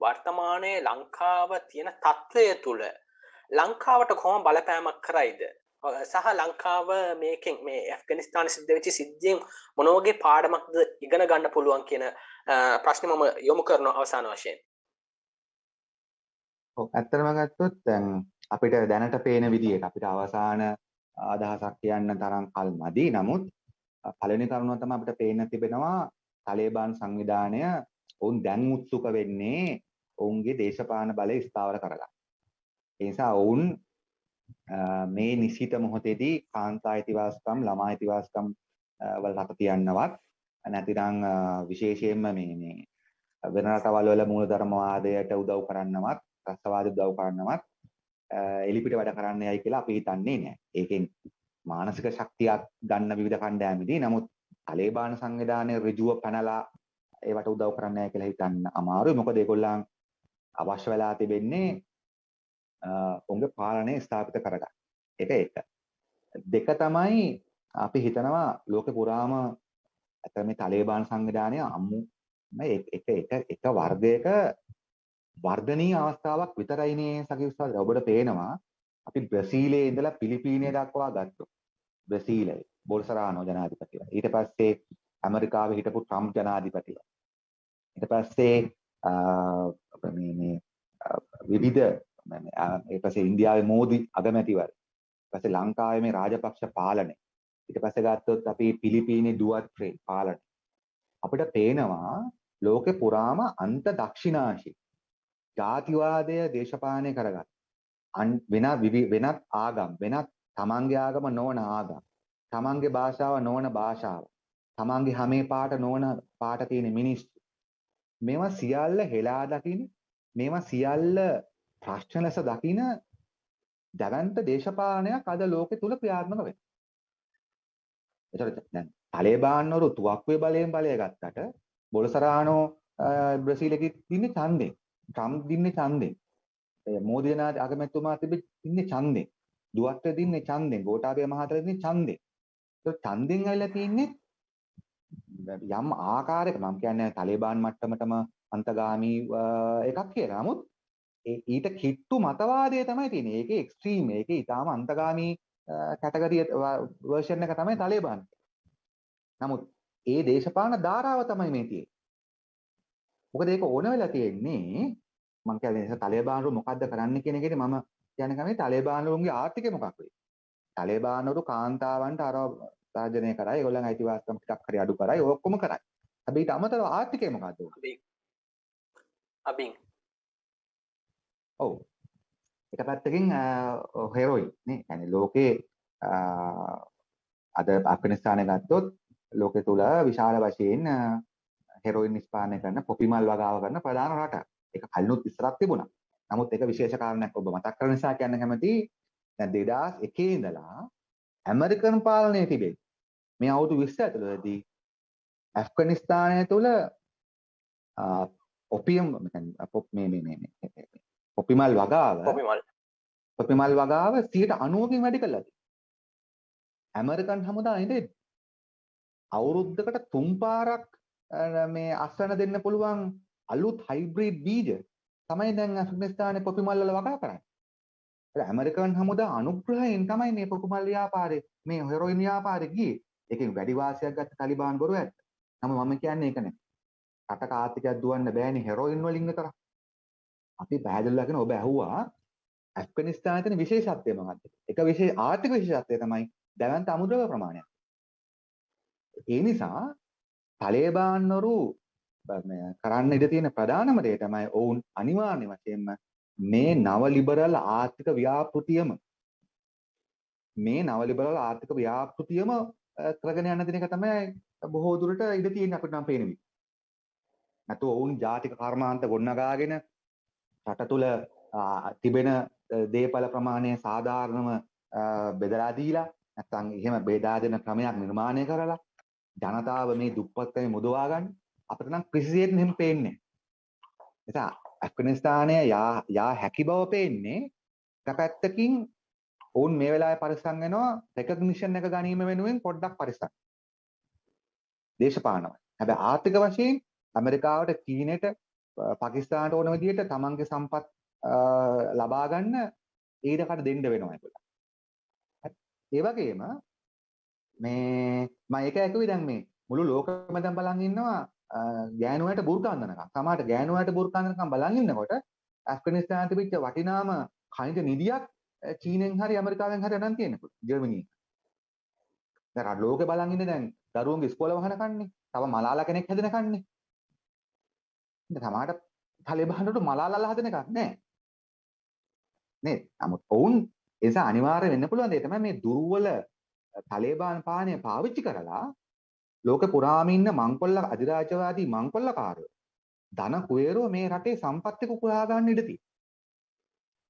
වර්තමානයේ ලංකාව තියෙන තත්ත්වය තුළ ලංකාවට කොහොම බලපෑමක් කරයිද සහ ලංකාව මේකෙන් මේ ඇෆ්ගනිස්තාන සිද්ධ වෙච්ච සිද්ධියෙන් මොන වගේ පාඩමක්ද ඉගෙන ගන්න පුළුවන් කියන ප්‍රශ්නේ මම යොමු කරන අවසාන වශයෙන්. ඔව් ඇත්තටම ගත්තොත් දැන් අපිට දැනට පේන විදිහට අපිට අවසාන අදහසක් කියන්න තරම් කල් මදි. නමුත් පළවෙනි කරුණ තමයි අපිට පේන්න තිබෙනවා තලිබාන් සංවිධානය ඔවුන් දැන් උත්සුක වෙන්නේ ඔවුන්ගේ දේශපාලන බලය ස්ථාවර කරගන්න. ඒ නිසා ඔවුන් මේ නිශ්චිත මොහොතේදී කාන්තා අයිතිවාසිකම්, ළමා අයිතිවාසිකම් වල රට තියන්නවත් නැතිනම් විශේෂයෙන්ම මේ වෙන රටවල් වල මූලධර්මවාදයට උදව් කරන්නවත්, ත්‍රස්තවාද උදව් කරන්නවත් එලිපිට වැඩ කරන්න යයි කියලා අපි හිතන්නේ නැහැ. ඒකෙන් මානසික ශක්තියක් ගන්න විවිධ කණ්ඩායම්දී නමුත් තලිබාන් සංවිධානයේ ඍජුව පැනලා ඒවට උදව් කරන්න යයි කියලා හිතන්න අමාරුයි. මොකද ඒගොල්ලන් අවශ්‍ය වෙලා තිබෙන්නේ උන්ගේ පාලනය ස්ථාපිත කරගන්න. ඒක එක. දෙක තමයි අපි හිතනවා ලෝකේ පුරාම ඇත්තට මේ තාලිබාන් සංවිධානය එක වර්ගයක වර්ධනීය අවස්ථාවක් විතරයිනේ සකිවිස්වාද. ඔබට පේනවා අපි බ්‍රසීලයේ ඉඳලා පිලිපීනය දක්වා ගත්තොත් බ්‍රසීලයේ බොල්සරානෝ ජනාධිපතිලා. ඊට පස්සේ ඇමරිකාවේ හිටපු ට්‍රම්ප් ජනාධිපතිලා. ඊට පස්සේ මේ විවිධ ඊට පස්සේ ඉන්දියාවේ මෝදි අගමැතිවරු. ඊට පස්සේ ලංකාවේ මේ රාජපක්ෂ පාලනය. ඊට පස්සේ ගත්තොත් අපි පිලිපීනේ ඩුවර්ට් පාලනය. අපිට පේනවා ලෝකේ පුරාම අන්ත දක්ෂිනාංශි ජාතිවාදය දේශපාලනය කරගත් වෙනත් ආගම් වෙනත් තමන්ගේ ආගම නොවන ආගම් තමන්ගේ භාෂාව නොවන භාෂාව තමන්ගේ හැමේ පාට නොවන පාට තියෙන මිනිස්සු මේවා සියල්ල හෙලා දකින්න මේවා සියල්ල ප්‍රශ්න ලෙස දකින්න දැවැන්ත දේශපාලනයක් අද ලෝකෙ තුල ක්‍රියාත්මක වෙනවා. ඒතර දැන් තාලිබාන්වරු තුවක්කුවේ බලයෙන් බලය ගත්තට බොල්සරානෝ බ්‍රසීලයේ ඉන්නේ ඡන්දේ. ට්‍රම්ප් දින්නේ ඡන්දේ. මෝදි ජනාධිපති අගමැතිතුමා තිබෙන්නේ ඡන්දේ. දුවක්ට දින්නේ ඡන්දේ. ගෝඨාභය මහතාට දින්නේ ඡන්දේ. ඒක ඡන්දෙන් ඇවිල්ලා තින්නේ යම් ආකාරයක මම කියන්නේ තාලිබාන් මට්ටමටම අන්තගාමී එකක් කියලා. නමුත් ඊට කිට්ටු මතවාදය තමයි තියෙන්නේ. ඒකේ එක්ස්ට්‍රීම් ඒකේ ඊටාම අන්තගාමී කැටගරිය වර්ෂන් එක තමයි තාලිබාන්. නමුත් ඒ දේශපාලන ධාරාව තමයි මේ තියෙන්නේ. මොකද ඒක ඕන වෙලා තියෙන්නේ මම කියන්නේ තාලිබාන්වරු මොකද්ද කරන්න කියන එකේදී මම කියන්නේ කමේ තාලිබාන්වරුන්ගේ ආර්ථිකය මොකක් වෙයි. තාලිබාන්වරු කාන්තාවන්ට රාජනය කරා. ඒගොල්ලන් අයිතිවාසිකම් ටිකක් හරි අඩු කරා. ඒ ඔක්කොම කරා. හැබැයි ඊට අමතරව ආර්ථිකය මොකද්ද? අබින් ඔව්. එක පැත්තකින් හෙරොයින් නේ. يعني ලෝකේ අද අප්ගානිස්තානය ගත්තොත් ලෝකේ තුල විශාල වශයෙන් හෙරොයින් නිෂ්පාදනය කරන පොපිමල් වගාව කරන ප්‍රධාන රටක්. ඒක කලිනුත් ඉස්සරක් තිබුණා. නමුත් ඒක විශේෂ කාරණයක් ඔබ මතක් කරන නිසා කියන්න කැමතියි. දැන් 2001 ඉඳලා ඇමරිකන් පාලනය තිබේ. මේ අවුරුදු 20 ඇතුළතදී ඇෆ්ගනිස්තානය තුළ ඔපියම් පොපිමල් වගාව 90%කින් වැඩි කළා. ඇමරිකන් හමුදා ඉඳන් අවුරුද්දකට 3 පාරක් මේ අස්වැන්න දෙන්න පුළුවන් අලුත් හයිබ්‍රිඩ් බීජ තමයි දැන් ඇෆ්ගනිස්තානයේ පොපිමල් වල වගා කරන්නේ. ඒ ඇමරිකන් හමුදා අනුග්‍රහයෙන් තමයි මේ පොපිමල් ව්‍යාපාරේ මේ හෙරොයින් ව්‍යාපාරේ ගියේ. ඒකෙන් වැඩි වාසියක් ගත්ත තාලිබාන් බොරු ඇත්ත. නමුත් මම කියන්නේ ඒක නෙමෙයි. රටක ආර්ථිකයක් දුවන්න බෑනේ හෙරොයින් වලින් විතර. අපි පැහැදිලිව කියන ඔබ ඇහුවා ඇෆ්ගනිස්තානයේ තියෙන විශේෂත්වය මොකක්ද? එක විශේෂ ආර්ථික විශේෂත්වය තමයි දැවැන්ත අමුද්‍රව්‍ය ප්‍රමාණය. ඒ නිසා තාලිබාන්වරු කරන්න ඉඩ තියෙන ප්‍රධානම දේ තමයි ඔවුන් අනිවාර්ය වශයෙන්ම මේ නව ලිබරල් ආර්ථික ව්‍යාපෘතියම කරගෙන යන දිනක තමයි බොහෝ දුරට ඉඩ තියෙන අපිට නම් පේන විදිහ. නැතු ඔවුන් ජාතික කර්මාන්ත ගොඩනගාගෙන රට තුල තිබෙන දේපල ප්‍රමාණය සාධාරණව බෙදලා දීලා නැත්නම් එහෙම බෙදා දෙන ක්‍රමයක් නිර්මාණය කරලා ජනතාව මේ දුප්පත්කම මුදවා ගන්න අපිට නම් කිසිසේත් මෙහෙම පේන්නේ නැහැ. ඇෆ්ගනිස්තානය යා හැකි බව පේන්නේ එක පැත්තකින් ඔවුන් මේ වෙලාවේ පරිස්සම් වෙනවා රෙකග්නිෂන් එක ගැනීම වෙනුවෙන් පොඩ්ඩක් පරිස්සම්. දේශපාලනව. හැබැයි ආර්ථික වශයෙන් ඇමරිකාවට චීනෙට පාකිස්තානට ඕන විදිහට තමන්ගේ සම්පත් ලබා ගන්න ඊටකට දෙන්න වෙනවා ඒගොල්ලෝ. ඒ වගේම මේ මම ඒක ඇහුවේ දැන් මේ මුළු ලෝකෙම දැන් බලන් ඉන්නවා ගෑනුවන්ට බුර්කා අඳිනකම්. සමහරට ගෑනුවන්ට බුර්කා අඳිනකම් බලන් ඉන්නකොට ඇෆ්ගනිස්තානයේ තිබිච්ච වටිනාම ඛනිජ නිධියක් චීනෙන් හරි ඇමරිකාවෙන් හරි අරන් තියෙනකොට ජර්මනියෙන්. දැන් ලෝකෙ බලන් ඉන්නේ දැන් දරුවන්ගේ ඉස්කෝල වහන කන්නේ. තව මලාලා කෙනෙක් හැදෙන කන්නේ. ඉතින් සමහරට තාලිබාන්වලට මලාලාලා හදන එකක් නැහැ. නේද? නමුත් ඔවුන් ඒ නිසා අනිවාර්ය වෙන්න පුළුවන් දේ තමයි මේ දුර්වල තාලිබාන් පාණය පාවිච්චි කරලා ලෝක පුරාම ඉන්න මංකොල්ල අධිරාජ්‍යවාදී මංකොල්ලකාරයෝ ධන කුවේරෝ මේ රටේ සම්පත් ටික කුරා ගන්න ඉඩ තියෙනවා.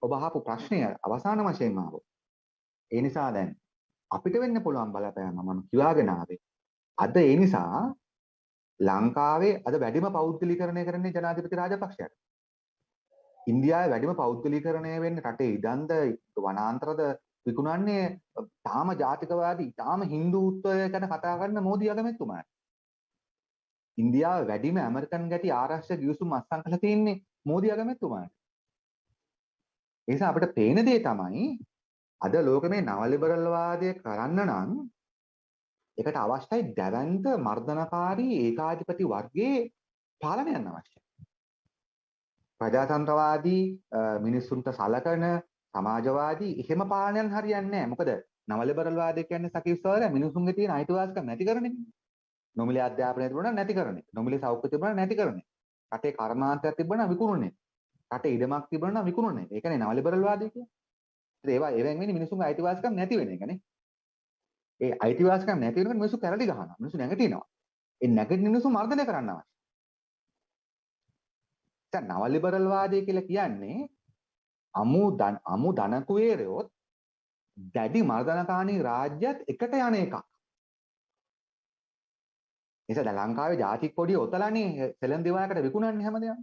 ඔබ අහපු ප්‍රශ්නය අවසාන වශයෙන්ම ආවෝ. ඒ නිසා දැන් අපිට වෙන්න පුළුවන් බලපෑම මම කියාගෙන ආවේ. අද ඒ නිසා ලංකාවේ අද වැඩිම පෞද්ගලීකරණය කරන්නේ ජනාධිපති රාජපක්ෂයාට. ඉන්දියාවේ වැඩිම පෞද්ගලීකරණය වෙන්නේ රටේ ඉඩම්ද වනාන්තරද විකුණන්නේ තාම ජාතිකවාදී තාම හින්දුත්වය ගැන කතා කරන මෝදි අගමැතිතුමාට. ඉන්දියාව වැඩිම ඇමරිකන් ගැටි ආරක්ෂක ගිවිසුම් අත්සන් කරලා තියෙන්නේ මෝදි අගමැතිතුමාට. ඒ නිසා අපිට පේන දේ තමයි අද ලෝකෙ මේ නව ලිබරල් වාදය කරන්න නම් ඒකට අවශ්‍යයි දැවැන්ත මර්ධනකාරී ඒකාධිපති වර්ගයේ පාලනයන් අවශ්‍යයි. ප්‍රජාතන්ත්‍රවාදී මිනිස්සුන්ට සලකන සමාජවාදී එහෙම පාලනයන් හරියන්නේ නැහැ. මොකද නව ලිබරල් වාදය කියන්නේ සකිස්සවර මිනිසුන්ගේ තියෙන අයිතිවාසිකම් නැති කරන එක. නොමිලේ අධ්‍යාපනය තිබුණා නැති කරන එක. නොමිලේ සෞඛ්‍ය තිබුණා නැති කරන එක. රටේ කර්මාන්තයක් තිබුණා විකුණන එක. රටේ ඉඩමක් තිබුණා විකුණන එක. ඒකනේ නව ලිබරල් වාදය කියන්නේ. ඒවෙන් වෙන්නේ මිනිසුන්ගේ අයිතිවාසිකම් නැති වෙන එකනේ. ඒ අයිතිවාසිකම් නැති වෙනකොට මිනිස්සු කැරලි ගහනවා. මිනිස්සු නැගිටිනවා. ඒ නැගිටින මිනිස්සු මර්ධනය කරන්න අවශ්‍යයි. දැන් නව ලිබරල් වාදය කියලා කියන්නේ අමු ධනකුවේරයොත් දැඩි මර්ධනකාරී රාජ්‍යත් එකට යන එකක්. නිසා දැන් ලංකාවේ ජාතික කොඩිය ඔතලානේ සෙලන් දිවායකට විකුණන්නේ හැමදේම.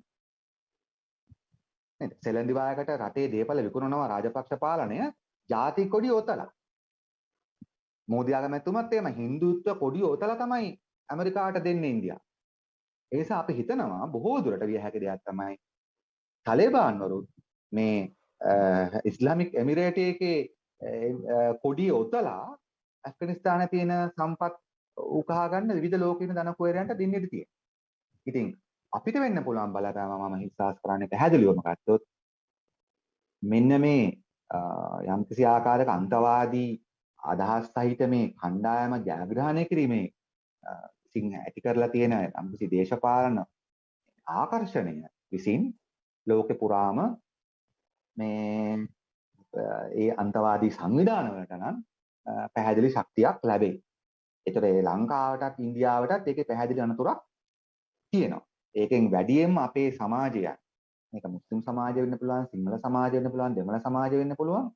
නේද? සෙලන් දිවායකට රටේ දේපල විකුණනවා රාජපක්ෂ පාලනය ජාතික කොඩිය ඔතලා. මෝදි අගමැතිතුමත් එහෙම හින්දුත්ව කොඩිය ඔතලා තමයි ඇමරිකාවට දෙන්නේ ඉන්දියාව. ඒ නිසා අපි හිතනවා බොහෝ දුරට විය හැකි දෙයක් තමයි තාලිබාන්වරු මේ ඉස්ලාමික් එමිරේට් එකේ කොඩිය ඔතලා ඇෆ්ගනිස්තානයේ තියෙන සම්පත් උකහා ගන්න විවිධ ලෝකීය ධනකුවරයන්ට දෙන්න ඉඩ තියෙනවා. ඉතින් අපිට වෙන්න පුළුවන් බලපෑම මම විශ්වාස කරන්නේ පැහැදිලිවම ගත්තොත් මෙන්න මේ යම්කිසි ආකාරයක අන්තවාදී අදහස් සහිත මේ කණ්ඩායම ජයග්‍රහණය කිරීමේ සිංහ ඇති කරලා තියෙන යම්කිසි දේශපාලන ආකර්ෂණය විසින් ලෝකෙ පුරාම මේ ඒ අන්තවාදී සංවිධාන වලට නම් පැහැදිලි ශක්තියක් ලැබේ. ඒතර ඒ ලංකාවටත් ඉන්දියාවටත් ඒකේ පැහැදිලි අනතුරක් තියෙනවා. ඒකෙන් වැඩියෙන්ම අපේ සමාජය මේක මුස්ලිම් සමාජය වෙන්න පුළුවන්, සිංහල සමාජය වෙන්න පුළුවන්, දෙමළ සමාජය වෙන්න පුළුවන්.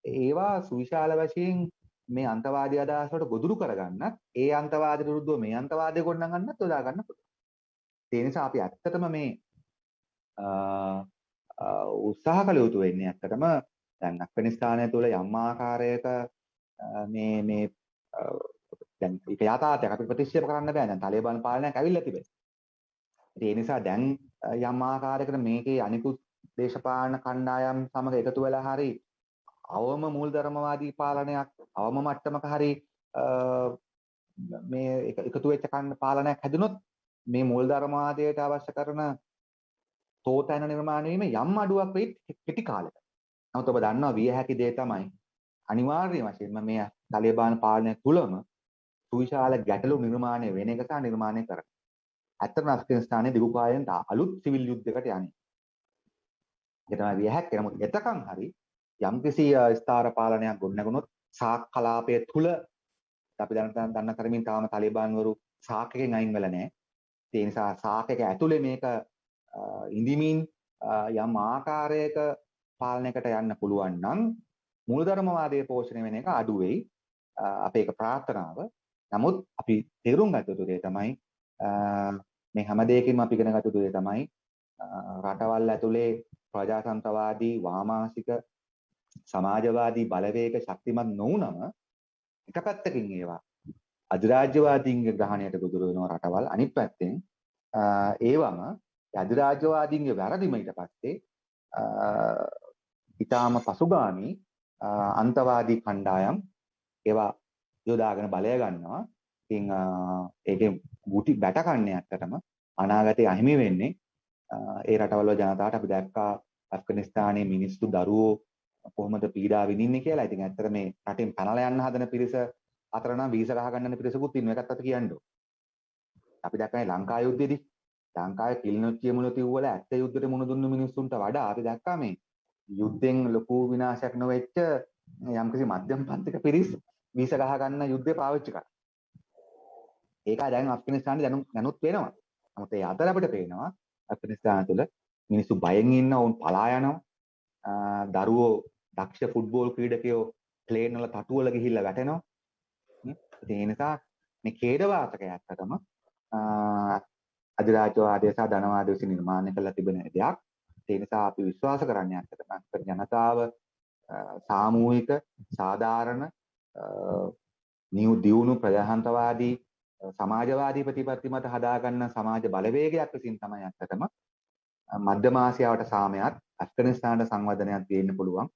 ඒවා සුවිශාල වශයෙන් මේ අන්තවාදී අදහස් වලට ගොදුරු කරගන්නත්, ඒ අන්තවාදයට විරුද්ධව මේ අන්තවාදය ගොඩනගන්නත් යොදා ගන්න පුළුවන්. ඒ නිසා අපි ඇත්තටම මේ උත්සාහ කළ යුතු වෙන්නේ ඇත්තටම දැන් ඇෆ්ගනිස්තානය තුළ යම් ආකාරයක මේ දැන් ඒක යථාර්ථයක් අපි ප්‍රතික්ෂේප කරන්න බෑ. දැන් තාලිබාන් පාලනයක් ඇවිල්ලා තිබෙනවා. ඒ නිසා දැන් යම් ආකාරයකට මේකේ අනිකුත් දේශපාලන කණ්ඩායම් සමග එකතු වෙලා හරි අවම මූලධර්මවාදී පාලනයක් අවම මට්ටමක හරි මේ එකතු වෙච්ච පාලනයක් හැදුනොත් මේ මූලධර්මවාදයට අවශ්‍ය කරන තෝතැන නිර්මාණය වීම යම් අඩුවක් වෙයි කෙටි කාලෙක. නමුත් ඔබ දන්නවා විය හැකි දේ තමයි අනිවාර්ය වශයෙන්ම මේ තාලිබාන් පාලනය තුළම සුවිශාල ගැටලු නිර්මාණය වෙන එක සහ නිර්මාණය කරන. ඇත්තටම ඇෆ්ගනිස්තානයේ දිගුකාලයෙන් අලුත් සිවිල් යුද්ධයකට යන්නේ. ඒක තමයි විය හැක්කේ. නමුත් එතකන් හරි යම්කිසි ස්ථාර පාලනයක් ගොඩනගුණොත් සාක් කලාපය තුල අපි දන්න තරමින් තාම තාලිබාන්වරු සාක්කයෙන් අයින් වෙලා නැහැ. ඒ නිසා සාක්කයක ඇතුලේ මේක ඉඳිමින් යම් ආකාරයක පාලනයකට යන්න පුළුවන් නම් මූලධර්මවාදයේ පෝෂණය වෙන එක අඩු වෙයි. අපේ ඒක ප්‍රාර්ථනාව. නමුත් අපි තේරුම් ගත යුතු දේ තමයි මේ හැම දෙයකින්ම අපි ඉගෙන ගත යුතු දේ තමයි රටවල් ඇතුලේ ප්‍රජාතන්ත්‍රවාදී වාමාංශික සමාජවාදී බලවේග ශක්තිමත් නොවුනම එක පැත්තකින් ඒවා අධිරාජ්‍යවාදීන්ගේ ග්‍රහණයට ගොදුරු වෙන රටවල් අනිත් පැත්තෙන් ඒවම අධිරාජ්‍යවාදීන්ගේ වැරදිම ඊට පස්සේ ඊටාම පසුගාමී අන්තවාදී කණ්ඩායම් ඒවා යොදාගෙන බලය ගන්නවා. ඉතින් ඒකේ ගුටි බැට කන්නේ ඇත්තටම අනාගතේ අහිමි වෙන්නේ ඒ රටවල ජනතාවට. අපි දැක්කා ඇෆ්ගනිස්තානයේ මිනිස්සු දරුවෝ කොහොමද පීඩා විඳින්නේ කියලා. ඉතින් ඇත්තට මේ රටින් පැනලා යන්න හදන පිරිස අතර නම් වීසා ගහ ගන්න පිරිසකුත් ඉන්නවා. ඒකත් අපි කියන්න ඕන. අපි දැක්කනේ ලංකා යුද්ධයේදී ලංකාවේ කිලිනොච්චිය මුල තිව්වල ඇත්ත යුද්ධයට මුහුණ දුන්න මිනිස්සුන්ට වඩා අපි දැක්කා මේ යුද්ධෙන් ලොකු විනාශයක් නොවෙච්ච යම්කිසි මධ්‍යම පන්තික පිරිස් වීසා ගහ ගන්න යුද්ධය පාවිච්චි කරා. ඒකයි දැන් ඇෆ්ගනිස්තානයේ දැනුත් වෙනවා. නමුත් ඒ අතර අපිට පේනවා ඇෆ්ගනිස්තාන තුළ මිනිස්සු බයෙන් ඉන්න උන් පලා යනවා. දරුවෝ දක්ෂ ෆුට්බෝල් ක්‍රීඩකයෝ ප්ලේන් වල තටු වල ගිහිල්ලා වැටෙනවා. ඒ නිසා මේ ඛේදවාචකය ඇත්තටම අධිරාජ්‍යවාදය සහ ධනවාදය විසින් නිර්මාණය කරලා තිබෙන දෙයක්. ඒ නිසා අපි විශ්වාස කරන්නේ ඇත්තටම ජනතාව සාමූහික සාධාරණ දියුණු ප්‍රජාතන්ත්‍රවාදී සමාජවාදී ප්‍රතිපත්ති මත හදාගන්න සමාජ බලවේගයක් විසින් තමයි අත්තටම මධ්‍යම ආසියාවට සාමයත් ඇෆ්ගනිස්තානට සංවර්ධනයක් දෙන්න පුළුවන්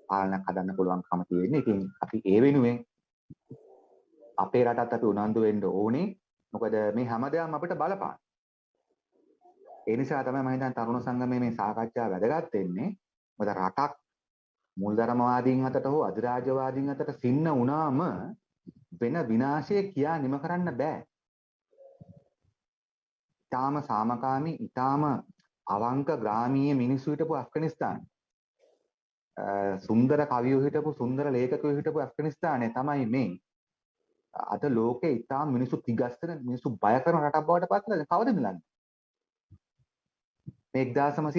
පාලනයක් හදන්න පුළුවන්කම තියෙන්නේ. ඉතින් අපි ඒ වෙනුවෙන් අපේ රටත් අපි උනන්දු වෙන්න ඕනේ. මොකද මේ හැමදේම අපිට බලපාන. ඒ නිසා තමයි මම හිතන්නේ තරුණ සංගමයේ මේ සාකච්ඡාව වැදගත් වෙන්නේ. මොකද රටක් මුල්ධර්මවාදීන් අතට හෝ අධිරාජ්‍යවාදීන් අතට සින්න වුණාම වෙන විනාශය කියා නිම කරන්න බෑ. ඊටාම සාමකාමී, ඊටාම අවංක ග්‍රාමීය මිනිස්සු හිටපු ඇෆ්ගනිස්තාන. සුන්දර කවියෝ හිටපු, සුන්දර ලේඛකයෝ හිටපු ඇෆ්ගනිස්තානේ තමයි මේ අද ලෝකේ ඊටාම මිනිස්සු තිගස්සන, මිනිස්සු බය කරන රටක් බවට පත් වෙලා කවද මිලන්නේ? මේ 1980ට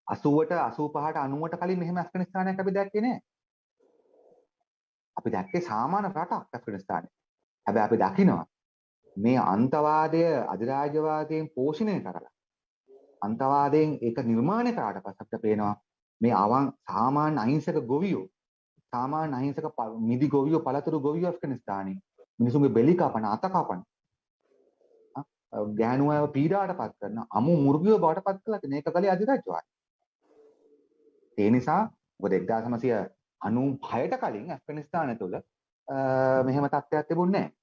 85ට 90ට කලින් මෙහෙම ඇෆ්ගනිස්තානයක් අපි දැක්කේ නෑ. අපි දැක්කේ සාමාන්‍ය රටක් ඇෆ්ගනිස්තානේ. හැබැයි අපි දකිනවා මේ අන්තවාදය අධිරාජ්‍යවාදයෙන් පෝෂණය කරලා අන්තවාදයෙන් ඒක නිර්මාණය කරාට පස්සේ අපිට පේනවා මේ සාමාන්‍ය අහිංසක ගොවියෝ, සාමාන්‍ය අහිංසක මිදි ගොවියෝ, පළතුරු ගොවියෝ ඇෆ්ගනිස්තානේ මිනිසුන්ගේ බෙලි කපන, අත කපන, ගෑනු අයව පීඩාවට පත් කරන අමු මුර්ගියෝ බවට පත් කළා. මේක කලේ අධිරාජ්‍යවාදය. ඒ නිසා මොකද 1996ට කලින් ඇෆ්ගනිස්තානය තුළ මෙහෙම තත්ත්වයක් තිබුණේ නැහැ.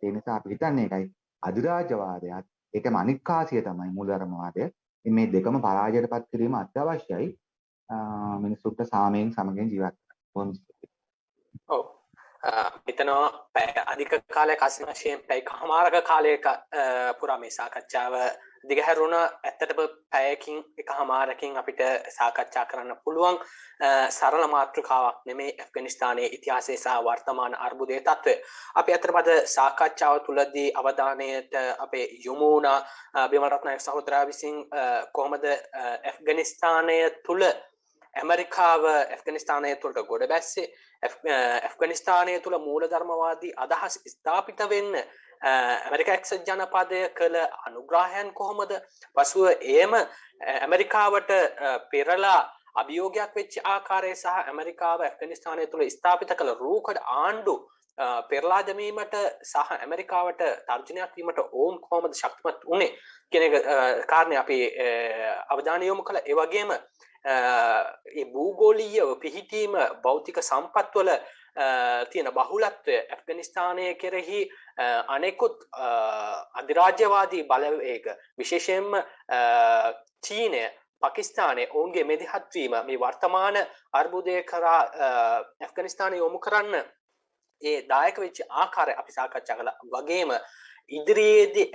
ඒ නිසා අපි හිතන්නේ ඒකයි අධිරාජ්‍යවාදයත් ඒකම අනික් කාසිය තමයි මූලධර්මවාදය. මේ දෙකම පරාජයටපත් කිරීම අත්‍යවශ්‍යයි මිනිසුන්ට සාමයෙන් සමගින් ජීවත් වෙන්න. ඔව්. මෙතනවා අධික කාලයක් අසින වශයෙන් පැය කමාරක කාලයක පුරා මේ සාකච්ඡාව දිගහැරුණ. ඇත්තටම පැයකින් එකමාරකින් අපිට සාකච්ඡා කරන්න පුළුවන් සරල මාතෘකාවක් නෙමේ ඇෆ්ගනිස්තානයේ ඉතිහාසය සහ වර්තමාන අර්බුදයේ තත්ත්වය. අපි අතරම අද සාකච්ඡාව තුළදී අවධානයට අපේ යොමු වුණා බිමල් රත්නායක සහෝදරයා විසින් කොහොමද ඇෆ්ගනිස්තානය තුළ ඇමරිකාව ඇෆ්ගනිස්තානය තුළට ගොඩ බැස්සේ, ඇෆ්ගනිස්තානය තුළ මූලධර්මවාදී අදහස් ස්ථාපිත වෙන්න ඇමරිකා එක්සත් ජනපදය කළ අනුග්‍රහයන් කොහොමද, පසුව එයම ඇමරිකාවට පෙරලා අභියෝගයක් වෙච්ච ආකාරය සහ ඇමරිකාව ඇෆ්ගනිස්තානය තුළ ස්ථාපිත කළ රූකඩ ආණ්ඩු පෙරලා දැමීමට සහ ඇමරිකාවට තර්ජනයක් වීමට ඔවුන් කොහොමද ශක්තිමත් වුණේ කියන කාරණේ අපි අවධානය යොමු කළා. ඒ වගේම ඒ භූගෝලීය පිහිටීම, භෞතික සම්පත්වල තියෙන බහුලත්වය ඇෆ්ගනිස්තානය කෙරෙහි අනෙකුත් අධිරාජ්‍යවාදී බලවේග, විශේෂයෙන්ම චීනය, පාකිස්තානයේ ඔවුන්ගේ මෙදිහත් වීම මේ වර්තමාන අර්බුදය කරා ඇෆ්ගනිස්තානය යොමු කරන්න ඒ දායක වෙච්ච ආකාරය අපි සාකච්ඡා කළා. වගේම ඉදිරියේදී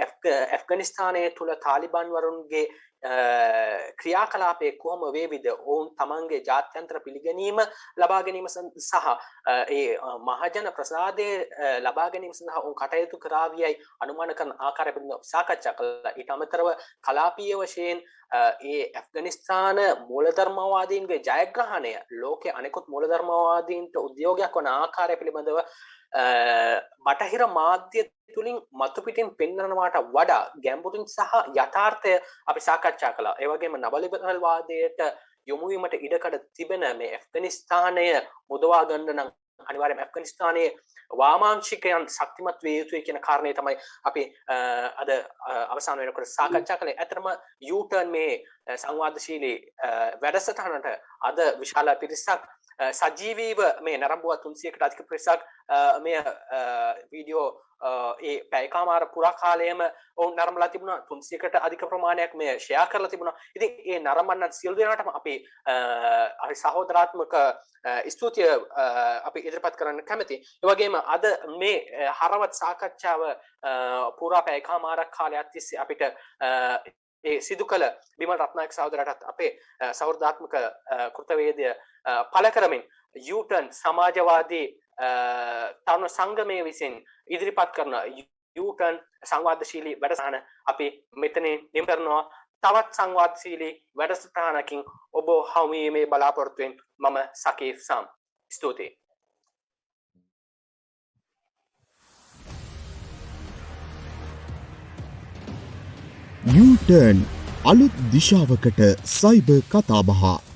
ඇෆ්ගනිස්තානයේ තුල තාලිබාන් වරුන්ගේ ක්‍රියාකලාපයේ කොහොම වේවිද, ඔවුන් තමන්ගේ ජාත්‍යන්තර පිළිගැනීම ලබා ගැනීම සහ ඒ මහජන ප්‍රසාදය ලබා ගැනීම සඳහා ඔවුන් කටයුතු කරාවියයි අනුමාන කරන ආකාරය පිළිබඳව සාකච්ඡා කළා. ඊට අමතරව කලාපීය වශයෙන් ඒ ඇෆ්ගනිස්තාන මූලධර්මවාදීන්ගේ ජයග්‍රහණය ලෝකයේ අනෙකුත් මූලධර්මවාදීන්ට උද්‍යෝගයක් වන ආකාරය පිළිබඳව බටහිර මාධ්‍ය තුලින් මතු පිටින් පෙන්වනවාට වඩා ගැඹුරින් සහ යථාර්ථය අපි සාකච්ඡා කළා. ඒ වගේම නවලිබරල් වාදයට යොමු වීමට ඉඩකඩ තිබෙන මේ ඇෆ්ගනිස්තානය මුදවා ගන්න නම් අනිවාර්යයෙන්ම ඇෆ්ගනිස්තානයේ වාමාංශිකයන් ශක්තිමත් විය යුතුයි කියන කාරණේ තමයි අපි අද අවසාන වෙනකොට සාකච්ඡා කළේ. ඇත්තටම U-turn මේ සංවාදශීලී වැඩසටහනට අද විශාල පිරිසක් සජීවීව මේ නරඹුවා 300කට අධික පිරිසක් මේ වීඩියෝ ඒ පැයකමාර පුරා කාලයේම ඔවුන් නරඹලා තිබුණා. 300කට අධික ප්‍රමාණයක් මේ ෂෙයා කරලා තිබුණා. ඉතින් ඒ නරඹන්න සියලු දෙනාටම අපි සහෝදරාත්මක ස්තුතිය අපි ඉදිරිපත් කරන්න කැමතියි. ඒ වගේම අද මේ හරවත් සාකච්ඡාව පුරා පැයකමාරක් කාලයක් තිස්සේ අපිට ඒ සිදු කළ බිමල් රත්නායක සහෝදරයාටත් අපේ සහෝදරාත්මක කෘතවේදය පළ කරමින් U-turn සමාජවාදී තරුණ සංගමයේ විසින් ඉදිරිපත් කරන U-turn සංවාදශීලී වැඩසටහන අපි මෙතනින් නිම කරනවා. තවත් සංවාදශීලී වැඩසටහනකින් ඔබ හමු වීමේ බලාපොරොත්තුවෙන් මම සකීර් සම්. ස්තුතියි. U-turn අලුත් දිශාවකට සයිබර් කතාබහ